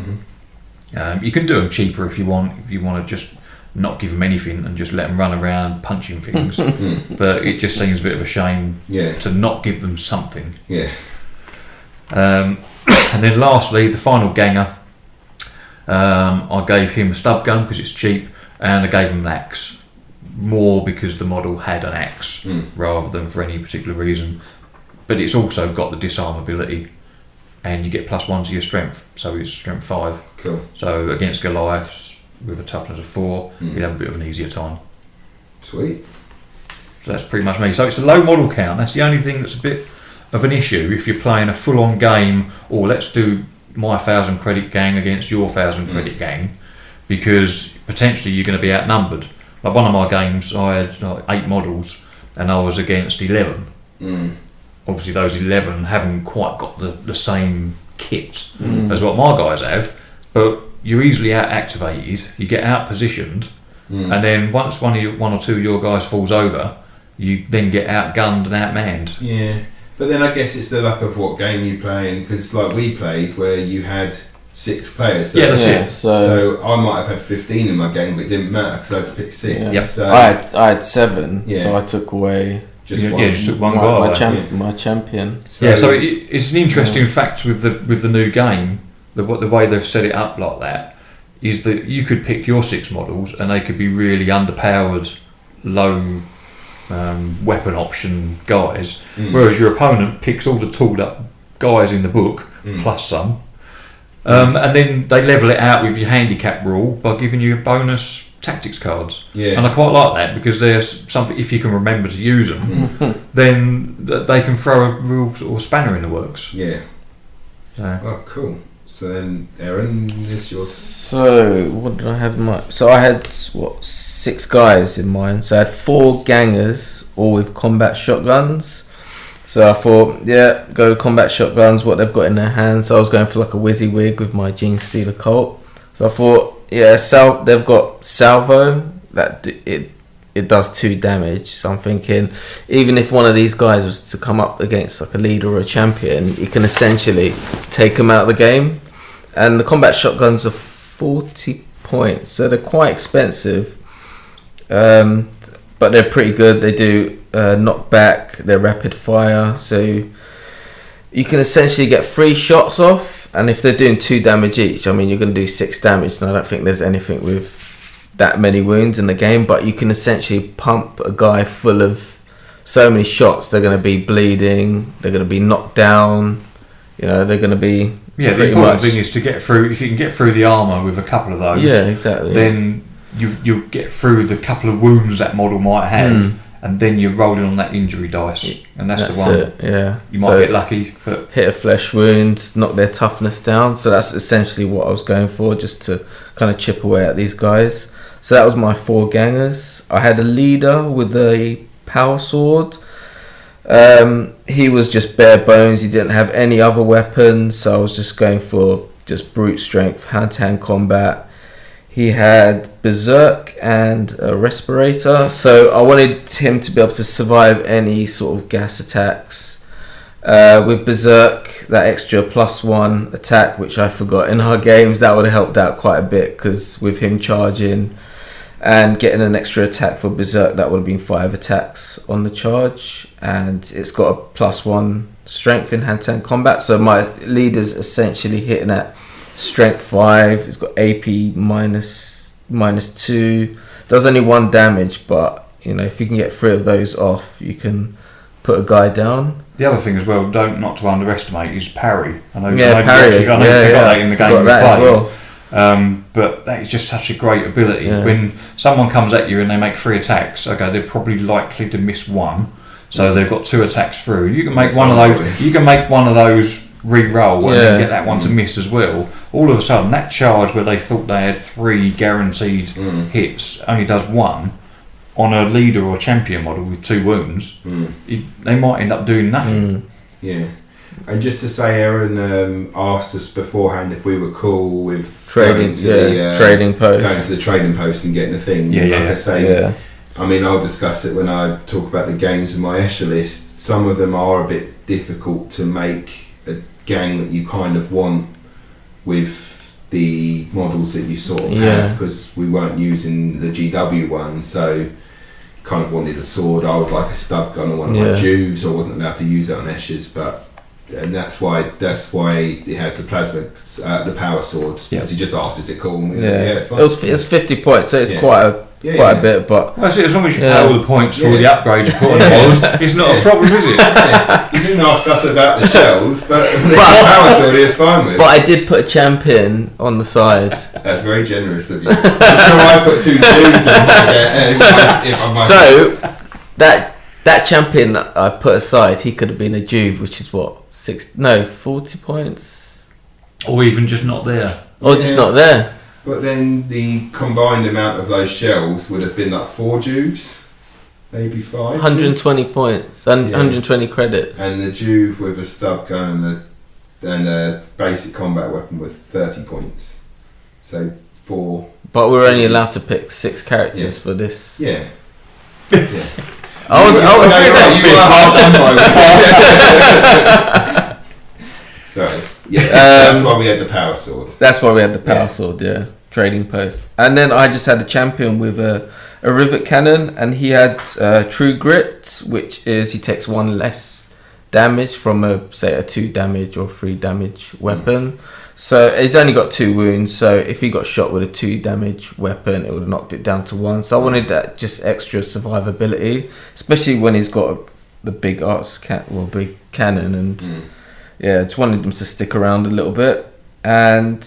Speaker 3: You can do them cheaper if you want to just not give them anything and just let them run around punching things. But it just seems a bit of a shame to not give them something.
Speaker 1: Yeah.
Speaker 3: And then lastly, the final ganger, I gave him a stub gun because it's cheap, and I gave him an axe. More because the model had an axe rather than for any particular reason. But it's also got the disarm ability, and you get +1 to your strength, so it's strength 5.
Speaker 1: Cool.
Speaker 3: So against Goliaths with a toughness of 4, you'd have a bit of an easier time.
Speaker 1: Sweet.
Speaker 3: So that's pretty much me. So it's a low model count. That's the only thing that's a bit of an issue if you're playing a full-on game, or let's do my 1,000 credit gang against your 1,000 credit gang, because potentially you're going to be outnumbered. Like one of my games, I had 8 models, and I was against 11. Obviously, those 11 haven't quite got the same kit as what my guys have, but you're easily out-activated, you get out-positioned, and then once one or two of your guys falls over, you then get outgunned and outmanned.
Speaker 1: Yeah, but then I guess it's the luck of what game you're playing, because like we played where you had 6 players. So,
Speaker 3: That's it.
Speaker 1: So I might have had 15 in my game, but it didn't matter because I had to pick 6.
Speaker 2: Yeah.
Speaker 3: Yep.
Speaker 1: So
Speaker 2: I had 7, so I took away
Speaker 1: just
Speaker 3: Yeah,
Speaker 1: one.
Speaker 3: just took one guy away.
Speaker 2: my champion.
Speaker 3: So it's an interesting fact with the new game. The way they've set it up like that is that you could pick your 6 models and they could be really underpowered, low weapon option guys, whereas your opponent picks all the tooled up guys in the book plus some, and then they level it out with your handicap rule by giving you bonus tactics cards.
Speaker 1: Yeah.
Speaker 3: And I quite like that because there's something, if you can remember to use them, then they can throw a real sort of spanner in the works.
Speaker 1: Yeah.
Speaker 3: So.
Speaker 1: Oh, cool. So then, Eren, this yours.
Speaker 2: So what did I have in mind? So I had 6 guys in mind. So I had 4 gangers, all with combat shotguns. So I thought, go combat shotguns, what they've got in their hands. So I was going for like a WYSIWYG with my Gene Stealer Colt. So I thought, they've got salvo that it does 2 damage. So I'm thinking, even if one of these guys was to come up against like a leader or a champion, you can essentially take them out of the game. And the combat shotguns are 40 points, so they're quite expensive, but they're pretty good. They do knockback, they're rapid fire, so you can essentially get 3 shots off, and if they're doing 2 damage each, I mean you're going to do 6 damage, and I don't think there's anything with that many wounds in the game, but you can essentially pump a guy full of so many shots. They're going to be bleeding, they're going to be knocked down, they're going to be
Speaker 3: the important thing is to get through. If you can get through the armour with a couple of those,
Speaker 2: exactly,
Speaker 3: then you get through the couple of wounds that model might have, and then you're rolling on that injury dice, and that's the one. You might get lucky, but
Speaker 2: hit a flesh wound, knock their toughness down. So that's essentially what I was going for, just to kind of chip away at these guys. So that was my 4 gangers. I had a leader with a power sword. He was just bare bones. He didn't have any other weapons, so I was just going for just brute strength, hand-to-hand combat. He had berserk and a respirator, so I wanted him to be able to survive any sort of gas attacks. With berserk, that extra +1 attack, which I forgot in our games, that would have helped out quite a bit, because with him charging and getting an extra attack for berserk, that would have been 5 attacks on the charge, and it's got a +1 strength in hand-to-hand combat, so my leader's essentially hitting at strength 5. It's got AP -2, does only 1 damage, but if you can get 3 of those off, you can put a guy down.
Speaker 3: the other thing as well, not to underestimate, is parry. I know
Speaker 2: parry.
Speaker 3: you got that in the game we played. But that is just such a great ability.
Speaker 2: Yeah.
Speaker 3: When someone comes at you and they make 3 attacks, okay, they're probably likely to miss 1, so they've got 2 attacks through. You can make one of those. You can make one of those re-roll and then get that one to miss as well. All of a sudden, that charge where they thought they had 3 guaranteed hits only does 1. On a leader or champion model with 2 wounds, they might end up doing nothing.
Speaker 1: Yeah. And just to say, Eren asked us beforehand if we were cool with
Speaker 2: trading trading post,
Speaker 1: going to the trading post and getting the thing. I say, I mean, I'll discuss it when I talk about the games in my Escher list. Some of them are a bit difficult to make a gang that you kind of want with the models that you sort of have, because we weren't using the GW one, so kind of wanted a sword. I would like a stub gun or one of my Juves. I wasn't allowed to use it on Eschers, and that's why it has the plasma, the power sword. Because he just asked, "Is it cool?" And it's fine.
Speaker 2: It's 50 points, so it's quite a bit. But
Speaker 3: well, as long as you pay all the points for all the upgrades you put on the models, it's not a problem, is it?
Speaker 1: You didn't ask us about the shells, but the power sword is fine with.
Speaker 2: But I did put a champion on the side.
Speaker 1: That's very generous of you. I'm sure I put 2 Jews in.
Speaker 2: So that champion that I put aside, he could have been a Juve, which is what 40 points,
Speaker 3: or even just not there,
Speaker 2: or just not there.
Speaker 1: But then the combined amount of those shells would have been like 4 Juves, maybe 5.
Speaker 2: 120 points and 120 credits.
Speaker 1: And the Juve with a stub gun and a basic combat weapon with 30 points. So 4.
Speaker 2: But we're only allowed to pick 6 characters for this.
Speaker 1: Yeah.
Speaker 2: I was
Speaker 1: Sorry. Yeah, that's why we had the power sword.
Speaker 2: That's why we had the power sword, trading post. And then I just had a champion with a rivet cannon, and he had true grit, which is he takes 1 less damage from a 2 damage or 3 damage weapon. So he's only got 2 wounds, so if he got shot with a 2 damage weapon, it would have knocked it down to 1. So I wanted that just extra survivability, especially when he's got the big big cannon, and I just wanted him to stick around a little bit. And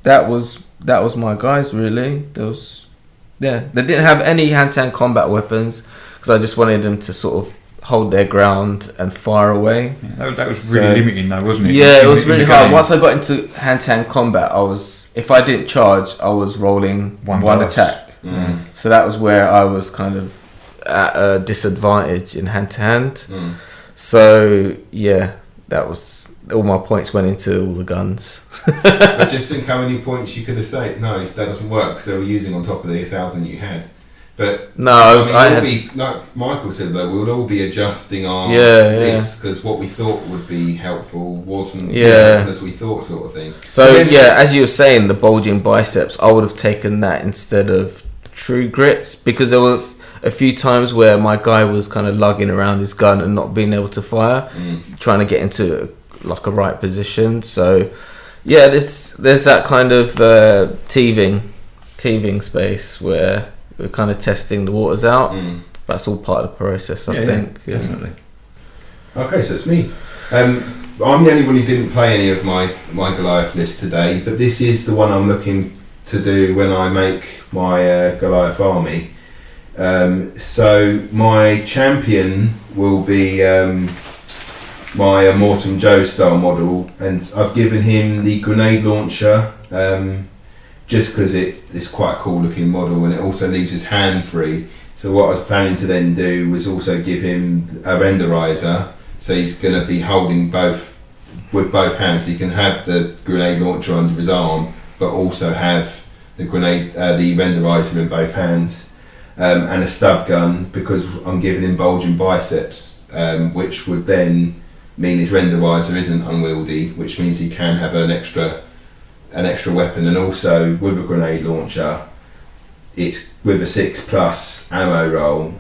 Speaker 2: that was my guys, really. They didn't have any hand-to-hand combat weapons, because I just wanted them to sort of hold their ground and fire away.
Speaker 3: That was really limiting though, wasn't it?
Speaker 2: Yeah, it was really hard. Once I got into hand-to-hand combat, if I didn't charge, I was rolling one attack. So that was where I was kind of at a disadvantage in hand-to-hand. So that was all my points went into all the guns.
Speaker 1: But just think how many points you could have saved. No, that doesn't work, because they were using on top of the 1,000 you had. But
Speaker 2: no,
Speaker 1: like Michael said, though, we'll all be adjusting our lists, because what we thought would be helpful wasn't as we thought, sort of thing.
Speaker 2: So as you were saying, the bulging biceps, I would have taken that instead of true grits, because there were a few times where my guy was kind of lugging around his gun and not being able to fire, trying to get into like a right position. So there's that kind of teething space where we're kind of testing the waters out. That's all part of the process, I think.
Speaker 3: Yeah, definitely.
Speaker 1: Okay, so it's me. I'm the only one who didn't play any of my Goliath list today, but this is the one I'm looking to do when I make my Goliath army. So my champion will be my Mortem Joe style model, and I've given him the grenade launcher, just because it's quite a cool looking model, and it also leaves his hand free. So what I was planning to then do was also give him a renderizer, so he's going to be holding with both hands. He can have the grenade launcher under his arm, but also have the renderizer in both hands, and a stub gun, because I'm giving him bulging biceps, which would then mean his renderizer isn't unwieldy, which means he can have an extra weapon. And also with a grenade launcher, it's with a 6+ ammo roll,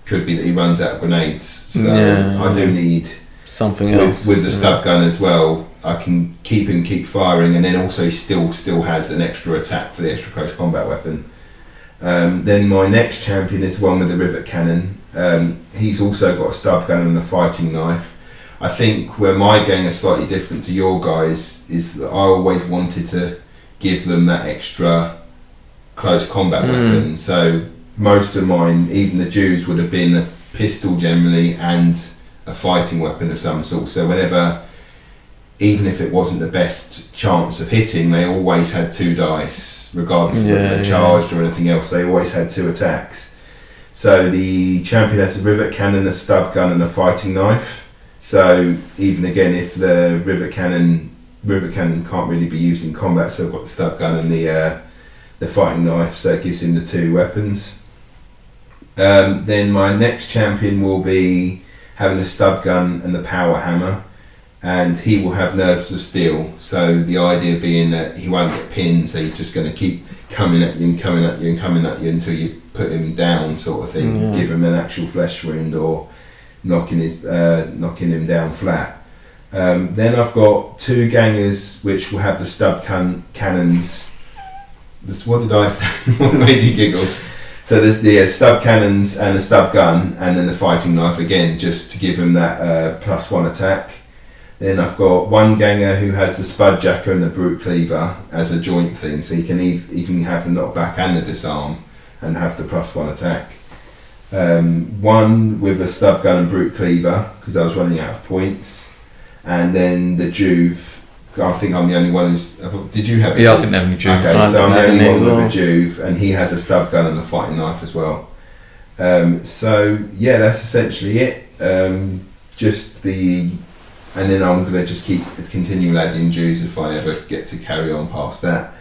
Speaker 1: could be that he runs out of grenades, so I do need
Speaker 2: something else
Speaker 1: with the stub gun as well. I can keep firing, and then also he still has an extra attack for the extra close combat weapon. Then my next champion is the one with the rivet cannon. He's also got a stub gun and a fighting knife. I think where my gang is slightly different to your guys is that I always wanted to give them that extra close combat weapon. So most of mine, even the Jews, would have been a pistol generally and a fighting weapon of some sort. So whenever, even if it wasn't the best chance of hitting, they always had 2 dice, regardless of whether they charged or anything else. They always had 2 attacks. So the champion has a rivet cannon, a stub gun, and a fighting knife. So even again, if the rivet cannon can't really be used in combat, so I've got the stub gun and the fighting knife, so it gives him the 2 weapons. Then my next champion will be having the stub gun and the power hammer, and he will have nerves of steel. So the idea being that he won't get pinned, so he's just going to keep coming at you and coming at you and coming at you until you put him down, sort of thing. Give him an actual flesh wound or knocking him down flat. Then I've got 2 gangers which will have the stub cannons. What did I say? What made you giggle? So there's the stub cannons and the stub gun, and then the fighting knife again, just to give him that +1 attack. Then I've got 1 ganger who has the spudjacker and the brute cleaver as a joint thing, so he can have the knockback and the disarm and have the +1 attack. 1 with a stub gun and brute cleaver because I was running out of points, and then the Juve. I think I'm the only one did you have a
Speaker 3: Yeah,
Speaker 1: Juve?
Speaker 3: I didn't have any Juve.
Speaker 1: Okay, so I'm the only one with a Juve, and he has a stub gun and a fighting knife as well. So yeah, that's essentially it. And then I'm going to just continue adding Jews if I ever get to carry on past that.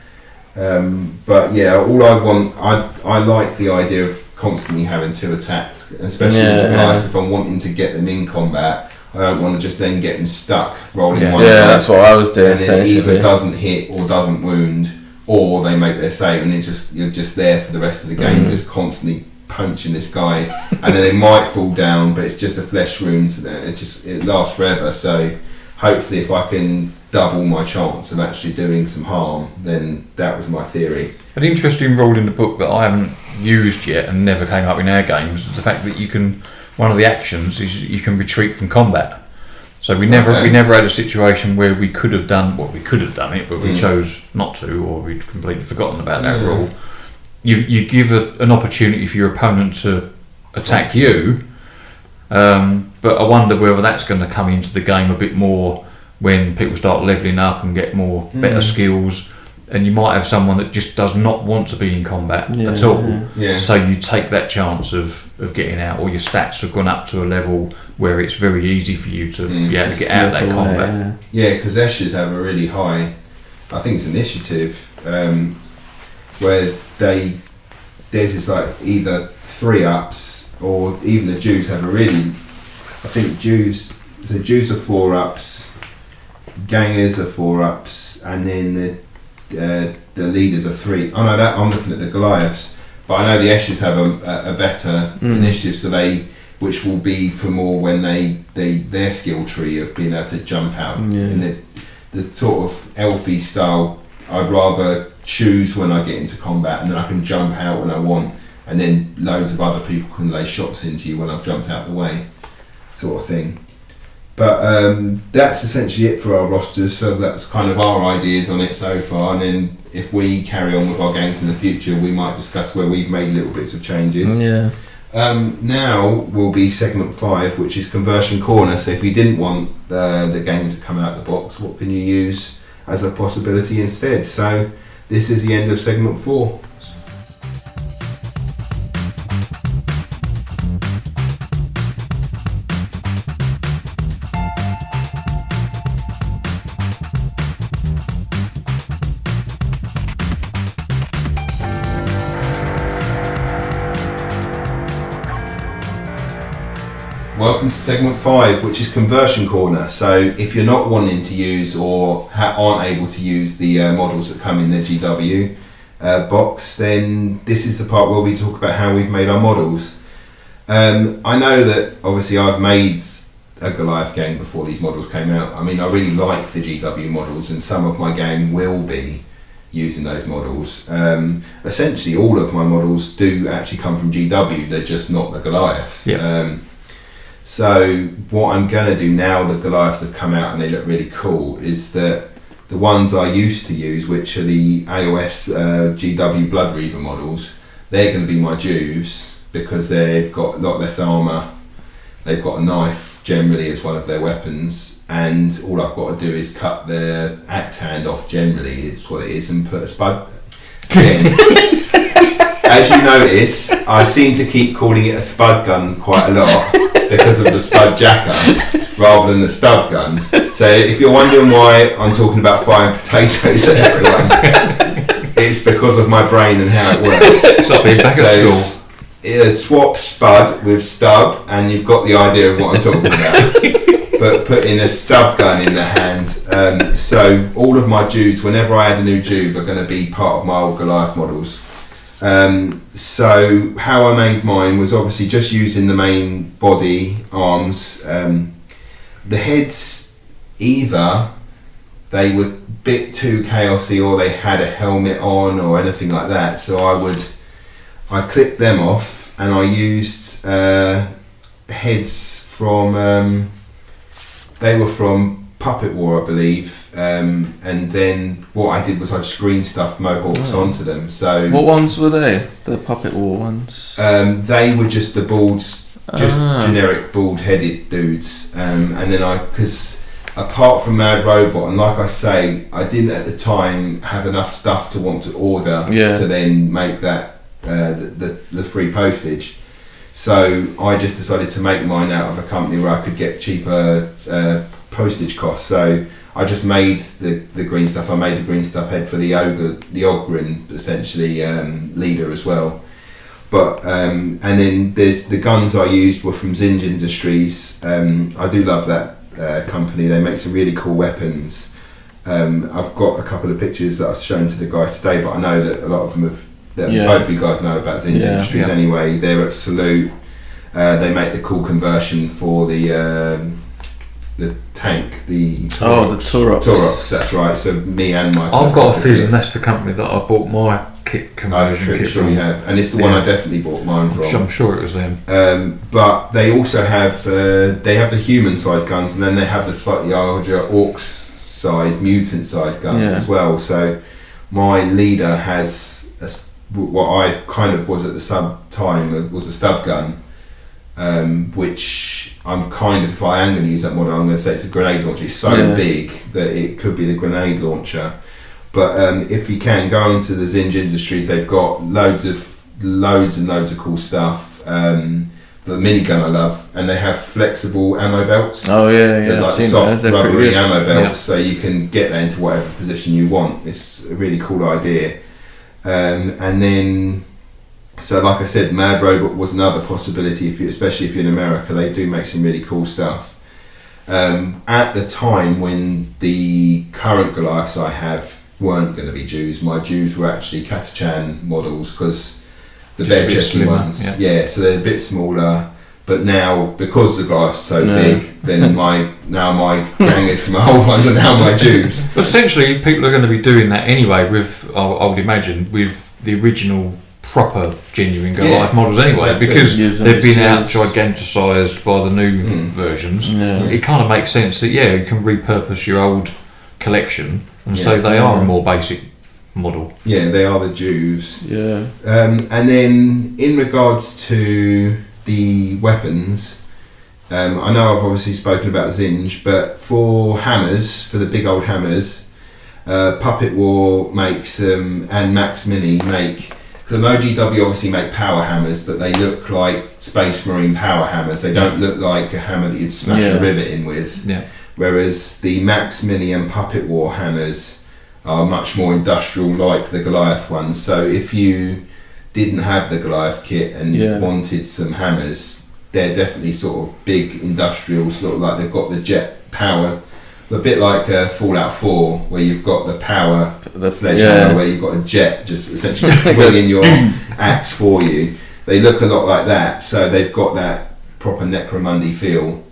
Speaker 1: But yeah, all I want, I like the idea of constantly having 2 attacks, especially with guys. If I'm wanting to get them in combat, I don't want to just then get them stuck rolling one.
Speaker 2: Yeah, that's what I was doing.
Speaker 1: And it either doesn't hit or doesn't wound, or they make their save, and you're just there for the rest of the game, just constantly punching this guy, and then they might fall down, but it's just a flesh wound, so it lasts forever. So hopefully, if I can double my chance of actually doing some harm, then that was my theory.
Speaker 3: An interesting rule in the book that I haven't used yet and never came up in our games is the fact that one of the actions is you can retreat from combat. So we never had a situation where we could have done it, but we chose not to, or we'd completely forgotten about that rule. You give an opportunity for your opponent to attack you, but I wonder whether that's going to come into the game a bit more when people start levelling up and get better skills, and you might have someone that just does not want to be in combat at all.
Speaker 1: Yeah.
Speaker 3: So you take that chance of getting out, or your stats have gone up to a level where it's very easy for you to be able to get out of that combat.
Speaker 1: Yeah, because Esches have a really high, I think it's initiative, where theirs is like either 3-ups, or even the Jews have a really, I think Jews are 4-ups, gangers are 4-ups, and then the leaders are 3. Oh no, I'm looking at the Goliaths, but I know the Esches have a better initiative, so which will be for more when their skill tree of being able to jump out. And the sort of elfy style, I'd rather choose when I get into combat, and then I can jump out when I want, and then loads of other people can lay shots into you when I've jumped out the way, sort of thing. But that's essentially it for our rosters, so that's kind of our ideas on it so far, and then if we carry on with our games in the future, we might discuss where we've made little bits of changes. Now will be segment 5, which is Conversion Corner. So if you didn't want the games that come out of the box, what can you use as a possibility instead? So this is the end of segment 4. Welcome to segment 5, which is Conversion Corner. So if you're not wanting to use or aren't able to use the models that come in the GW box, then this is the part where we talk about how we've made our models. I know that obviously I've made a Goliath game before these models came out. I mean, I really like the GW models, and some of my game will be using those models. Essentially all of my models do actually come from GW, they're just not the Goliaths. So what I'm going to do now that Goliaths have come out and they look really cool is that the ones I used to use, which are the AOS GW Blood Reaver models, they're going to be my Jews because they've got a lot less armour. They've got a knife generally as one of their weapons, and all I've got to do is cut their axe hand off generally, it's what it is, and put a spud. As you notice, I seem to keep calling it a spud gun quite a lot because of the spud jacker rather than the stub gun. So if you're wondering why I'm talking about firing potatoes at everyone, it's because of my brain and how it works.
Speaker 3: It's like being back at school.
Speaker 1: Swap spud with stub, and you've got the idea of what I'm talking about. But putting a stub gun in the hand. So all of my Jews, whenever I add a new Jew, are going to be part of my old Goliath models. So how I made mine was obviously just using the main body, arms. The heads, either they were a bit too chaosy or they had a helmet on or anything like that. So I clipped them off and I used heads from, they were from Puppet War, I believe. And then what I did was I just green stuffed mohawks onto them. So
Speaker 2: what ones were they? The Puppet War ones?
Speaker 1: They were just the bald, generic bald-headed dudes. And then because apart from Mad Robot, and like I say, I didn't at the time have enough stuff to want to order to then make that the free postage. So I just decided to make mine out of a company where I could get cheaper postage costs. So I just made the green stuff. I made the green stuff head for the Ogren, essentially leader as well. But and then there's the guns I used were from Zinj Industries. I do love that company. They make some really cool weapons. I've got a couple of pictures that I've shown to the guys today, but I know that a lot of them have. Both of you guys know about Zinj Industries anyway. They're at Salute. They make the cool conversion for the tank, the Taurox, that's right. So me and Mike.
Speaker 3: I've got a feeling that's the company that I bought my kit conversion kit from.
Speaker 1: You have, and it's the one I definitely bought mine from.
Speaker 3: I'm sure it was them.
Speaker 1: But they also have the human sized guns, and then they have the slightly larger orcs size, mutant sized guns as well. So my leader has what I kind of was at the time was a stub gun. Which I'm kind of, if I am going to use that model, I'm going to say it's a grenade launcher. It's so big that it could be the grenade launcher. But if you can go onto the Zinj Industries, they've got loads and loads of cool stuff. The minigun I love, and they have flexible ammo belts.
Speaker 2: Oh yeah,
Speaker 1: They're like soft rubbery ammo belts, so you can get that into whatever position you want. It's a really cool idea. And then, so like I said, Mad Robot was another possibility, especially if you're in America. They do make some really cool stuff. At the time when the current Goliaths I have weren't going to be Jews, my Jews were actually Katachan models, because the bare chesty ones, so they're a bit smaller. But now, because the Goliath's so big, then my gang is my old ones are now my Jews.
Speaker 3: But essentially, people are going to be doing that anyway. I would imagine, with the original proper genuine Goliath models anyway, because they've been out giganticised by the new versions. It kind of makes sense that you can repurpose your old collection and say they are a more basic model. Yeah,
Speaker 1: they are the Jews. And then in regards to the weapons, I know I've obviously spoken about Zinj, but for hammers, for the big old hammers, Puppet War makes and Max Mini make. Because I know GW obviously make power hammers, but they look like Space Marine power hammers. They don't look like a hammer that you'd smash a rivet in with. Whereas the Max Mini and Puppet War hammers are much more industrial, like the Goliath ones. So if you didn't have the Goliath kit and wanted some hammers, they're definitely sort of big industrial, sort of like they've got the jet power. A bit like Fallout 4, where you've got the power sledgehammer, where you've got a jet just essentially swinging your axe for you. They look a lot like that, so they've got that proper Necromunda feel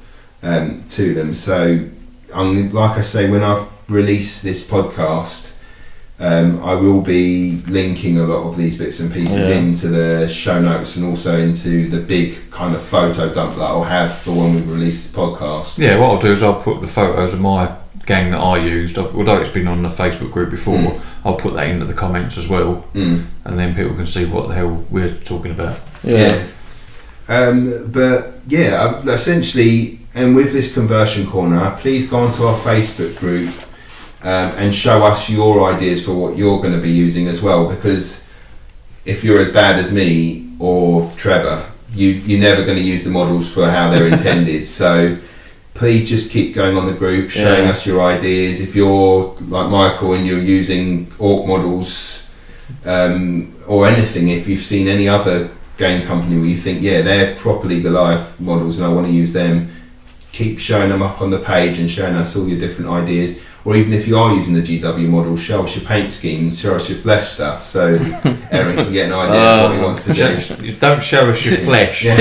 Speaker 1: to them. So, like I say, when I've released this podcast, I will be linking a lot of these bits and pieces into the show notes and also into the big kind of photo dump that I'll have for when we release the podcast.
Speaker 3: Yeah, what I'll do is I'll put the photos of my gang that I used, although it's been on the Facebook group before, I'll put that into the comments as well, and then people can see what the hell we're talking about.
Speaker 1: But yeah, essentially, and with this conversion corner, please go onto our Facebook group and show us your ideas for what you're going to be using as well, because if you're as bad as me or Trevor, you're never going to use the models for how they're intended. So please just keep going on the group, showing us your ideas. If you're like Michael and you're using Orc models or anything, if you've seen any other game company where you think, yeah, they're properly Goliath models and I want to use them, keep showing them up on the page and showing us all your different ideas. Or even if you are using the GW models, show us your paint schemes, show us your flesh stuff, so Eren can get an idea of what he wants to do.
Speaker 3: Don't show us your flesh.
Speaker 1: Yeah,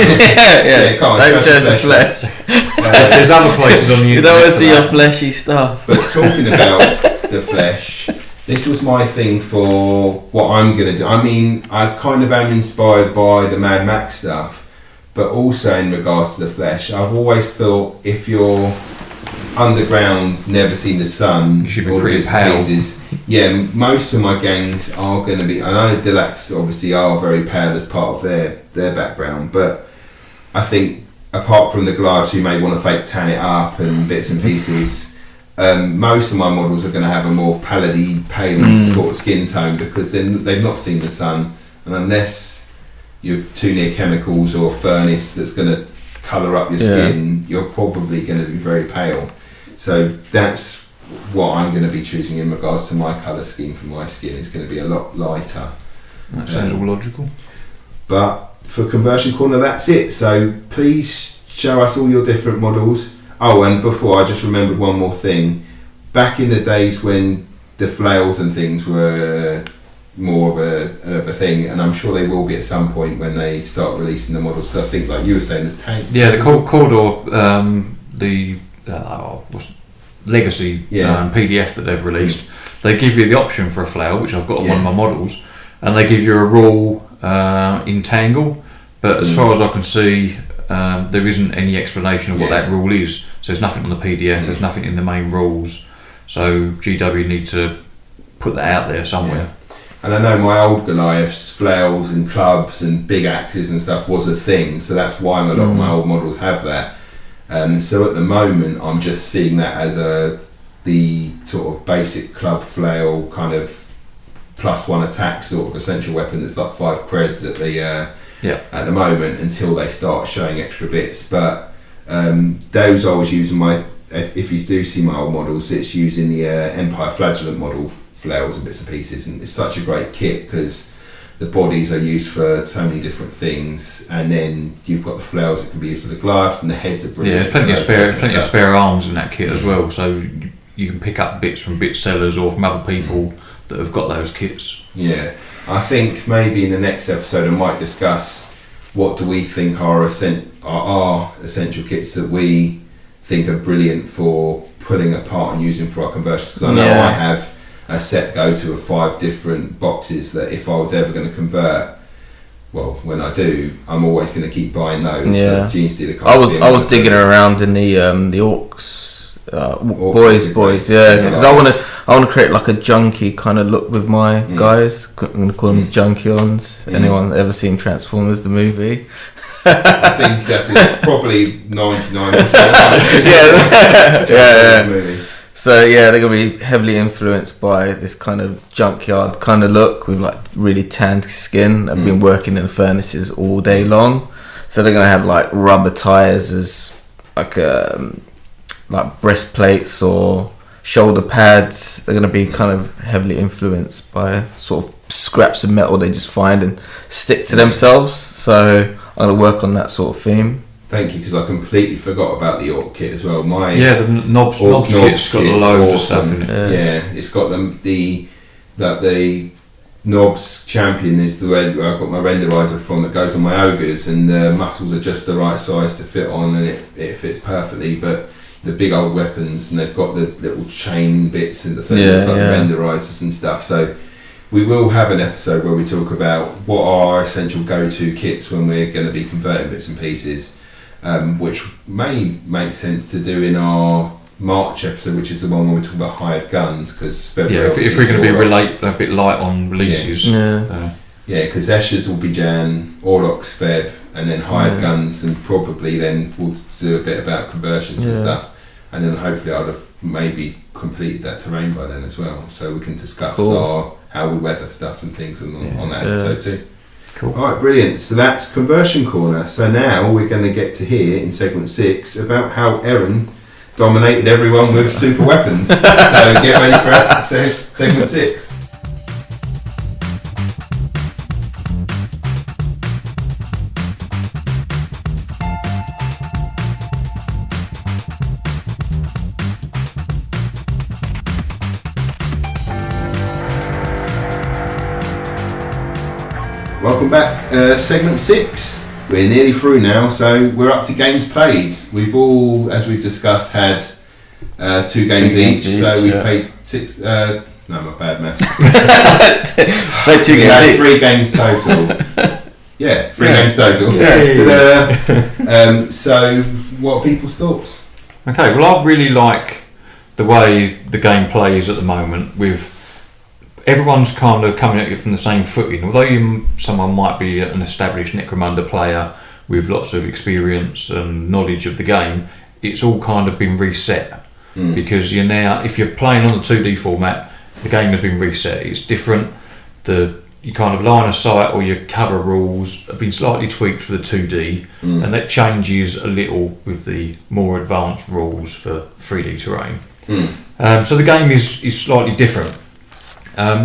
Speaker 2: Don't show us your flesh.
Speaker 3: There's other places on the internet.
Speaker 2: You don't want to see your fleshy stuff.
Speaker 1: But talking about the flesh, this was my thing for what I'm going to do. I mean, I kind of am inspired by the Mad Max stuff, but also in regards to the flesh, I've always thought if you're underground, never seen the sun,
Speaker 3: you should be pretty pale.
Speaker 1: Yeah, most of my gangs are going to be, I know Dilax obviously are very pale as part of their background, but I think apart from the Goliaths who may want to fake tan it up and bits and pieces, most of my models are going to have a more pale sort of skin tone, because they've not seen the sun, and unless you're too near chemicals or furnace that's going to colour up your skin, you're probably going to be very pale. So that's what I'm going to be choosing in regards to my colour scheme for my skin. It's going to be a lot lighter.
Speaker 3: That sounds all logical.
Speaker 1: But for Conversion Corner, that's it. So please show us all your different models. Oh, and before, I just remembered one more thing. Back in the days when the flails and things were more of a thing, and I'm sure they will be at some point when they start releasing the models, because I think, like you were saying, the tank.
Speaker 3: Yeah, the Cordor, the Legacy PDF that they've released, they give you the option for a flail, which I've got on one of my models, and they give you a rule in Tangle, but as far as I can see, there isn't any explanation of what that rule is. So there's nothing on the PDF, there's nothing in the main rules, so GW need to put that out there somewhere.
Speaker 1: And I know my old Goliaths, flails and clubs and big axes and stuff was a thing, so that's why a lot of my old models have that. So at the moment, I'm just seeing that as the sort of basic club flail kind of +1 attack sort of essential weapon that's like 5 creds at the moment, until they start showing extra bits. But those I was using if you do see my old models, it's using the Empire Flagellant model flails and bits and pieces, and it's such a great kit because the bodies are used for so many different things, and then you've got the flails that can be used for the glass, and the heads are brilliant.
Speaker 3: Yeah, there's plenty of spare arms in that kit as well, so you can pick up bits from bit sellers or from other people that have got those kits.
Speaker 1: Yeah, I think maybe in the next episode I might discuss what do we think are essential kits that we think are brilliant for pulling apart and using for our conversions, because I know I have a set go-to of 5 different boxes that if I was ever going to convert, well, when I do, I'm always going to keep buying those.
Speaker 2: Yeah.
Speaker 1: So
Speaker 2: I was digging around in the Orcs, boys, because I want to create like a junky kind of look with my guys. I'm going to call them Junkions. Anyone ever seen Transformers the movie?
Speaker 1: I think that's probably 99%.
Speaker 2: Yeah. Movie. So yeah, they're gonna be heavily influenced by this kind of junkyard kind of look with like really tanned skin. I've been working in the furnaces all day long, so they're gonna have like rubber tires as like breastplates or shoulder pads. They're gonna be kind of heavily influenced by sort of scraps of metal they just find and stick to themselves. So I'm gonna work on that sort of theme.
Speaker 1: Thank you, because I completely forgot about the Orc kit as well.
Speaker 3: The knobs kit's got loads of stuff in it.
Speaker 1: Yeah, it's got the knobs champion is the way I've got my renderizer from that goes on my ogres, and the muscles are just the right size to fit on, and it fits perfectly. But the big old weapons, and they've got the little chain bits and so it's like renderizers and stuff. So we will have an episode where we talk about what are our essential go-to kits when we're going to be converting bits and pieces, which may make sense to do in our March episode, which is the one where we talk about hired guns, because
Speaker 3: if we're going to be a bit light on releases.
Speaker 1: Because Escher's will be Jan, Orloc's Feb, and then hired guns, and probably then we'll do a bit about conversions and stuff, and then hopefully I'd have maybe completed that terrain by then as well, so we can discuss how we weather stuff and things on that episode too.
Speaker 3: Cool.
Speaker 1: Alright, brilliant. So that's Conversion Corner. So now we're going to get to hear in segment 6 about how Eren dominated everyone with super weapons. So get ready for segment 6. Welcome back, segment 6. We're nearly through now, so we're up to games played. We've all, as we've discussed, had 2 games each, so we've played 6. No, my bad maths.
Speaker 2: Played 2
Speaker 1: we
Speaker 2: games
Speaker 1: had
Speaker 2: each.
Speaker 1: 3 games total. Yeah, 3 games total. So, what are people's thoughts?
Speaker 3: Okay, well, I really like the way the game plays at the moment. With everyone's kind of coming at it from the same footing. Although someone might be an established Necromunda player with lots of experience and knowledge of the game, it's all kind of been reset. Because you're now, if you're playing on the 2D format, the game has been reset. It's different. You kind of line of sight or your cover rules have been slightly tweaked for the 2D, and that changes a little with the more advanced rules for 3D terrain. So the game is slightly different.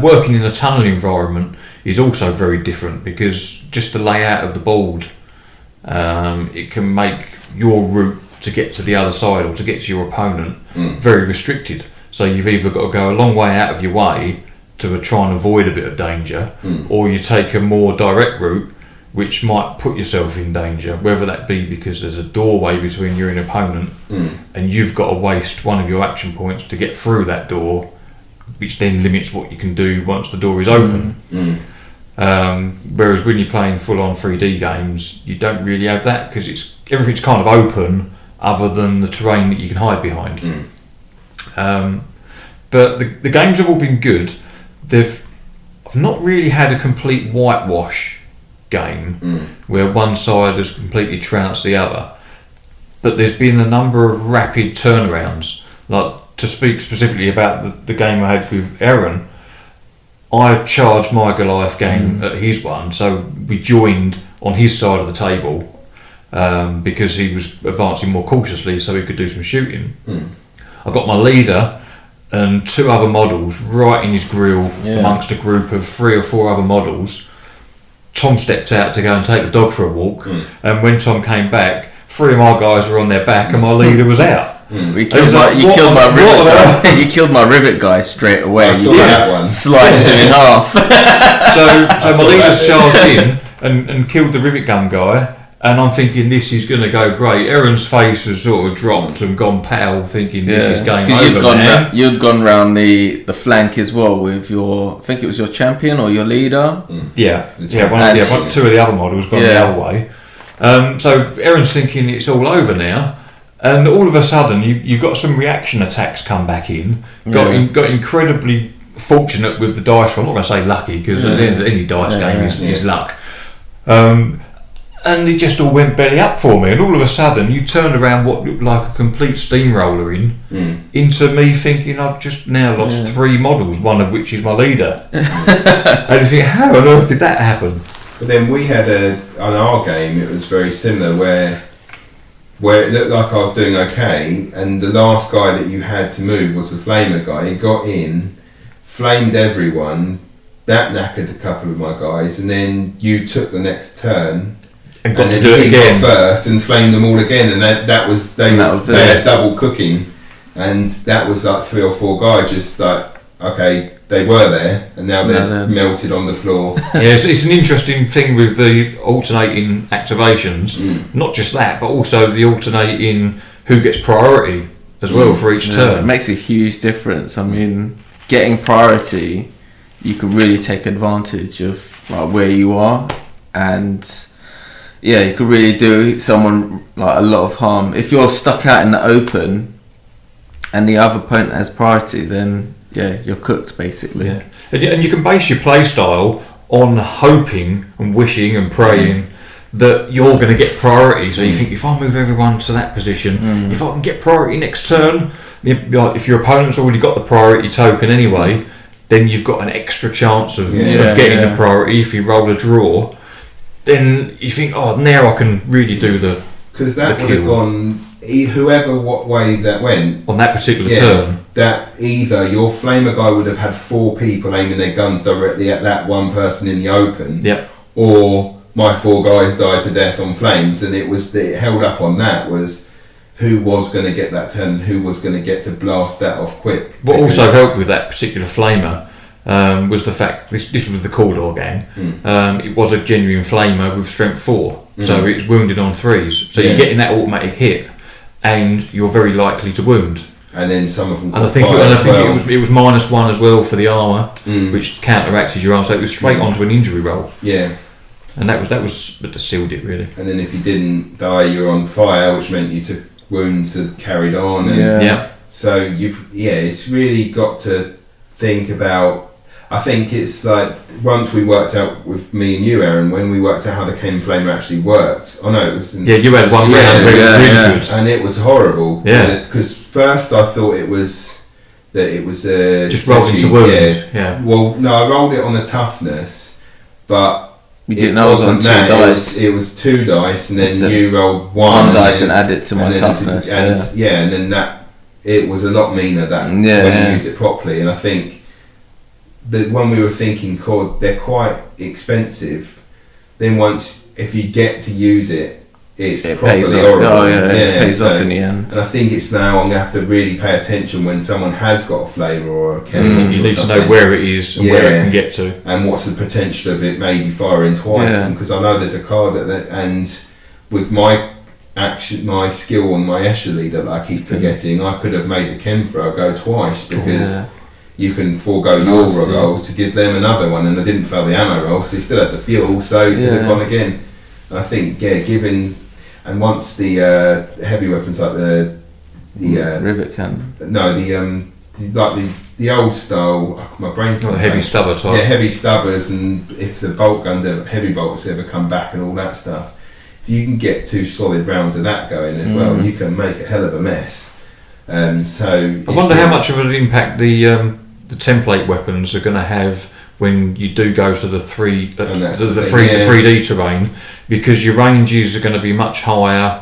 Speaker 3: Working in a tunnel environment is also very different, because just the layout of the board, it can make your route to get to the other side or to get to your opponent very restricted. So you've either got to go a long way out of your way to try and avoid a bit of danger, or you take a more direct route which might put yourself in danger, whether that be because there's a doorway between you and your opponent and you've got to waste one of your action points to get through that door, which then limits what you can do once the door is open. Whereas when you're playing full-on 3D games, you don't really have that, because everything's kind of open other than the terrain that you can hide behind. But the games have all been good. I've not really had a complete whitewash game where one side has completely trounced the other, but there's been a number of rapid turnarounds. Like, to speak specifically about the game I had with Eren, I charged my Goliath game at his one, so we joined on his side of the table because he was advancing more cautiously so he could do some shooting. I got my leader and 2 other models right in his grill amongst a group of 3 or 4 other models. Tom stepped out to go and take the dog for a walk, and when Tom came back, 3 of my guys were on their back and my leader was out.
Speaker 2: You killed my rivet guy straight away.
Speaker 1: I saw that one.
Speaker 2: Sliced him in half.
Speaker 3: So my leader's charged in and killed the rivet gun guy, and I'm thinking this is going to go great. Aaron's face has sort of dropped and gone pale, thinking this is game over.
Speaker 2: You'd gone round the flank as well with your, I think it was your champion or your leader.
Speaker 3: One, 2 of the other models gone the other way. So Aaron's thinking it's all over now. And all of a sudden, you got some reaction attacks come back in. Got incredibly fortunate with the dice roll. I'm not going to say lucky, because at the end of any dice game is luck. And it just all went belly up for me. And all of a sudden, you turned around what looked like a complete steamroller into me thinking I've just now lost 3 models, one of which is my leader. And you think, how on earth did that happen?
Speaker 1: But then we had on our game, it was very similar, where it looked like I was doing okay, and the last guy that you had to move was the flamer guy. He got in, flamed everyone, that knackered a couple of my guys, and then you took the next turn
Speaker 3: and got to do it again
Speaker 1: first and flamed them all again, and they had double cooking, and that was like 3 or 4 guys just like, okay, they were there and now they're melted on the floor.
Speaker 3: It's an interesting thing with the alternating activations. Not just that, but also the alternating who gets priority. as well for each turn.
Speaker 2: It makes a huge difference. I mean, getting priority, you could really take advantage of like where you are, and you could really do someone like a lot of harm. If you're stuck out in the open and the other opponent has priority, then you're cooked basically.
Speaker 3: Yeah. And you can base your play style on hoping and wishing and praying that you're going to get priority. So you think, if I move everyone to that position, if I can get priority next turn, if your opponent's already got the priority token anyway, then you've got an extra chance of getting the priority. If you roll a draw, then you think, now I can really do the
Speaker 1: because that would have gone whoever what way that went
Speaker 3: on that particular turn.
Speaker 1: That either your flamer guy would have had 4 people aiming their guns directly at that one person in the open, or my 4 guys died to death on flames, and it held up on that was who was going to get that turn, who was going to get to blast that off quick.
Speaker 3: What also helped with that particular flamer was the fact this was the Cawdor gang. It was a genuine flamer with strength 4, so it's wounded on 3s. So you're getting that automatic hit, and you're very likely to wound.
Speaker 1: And then some of them.
Speaker 3: And I think it was -1 as well for the armour, which counteracted your armor. So it was straight onto an injury roll.
Speaker 1: Yeah.
Speaker 3: And that was that sealed it really.
Speaker 1: And then if you didn't die, you're on fire, which meant you took wounds that carried on. And so it's really got to think about. I think it's like once we worked out with me and you, Eren, when we worked out how the Chem Flamer actually worked. Oh no, it was.
Speaker 3: You had one round really good,
Speaker 1: and it was horrible.
Speaker 3: Yeah.
Speaker 1: Because first I thought it was
Speaker 3: just rolling to wound. Yeah.
Speaker 1: Well, no, I rolled it on the toughness, but
Speaker 2: you didn't know it was on 2 dice.
Speaker 1: It was 2 dice, and then you rolled one
Speaker 2: dice and added it to my toughness.
Speaker 1: And then that it was a lot meaner when you used it properly. And I think that when we were thinking, they're quite expensive. Then if you get to use it, it properly horrible.
Speaker 2: It pays off in the end.
Speaker 1: And I think it's now I'm going to have to really pay attention when someone has got a flavour or a chemical.
Speaker 3: You need to know where it is and where it can get to,
Speaker 1: and what's the potential of it maybe firing twice. Because I know there's a card and with my my skill on my Escher leader that I keep forgetting, I could have made the chem throw go twice because. You can forego your roll to give them another one, and I didn't fail the ammo roll, so you still had the fuel, so you could have gone again. And I think, and once the heavy weapons like the
Speaker 2: rivet cannon.
Speaker 1: No, the old style. My brain's not
Speaker 3: heavy stubber type.
Speaker 1: Yeah, heavy stubbers, and if the bolt guns heavy bolts ever come back and all that stuff, if you can get 2 solid rounds of that going as well, you can make a hell of a mess. So
Speaker 3: I wonder how much of an impact the template weapons are going to have when you do go to the 3D terrain, because your ranges are going to be much higher.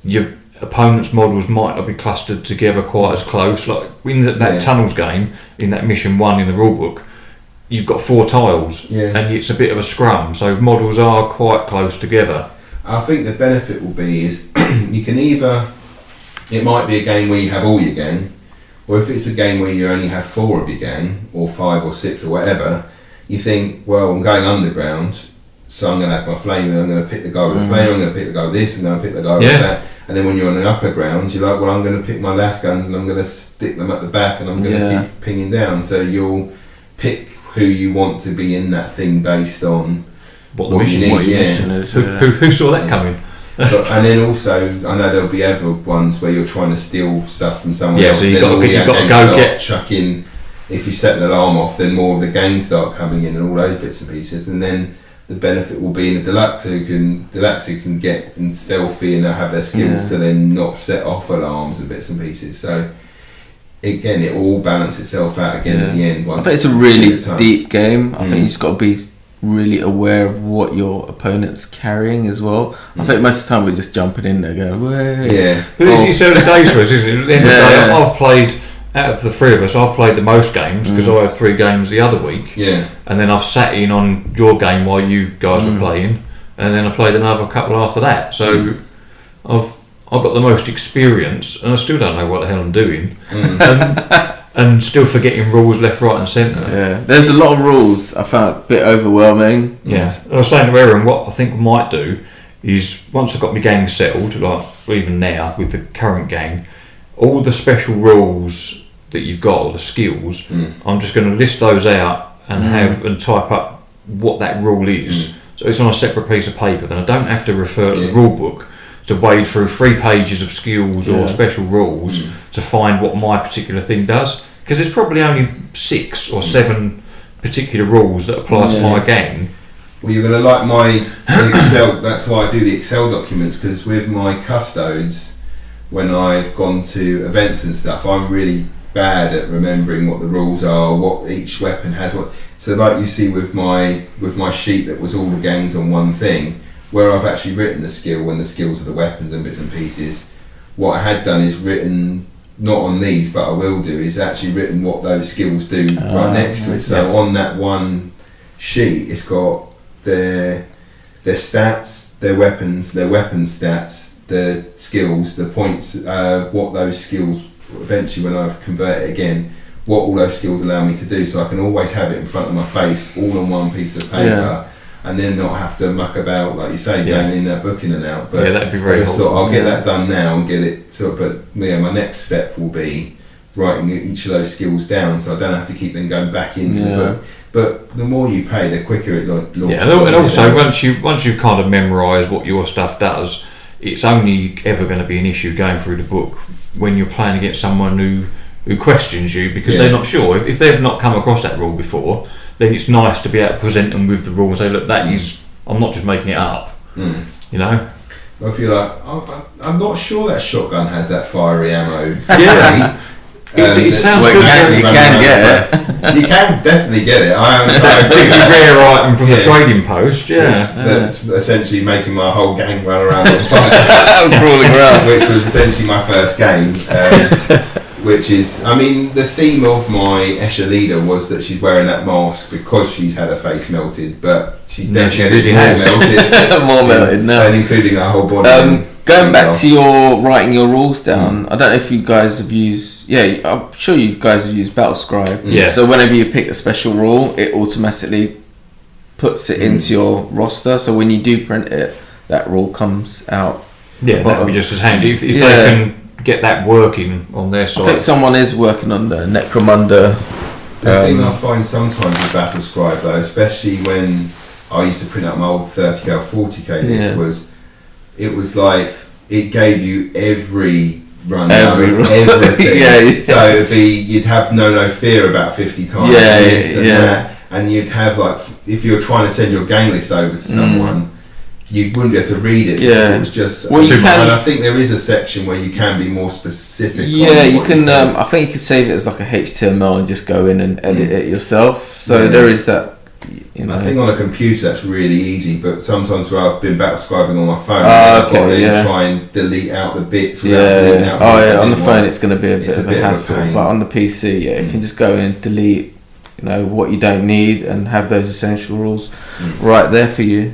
Speaker 3: Your opponent's models might not be clustered together quite as close. Like in that tunnels game, in that mission 1 in the rulebook, you've got 4 tiles, and it's a bit of a scrum, so models are quite close together.
Speaker 1: I think the benefit will be is you can either. It might be a game where you have all your gang, or if it's a game where you only have 4 of your gang, or 5 or 6 or whatever, you think, well, I'm going underground, so I'm going to have my flamer, I'm going to pick the guy with the flamer, I'm going to pick the guy with this, I'm going to pick the guy with that. And then when you're on the upper ground, you're like, well, I'm going to pick my last guns and I'm going to stick them at the back and I'm going to keep pinging down. So you'll pick who you want to be in that thing based on
Speaker 3: what the mission is. Who saw that coming?
Speaker 1: And then also, I know there'll be other ones where you're trying to steal stuff from someone else.
Speaker 3: So you've got to go
Speaker 1: chuck in. If you set an alarm off, then more of the gangs start coming in and all those bits and pieces. And then the benefit will be in a deluxe who can get in stealthy and they'll have their skills to then not set off alarms and bits and pieces. So again, it will all balance itself out again at the end.
Speaker 2: I think it's a really deep game. I think you just got to be really aware of what your opponent's carrying as well. I think most of the time we're just jumping in there going, "Way."
Speaker 3: But it's early days for us, isn't it? At the end of the day, I've played, out of the 3 of us, I've played the most games because I had 3 games the other week. And then I've sat in on your game while you guys were playing, and then I played another couple after that. So I've got the most experience, and I still don't know what the hell I'm doing. And still forgetting rules left, right and centre.
Speaker 2: Yeah, there's a lot of rules I found a bit overwhelming.
Speaker 3: Yeah, I was saying to Eren, what I think I might do is, once I've got my gang settled, like even now with the current gang, all the special rules that you've got, or the skills, I'm just going to list those out and and type up what that rule is. So it's on a separate piece of paper. Then I don't have to refer to the rule book to wade through 3 pages of skills or special rules to find what my particular thing does. Because there's probably only 6 or 7 particular rules that apply to my gang.
Speaker 1: Well, you're going to like my Excel. That's why I do the Excel documents, because with my custodes, when I've gone to events and stuff, I'm really bad at remembering what the rules are, what each weapon has. So like you see with my sheet that was all the gangs on one thing, where I've actually written the skill and the skills of the weapons and bits and pieces. What I had done is written, not on these, but I will do, is actually written what those skills do right next to it. So on that one sheet, it's got their stats, their weapon stats, the skills, the points, what those skills, eventually when I convert it again, what all those skills allow me to do, so I can always have it in front of my face, all on one piece of paper, and then not have to muck about, like you say, going in that book in and out. But
Speaker 3: that'd be very helpful.
Speaker 1: I'll get that done now and get it but my next step will be writing each of those skills down, so I don't have to keep them going back into the book. But the more you pay, the quicker it launches.
Speaker 3: Yeah, and also once you've kind of memorised what your stuff does, it's only ever going to be an issue going through the book when you're playing against someone who questions you because they're not sure. If they've not come across that rule before, then it's nice to be able to present them with the rule and say, look, that is, I'm not just making it up. You know?
Speaker 1: I feel like I'm not sure that shotgun has that fiery ammo.
Speaker 3: It sounds good.
Speaker 2: You can get it.
Speaker 1: You can definitely get it.
Speaker 3: That particularly rare item from the trading post.
Speaker 1: That's essentially making my whole gang run around on fire.
Speaker 2: Crawling around.
Speaker 1: Which was essentially my first game. Which is, I mean, the theme of my Escher leader was that she's wearing that mask because she's had her face melted, but she's definitely
Speaker 2: more melted now,
Speaker 1: and including her whole body.
Speaker 2: Going back to your writing your rules down, I don't know if you guys have used. I'm sure you guys have used Battlescribe.
Speaker 3: Yeah.
Speaker 2: So whenever you pick a special rule, it automatically puts it into your roster. So when you do print it, that rule comes out.
Speaker 3: Yeah, that would be just as handy if they can get that working on their side.
Speaker 2: I think someone is working on the Necromunda.
Speaker 1: The thing I find sometimes with Battlescribe, though, especially when I used to print out my old 30k or 40k list, it was like it gave you every rundown of everything. So it'd be, you'd have no fear about 50 times that, and you'd have, like, if you were trying to send your gang list over to someone, you wouldn't be able to read it because it was just too much. And I think there is a section where you can be more specific.
Speaker 2: Yeah, you can. I think you can save it as like a HTML and just go in and edit it yourself. So there is that.
Speaker 1: I think on a computer that's really easy, but sometimes where I've been battlescribing on my phone, I've got to try and delete out the bits without deleting out.
Speaker 2: On the phone it's going to be a bit of a hassle, but on the PC, you can just go in, delete, what you don't need, and have those essential rules right there for you.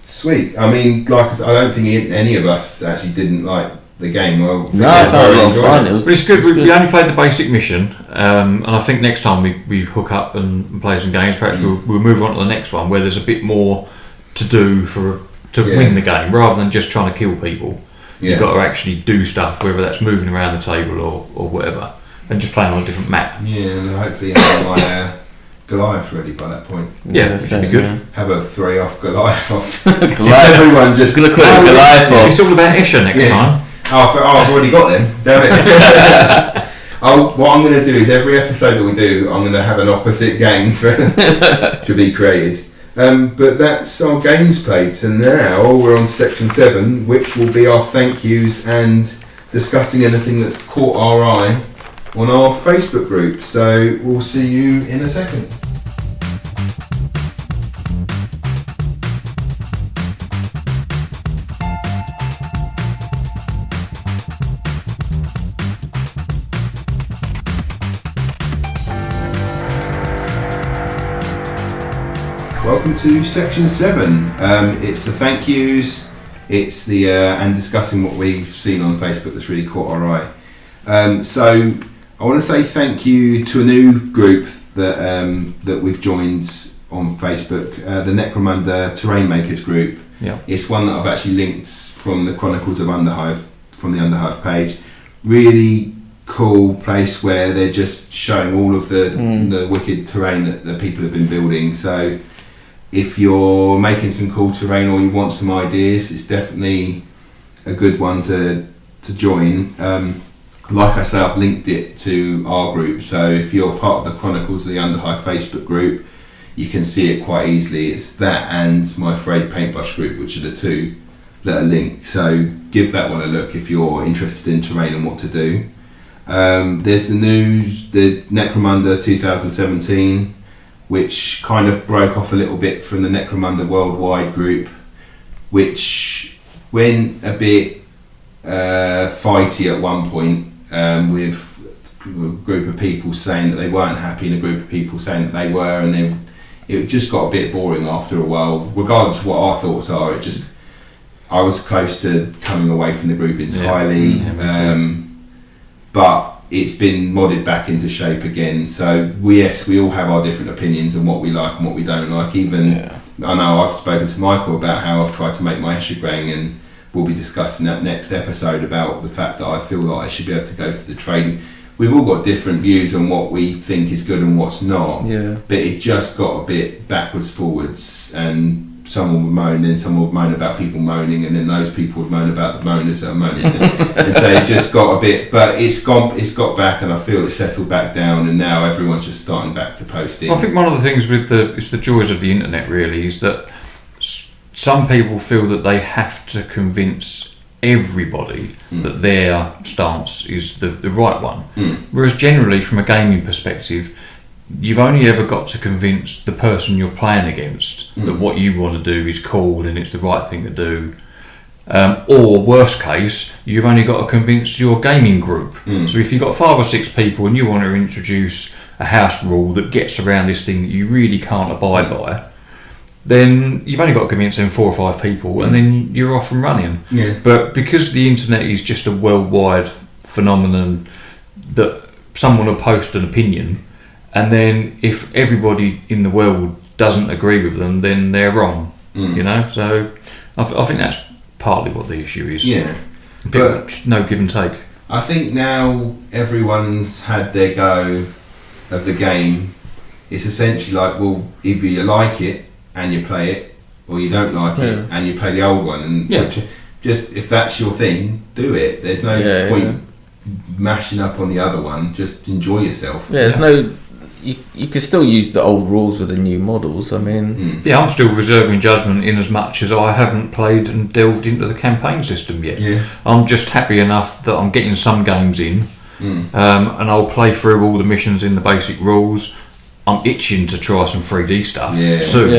Speaker 1: Sweet. I mean, like, I don't think any of us actually didn't like the game.
Speaker 2: I found it a lot of fun.
Speaker 3: But it's good. We only played the basic mission, and I think next time we hook up and play some games, perhaps we'll move on to the next one where there's a bit more to do to win the game, rather than just trying to kill people. You've got to actually do stuff, whether that's moving around the table or whatever, and just playing on a different map.
Speaker 1: Yeah, and hopefully have my Goliath ready by that point.
Speaker 3: Yeah, which would be good.
Speaker 1: Have a 3 off Goliath off.
Speaker 2: Everyone just gonna call it Goliath off.
Speaker 3: It's all about Escher next time.
Speaker 1: I've already got them. Damn it. What I'm going to do is every episode that we do, I'm going to have an opposite game to be created. But that's our games played. So now we're on section 7, which will be our thank yous and discussing anything that's caught our eye on our Facebook group. So we'll see you in a second. Welcome to section 7. It's the thank yous. It's the and discussing what we've seen on Facebook that's really caught our eye. So I want to say thank you to a new group that we've joined on Facebook, the Necromunda Terrain Makers group.
Speaker 3: Yeah.
Speaker 1: It's one that I've actually linked from the Chronicles of Underhive, from the Underhive page. really cool place where they're just showing all of the wicked terrain that people have been building. So if you're making some cool terrain or you want some ideas, it's definitely a good one to join. Like I say, I've linked it to our group, so if you're part of the Chronicles, the Underhive Facebook group, you can see it quite easily. It's that and my Afraid Paintbrush group, which are the two that are linked. So give that one a look if you're interested in terrain and what to do. There's the Necromunda 2017, which kind of broke off a little bit from the Necromunda Worldwide group, which went a bit fighty at one point, with a group of people saying that they weren't happy and a group of people saying that they were, and it just got a bit boring after a while. Regardless of what our thoughts are, I was close to coming away from the group entirely. But it's been modded back into shape again. So we all have our different opinions on what we like and what we don't like. I know I've spoken to Michael about how I've tried to make my Eschagrain, and we'll be discussing that next episode about the fact that I feel that I should be able to go to the trading. We've all got different views on what we think is good and what's not. Yeah. But it just got a bit backwards, forwards, and someone would moan, then someone would moan about people moaning, and then those people would moan about the moaners that are moaning. And so it just got a bit, but it's got back, and I feel it's settled back down, and now everyone's just starting back to posting.
Speaker 3: I think one of the things with it's the joys of the internet really, is that some people feel that they have to convince everybody that their stance is the right one. Whereas generally, from a gaming perspective, you've only ever got to convince the person you're playing against that what you want to do is cool and it's the right thing to do. Or worst case, you've only got to convince your gaming group. So if you've got 5 or 6 people and you want to introduce a house rule that gets around this thing that you really can't abide by, then you've only got to convince them 4 or 5 people, and then you're off and running. But because the internet is just a worldwide phenomenon, that someone will post an opinion, and then if everybody in the world doesn't agree with them, then they're wrong. You know, so I think that's partly what the issue is. But no give and take.
Speaker 1: I think now everyone's had their go of the game. It's essentially like, well, either you like it and you play it, or you don't like it and you play the old one, and just if that's your thing, do it. There's no point mashing up on the other one. Just enjoy yourself.
Speaker 2: There's no. You can still use the old rules with the new models. I mean,
Speaker 3: I'm still reserving judgment in as much as I haven't played and delved into the campaign system yet. I'm just happy enough that I'm getting some games in, and I'll play through all the missions in the basic rules. I'm itching to try some 3D stuff soon.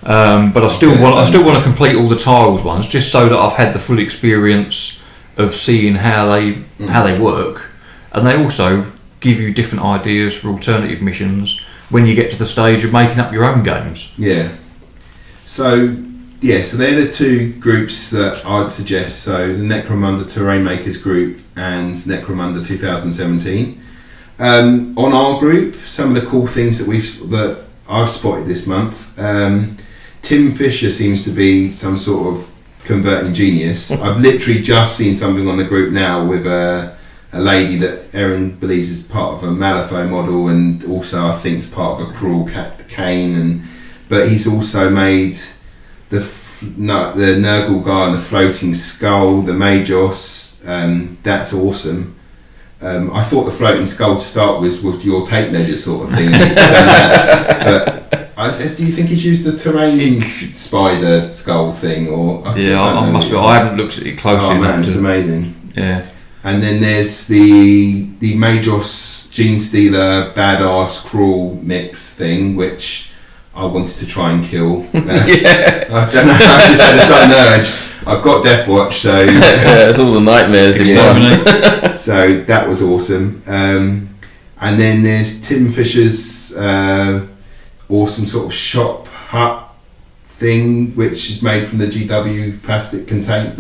Speaker 3: But I still want to complete all the tiles ones, just so that I've had the full experience of seeing how they work, and they also give you different ideas for alternative missions when you get to the stage of making up your own games.
Speaker 1: So they're the 2 groups that I'd suggest. So the Necromunda Terrain Makers group and Necromunda 2017. On our group, some of the cool things that I've spotted this month, Tim Fisher seems to be some sort of converting genius. I've literally just seen something on the group now with a lady that Eren believes is part of a Malifaux model, and also I think is part of a Cruel Cane, but he's also made the Nurgle guy and the floating skull, the Magos. That's awesome. I thought the floating skull to start with was your tape measure sort of thing. But do you think he's used the terrain spider skull thing? Or
Speaker 3: I must be. I haven't looked at it closely enough.
Speaker 1: It's amazing.
Speaker 3: Yeah.
Speaker 1: And then there's the Magos Gene Stealer Badass Cruel mix thing, which I wanted to try and kill. I don't know. I just had a sudden urge. I've got Death Watch, so
Speaker 2: it's all the nightmares again.
Speaker 1: So that was awesome. And then there's Tim Fisher's awesome sort of shop hut thing, which is made from the GW plastic container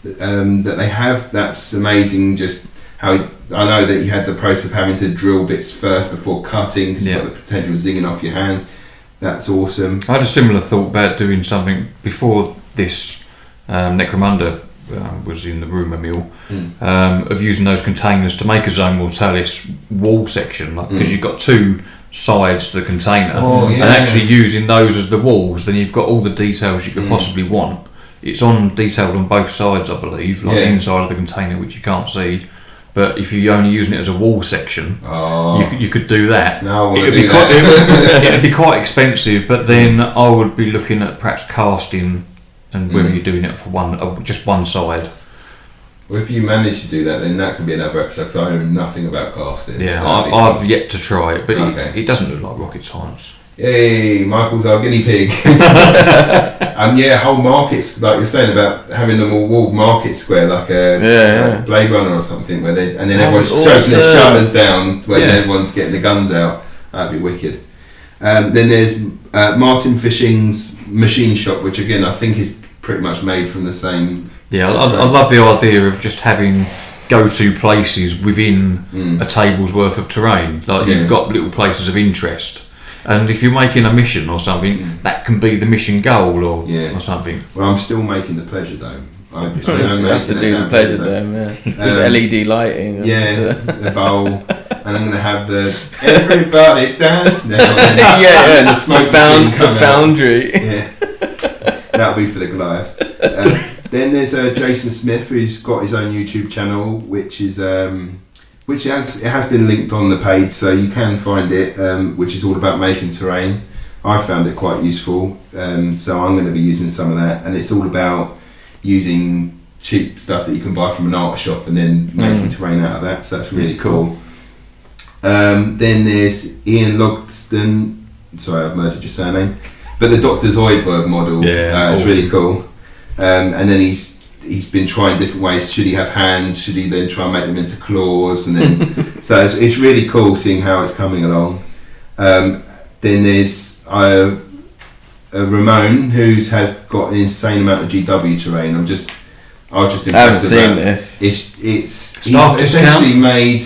Speaker 1: that they have. That's amazing. Just how I know that you had the process of having to drill bits first before cutting, because you've got the potential of zinging off your hands. That's awesome.
Speaker 3: I had a similar thought about doing something before this Necromunda was in the rumour mill, of using those containers to make a Zone Mortalis wall section, because you've got two sides to the container, and actually using those as the walls, then you've got all the details you could possibly want. It's detailed on both sides, I believe, like the inside of the container, which you can't see. But if you're only using it as a wall section, you could do that.
Speaker 1: No,
Speaker 3: it'd be quite expensive, but then I would be looking at perhaps casting, and whether you're doing it for just one side.
Speaker 1: Well, if you manage to do that, then that could be another episode, because I know nothing about casting.
Speaker 3: Yeah,
Speaker 1: so
Speaker 3: I've yet to try it, but it doesn't look like rocket science.
Speaker 1: Yay, Michael's our guinea pig. Whole markets, like you're saying about having them all walled market square, like a Blade Runner or something, where and then everyone's shutting their shutters down when everyone's getting the guns out. That'd be wicked. Then there's Martin Fishing's machine shop, which again I think is pretty much made from the same.
Speaker 3: Yeah, I love the idea of just having go-to places within a table's worth of terrain. Like you've got little places of interest. And if you're making a mission or something, that can be the mission goal or something.
Speaker 1: Well, I'm still making the pleasure dome.
Speaker 2: You have to do the pleasure dome, with LED lighting.
Speaker 1: The bowl. And I'm going to have the everybody dance now.
Speaker 2: And the smoke the foundry.
Speaker 1: Yeah. That'll be for the Goliath. Then there's Jason Smith, who's got his own YouTube channel, which has been linked on the page, so you can find it, which is all about making terrain. I found it quite useful, so I'm going to be using some of that, and it's all about using cheap stuff that you can buy from an art shop and then making terrain out of that, so that's really cool. Then there's Ian Logston, sorry I've murdered your surname, but the Dr. Zoidberg model is awesome. Really cool. And then he's been trying different ways. Should he have hands? Should he then try and make them into claws? And then so it's really cool seeing how it's coming along. Then there's Ramon, who has got an insane amount of GW terrain. I was just impressed.
Speaker 2: I haven't seen this.
Speaker 1: It's
Speaker 3: Staff discount?
Speaker 1: essentially made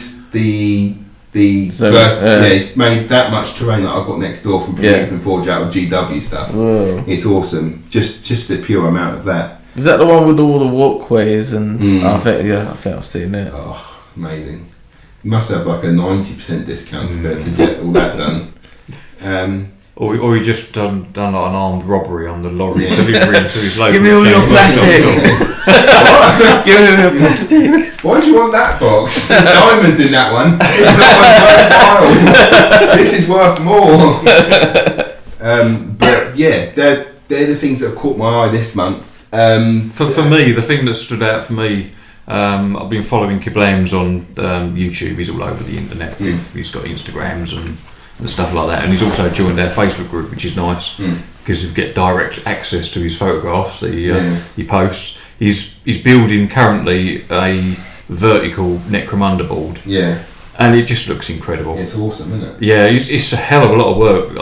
Speaker 1: he's made that much terrain that I've got next door from Promethium Forge out of GW stuff.
Speaker 2: Whoa.
Speaker 1: It's awesome. Just the pure amount of that.
Speaker 2: Is that the one with all the walkways and I think I've seen it.
Speaker 1: Oh, amazing. You must have like a 90% discount to get all that done.
Speaker 3: Or he just done like an armed robbery on the lorry delivering to his local.
Speaker 2: Give me all your plastic! Give me all your plastic!
Speaker 1: Why do you want that box? There's diamonds in that one. This is worth more. But yeah, they're the things that have caught my eye this month.
Speaker 3: For me, the thing that stood out for me, I've been following Kiblam's on YouTube. He's all over the internet. He's got Instagrams and stuff like that, and he's also joined our Facebook group, which is nice because you get direct access to his photographs that he posts. He's building currently a vertical Necromunda board, and it just looks incredible.
Speaker 1: It's awesome, isn't it?
Speaker 3: Yeah, it's a hell of a lot of work.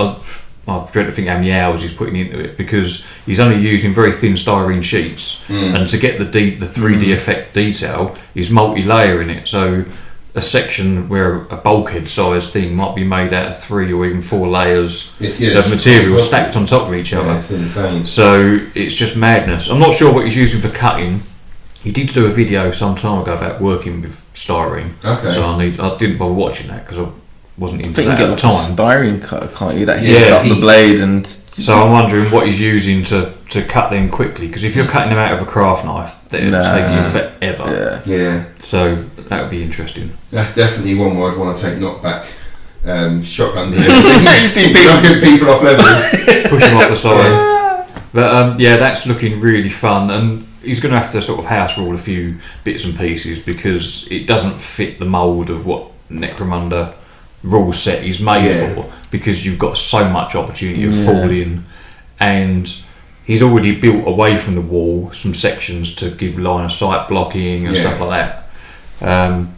Speaker 3: I dread to think how many hours he's putting into it, because he's only using very thin styrene sheets, and to get the 3D effect detail, he's multi-layering it. So a section where a bulkhead size thing might be made out of 3 or even 4 layers of material stacked on top of each other.
Speaker 1: It's insane.
Speaker 3: So it's just madness. I'm not sure what he's using for cutting. He did do a video some time ago about working with styrene. Okay. So I didn't bother watching that because I wasn't into that at the time.
Speaker 2: Styrene cutter, can't you? That heats up the blade, and
Speaker 3: so I'm wondering what he's using to cut them quickly. Because if you're cutting them out of a craft knife, it'll take you forever.
Speaker 1: Yeah.
Speaker 3: So that would be interesting.
Speaker 1: That's definitely one where I'd want to take knockback shotguns and everything. See people off levels,
Speaker 3: push them off the side. But that's looking really fun, and he's going to have to sort of house rule a few bits and pieces because it doesn't fit the mould of what Necromunda rule set is made for, because you've got so much opportunity of falling, and he's already built away from the wall some sections to give line of sight blocking and stuff like that.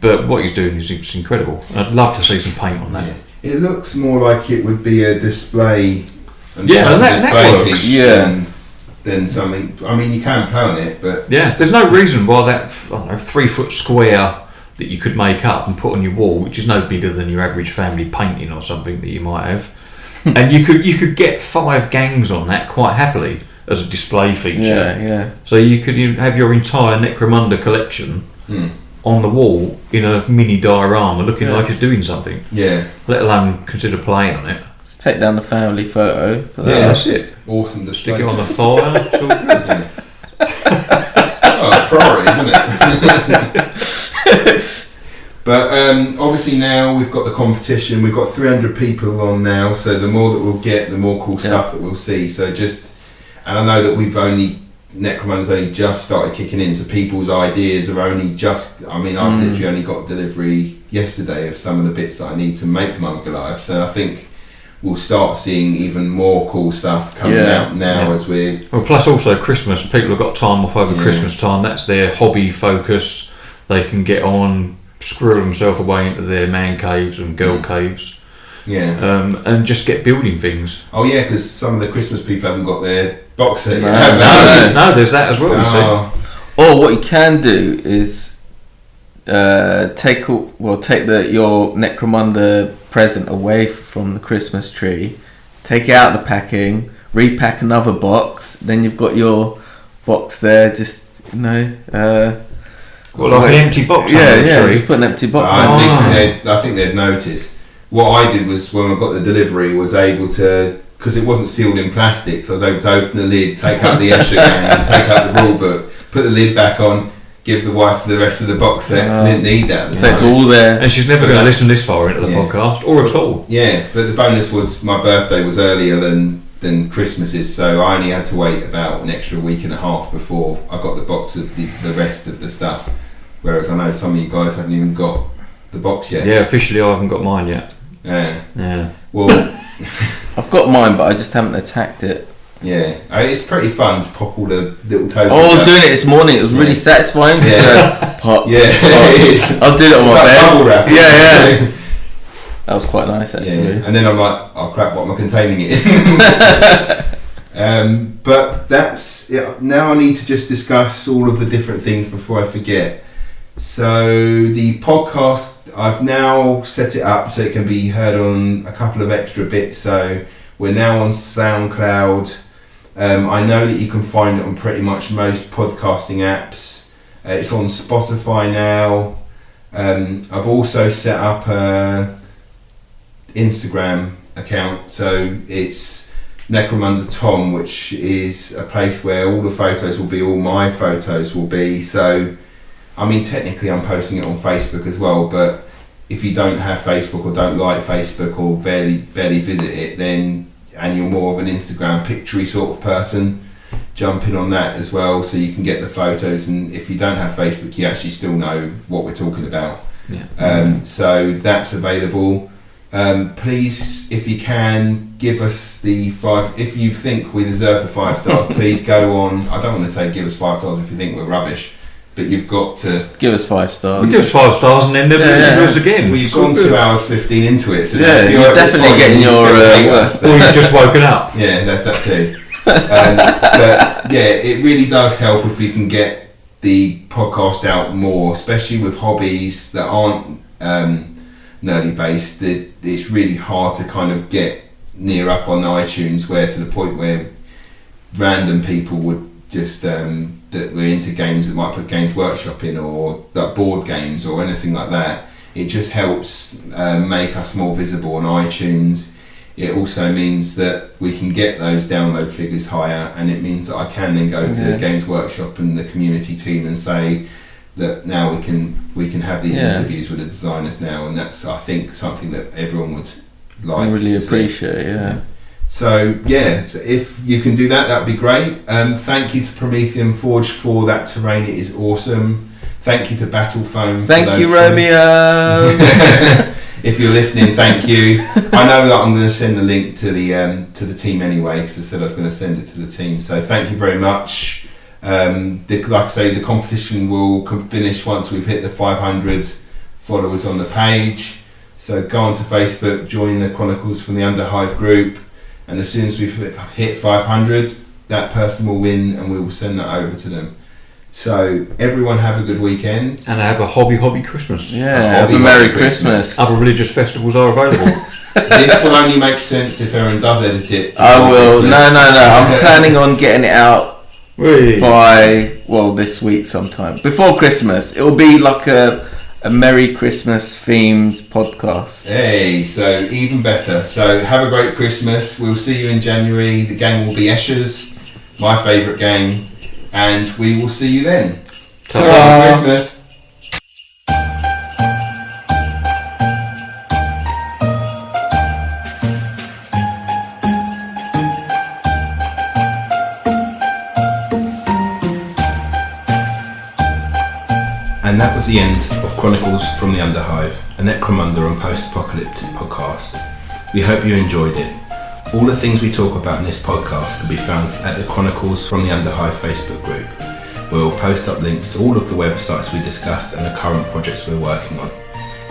Speaker 3: But what he's doing is incredible. I'd love to see some paint on that.
Speaker 1: It looks more like it would be a display.
Speaker 3: And that works.
Speaker 1: Than something. I mean, you can plan it, but
Speaker 3: there's no reason why that 3 foot square that you could make up and put on your wall, which is no bigger than your average family painting or something that you might have, and you could get 5 gangs on that quite happily as a display feature.
Speaker 2: Yeah.
Speaker 3: So you could have your entire Necromunda collection on the wall in a mini diorama, looking like it's doing something.
Speaker 1: Yeah.
Speaker 3: Let alone consider playing on it.
Speaker 2: Just take down the family photo.
Speaker 3: That's it.
Speaker 1: Awesome to
Speaker 3: Stick it on the fire. It's all good.
Speaker 1: Oh, priority, isn't it? But obviously now we've got the competition. We've got 300 people on now, so the more that we'll get, the more cool stuff that we'll see. So and I know that Necromunda's only just started kicking in, so people's ideas are only just. I mean, I've literally only got delivery yesterday of some of the bits that I need to make my Goliath. So I think we'll start seeing even more cool stuff coming out now as we're...
Speaker 3: Well, plus also Christmas. People have got time off over Christmas time. That's their hobby focus. They can get on, squirrel themselves away into their man caves and girl caves.
Speaker 1: Yeah.
Speaker 3: And just get building things.
Speaker 1: Oh yeah, because some of the Christmas people haven't got their box set
Speaker 3: No,
Speaker 1: yet.
Speaker 3: there's that as well, you see.
Speaker 2: Or what you can do is take your Necromunda present away from the Christmas tree, take it out the packing, repack another box, then you've got your box there, just
Speaker 3: Well, like an empty box.
Speaker 2: Just put an empty box.
Speaker 1: I think they'd notice. What I did was, when I got the delivery, was able to, because it wasn't sealed in plastic, so I was able to open the lid, take out the Escher gang, take out the rule book, put the lid back on, give the wife the rest of the box set. I didn't need that.
Speaker 2: So it's all there.
Speaker 3: And she's never going to listen this far into the podcast, or at all.
Speaker 1: Yeah, but the bonus was my birthday was earlier than Christmas's, so I only had to wait about an extra week and a half before I got the box of the rest of the stuff. Whereas I know some of you guys haven't even got the box yet.
Speaker 3: Yeah, officially I haven't got mine yet.
Speaker 1: Yeah. Well,
Speaker 2: I've got mine, but I just haven't attacked it.
Speaker 1: Yeah, it's pretty fun to pop all the little tokens.
Speaker 2: I was doing it this morning. It was really satisfying. Pop.
Speaker 1: It is.
Speaker 2: I did it on my bed.
Speaker 1: Bubble wrap.
Speaker 2: Yeah. That was quite nice, actually.
Speaker 1: Yeah. And then I'm like, oh crap, what am I containing it in? But that's now I need to just discuss all of the different things before I forget. So the podcast, I've now set it up so it can be heard on a couple of extra bits. So we're now on SoundCloud. I know that you can find it on pretty much most podcasting apps. It's on Spotify now. I've also set up a Instagram account, so it's Necromunda Tom, which is a place where all the photos will be, all my photos will be. So I mean, technically I'm posting it on Facebook as well, but if you don't have Facebook or don't like Facebook or barely visit it, then, and you're more of an Instagram picture-y sort of person, jump in on that as well so you can get the photos, and if you don't have Facebook you actually still know what we're talking about. So that's available. Please, if you can, give us the 5, if you think we deserve the 5 stars, please go on. I don't want to say give us 5 stars if you think we're rubbish, but you've got to
Speaker 2: give us 5 stars.
Speaker 3: Give us 5 stars and then never listen to us again.
Speaker 1: Well, you've gone 2 hours 15 into it, so
Speaker 2: you're definitely getting your
Speaker 3: or you've just woken up.
Speaker 1: Yeah, that's that too. But yeah, it really does help if we can get the podcast out more, especially with hobbies that aren't nerdy based. It's really hard to kind of get near up on iTunes, where to the point where random people would just that we're into games that might put Games Workshop in, or that board games or anything like that. It just helps make us more visible on iTunes. It also means that we can get those download figures higher, and it means that I can then go to Games Workshop and the community team and say that now we can have these interviews with the designers now, and that's, I think, something that everyone would like.
Speaker 2: I really appreciate it.
Speaker 1: So so if you can do that, that would be great. Thank you to Promethium Forge for that terrain, it is awesome. Thank you to Battle Foam.
Speaker 2: Thank you, Romeo.
Speaker 1: If you're listening, thank you. I know that I'm going to send the link to the team anyway, because I said I was going to send it to the team. So thank you very much. Like I say, the competition will finish once we've hit the 500 followers on the page. So go onto Facebook, join the Chronicles from the Underhive group, and as soon as we've hit 500, that person will win, and we will send that over to them. So everyone have a good weekend.
Speaker 3: And have a hobby Christmas.
Speaker 2: Yeah, have a Merry Christmas.
Speaker 3: Other religious festivals are available.
Speaker 1: This will only make sense if Eren does edit it.
Speaker 2: I will. No. I'm planning on getting it out by this week sometime before Christmas. It will be like a Merry Christmas themed podcast.
Speaker 1: Hey, so even better. So have a great Christmas. We'll see you in January. The game will be Escher's, my favourite game, and we will see you then.
Speaker 2: Ta-ra.
Speaker 1: Christmas. And that was the end of Chronicles from the Underhive, a Necromunda and Post Apocalyptic podcast. We hope you enjoyed it. All the things we talk about in this podcast can be found at the Chronicles from the Underhive Facebook group, where we'll post up links to all of the websites we discussed and the current projects we're working on.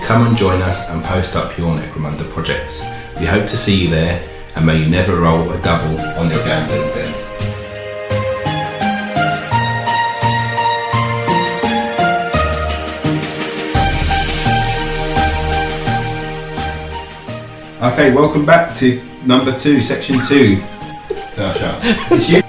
Speaker 1: Come and join us and post up your Necromunda projects. We hope to see you there, and may you never roll a double on your gambling den. Okay, welcome back to number 2, section 2. It's you.